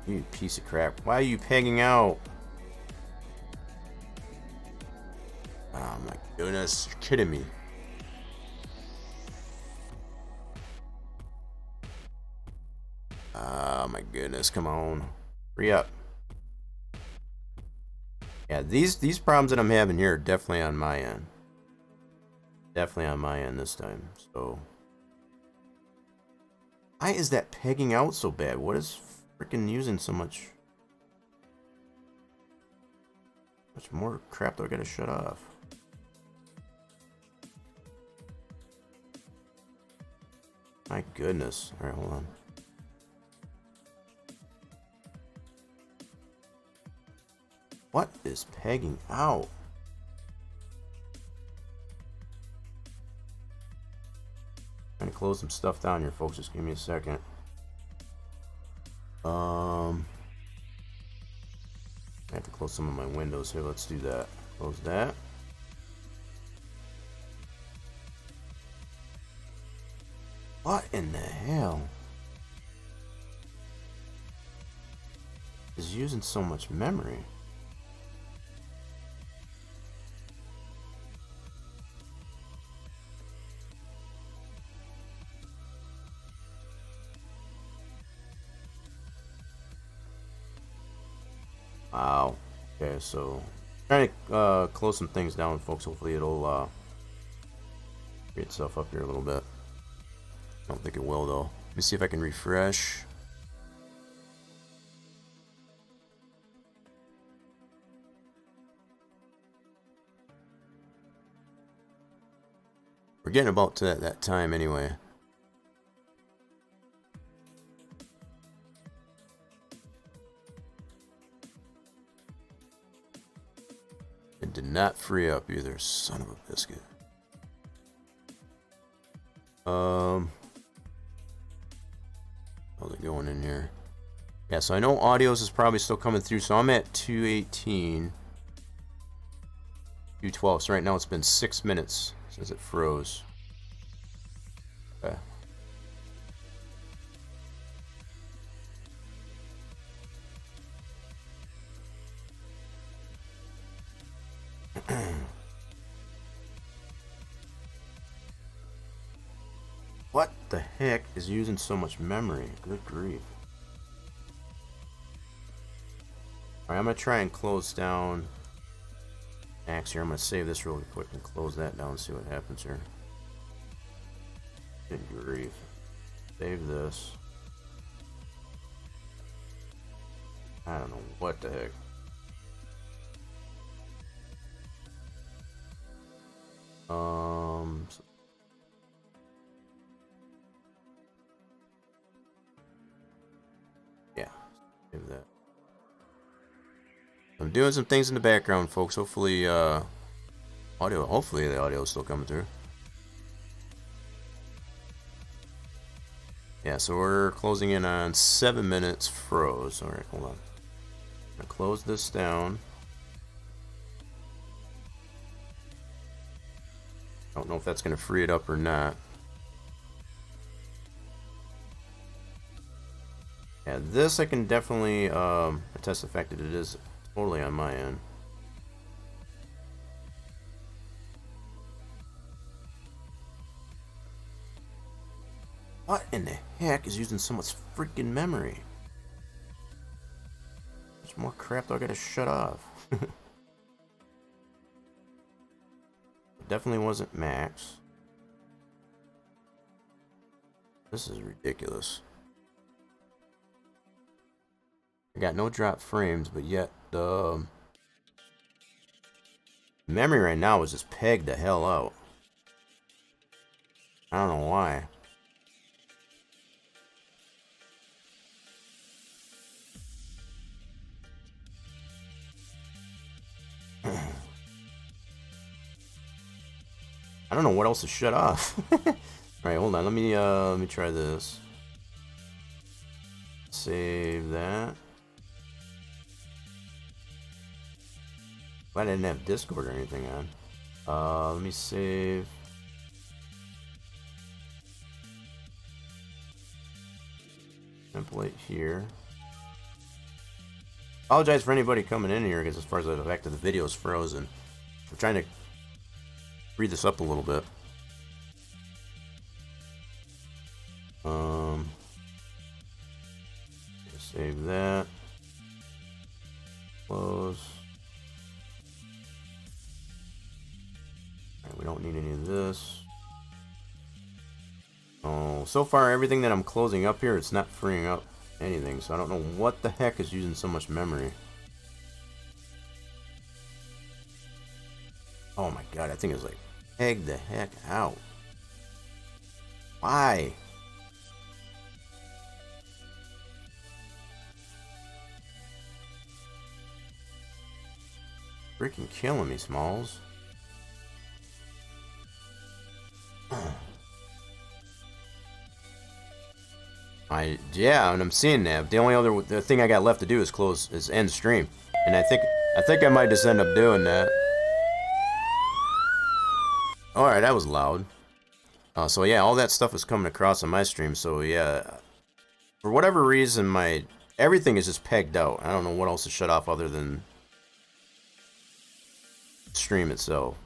You piece of crap. Why are you pegging out? Oh my goodness, you're kidding me. Oh my goodness, come on. Free up. Yeah, these problems that I'm having here are definitely on my end. Definitely on my end this time. So why is that pegging out so bad? What is freaking using so much more crap do I gotta shut off? My goodness. Alright, hold on. What is pegging out? I'm gonna close some stuff down here, folks. Just give me a second. I have to close some of my windows here. Let's do that. Close that. What in the hell is using so much memory? Wow. Okay, so trying to close some things down, folks. Hopefully it'll get itself up here a little bit. I don't think it will though. Let me see if I can refresh. We're getting about to that time anyway. It did not free up either, son of a biscuit. How's it going in here? Yeah, so I know audios is probably still coming through, so I'm at 218. 2:12. So right now it's been 6 minutes since it froze. Okay. What the heck is using so much memory? Good grief. Alright, I'm going to try and close down Max here. I'm going to save this real quick and close that down and see what happens here. Good grief. Save this. I don't know what the heck. Yeah, save that. I'm doing some things in the background, folks. Hopefully, hopefully the audio is still coming through. Yeah, so we're closing in on 7 minutes froze. Alright, hold on. I'm gonna close this down. I don't know if that's gonna free it up or not. Yeah, this I can definitely attest the fact that it is totally on my end. What in the heck is using so much freaking memory? How much more crap do I gotta shut off? It definitely wasn't max. This is ridiculous. I got no drop frames, but yet the memory right now is just pegged the hell out. I don't know why. I don't know what else to shut off. Alright, hold on. Let me try this. Save that. Glad I didn't have Discord or anything on. Let me save. Template here. Apologize for anybody coming in here because as far as the fact that the video is frozen. I'm trying to speed this up a little bit. Save that. Close. Alright, we don't need any of this. Oh, so far everything that I'm closing up here, it's not freeing up anything, so I don't know what the heck is using so much memory. Oh my god, I think it's like pegged the heck out. Why? Freaking killing me, Smalls. Yeah, and I'm seeing that. The only other thing I got left to do is end stream, and I think I might just end up doing that. All right, that was loud. So yeah, all that stuff is coming across on my stream. So yeah, for whatever reason, everything is just pegged out. I don't know what else to shut off other than stream itself.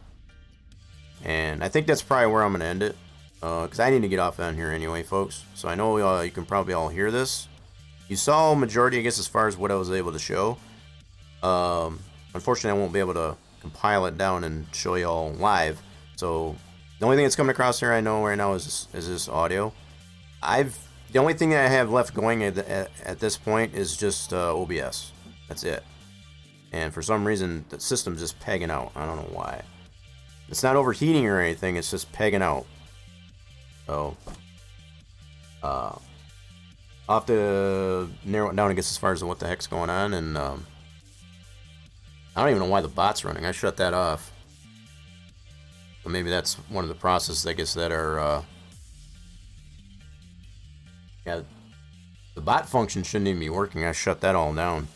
And I think that's probably where I'm gonna end it. Because I need to get off on here anyway, folks. So I know you can probably all hear this. You saw a majority, I guess, as far as what I was able to show. Unfortunately, I won't be able to compile it down and show you all live. So the only thing that's coming across here I know right now is this audio. The only thing that I have left going at this point is just OBS. That's it. And for some reason, the system's just pegging out. I don't know why. It's not overheating or anything. It's just pegging out. So, I'll have to narrow it down, I guess, as far as what the heck's going on, and I don't even know why the bot's running. I shut that off. But maybe that's one of the processes, I guess, that are, yeah, the bot function shouldn't even be working. I shut that all down.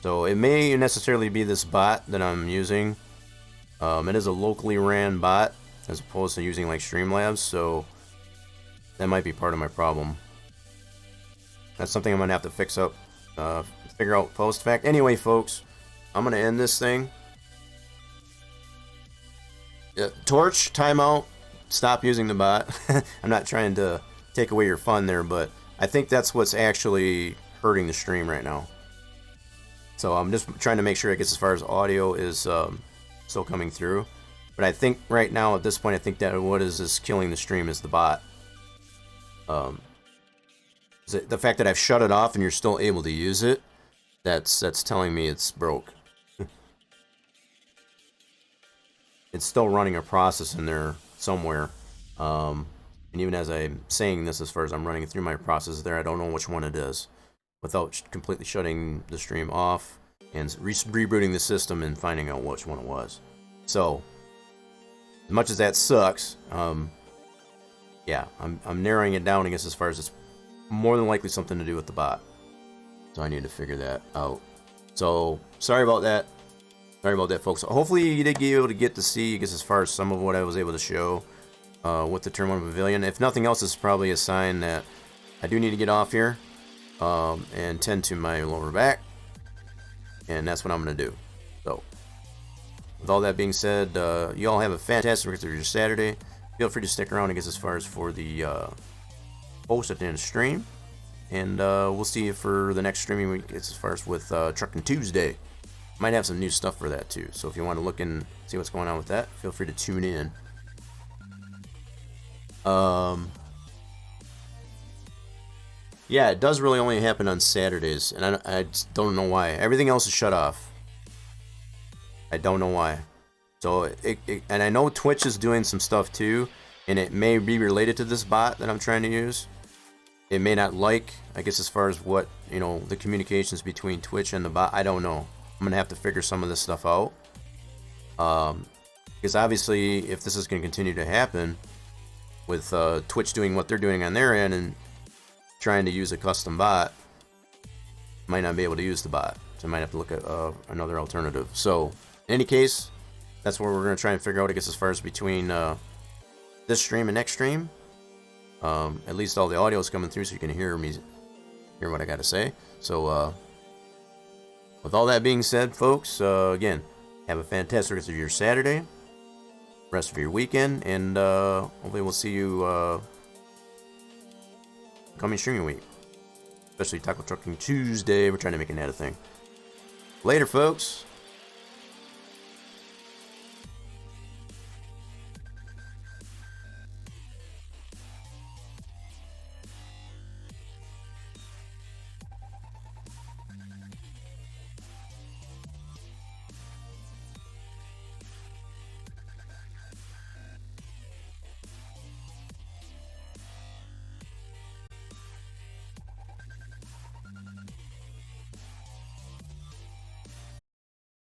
So it may necessarily be this bot that I'm using. It is a locally ran bot as opposed to using like Streamlabs, so that might be part of my problem. That's something I'm gonna have to fix up, figure out post fact. Anyway, folks, I'm gonna end this thing. Torch, timeout, stop using the bot. I'm not trying to take away your fun there, but I think that's what's actually hurting the stream right now. So I'm just trying to make sure, I guess, as far as audio is still coming through. But I think right now, at this point, I think that what is killing the stream is the bot. The fact that I've shut it off and you're still able to use it, that's telling me it's broke. It's still running a process in there somewhere. And even as I'm saying this, as far as I'm running through my process there, I don't know which one it is, without completely shutting the stream off and rebooting the system and finding out which one it was. So, as much as that sucks, yeah, I'm narrowing it down, I guess, as far as it's more than likely something to do with the bot. So I need to figure that out. So, sorry about that. Sorry about that, folks. Hopefully you did be able to get to see, I guess, as far as some of what I was able to show with the Turn 1 Pavilion. If nothing else, it's probably a sign that I do need to get off here and tend to my lower back. And that's what I'm going to do. So, with all that being said, you all have a fantastic rest of your Saturday. Feel free to stick around, I guess, as far as for the post at the end of the stream. And we'll see you for the next streaming week, as far as with Trucking Tuesday. Might have some new stuff for that too, so if you want to look and see what's going on with that, feel free to tune in. Yeah, it does really only happen on Saturdays, and I just don't know why. Everything else is shut off. I don't know why. So, and I know Twitch is doing some stuff too, and it may be related to this bot that I'm trying to use. It may not like, I guess, as far as what, you know, the communications between Twitch and the bot, I don't know. I'm going to have to figure some of this stuff out. Because obviously, if this is going to continue to happen, with Twitch doing what they're doing on their end and trying to use a custom bot, might not be able to use the bot. So I might have to look at another alternative. So, in any case, that's what we're going to try and figure out, I guess, as far as between this stream and next stream. At least all the audio is coming through so you can hear what I got to say. So, with all that being said, folks, again, have a fantastic rest of your Saturday, rest of your weekend, and hopefully we'll see you coming streaming week. Especially Taco Trucking Tuesday. We're trying to make that a thing. Later, folks.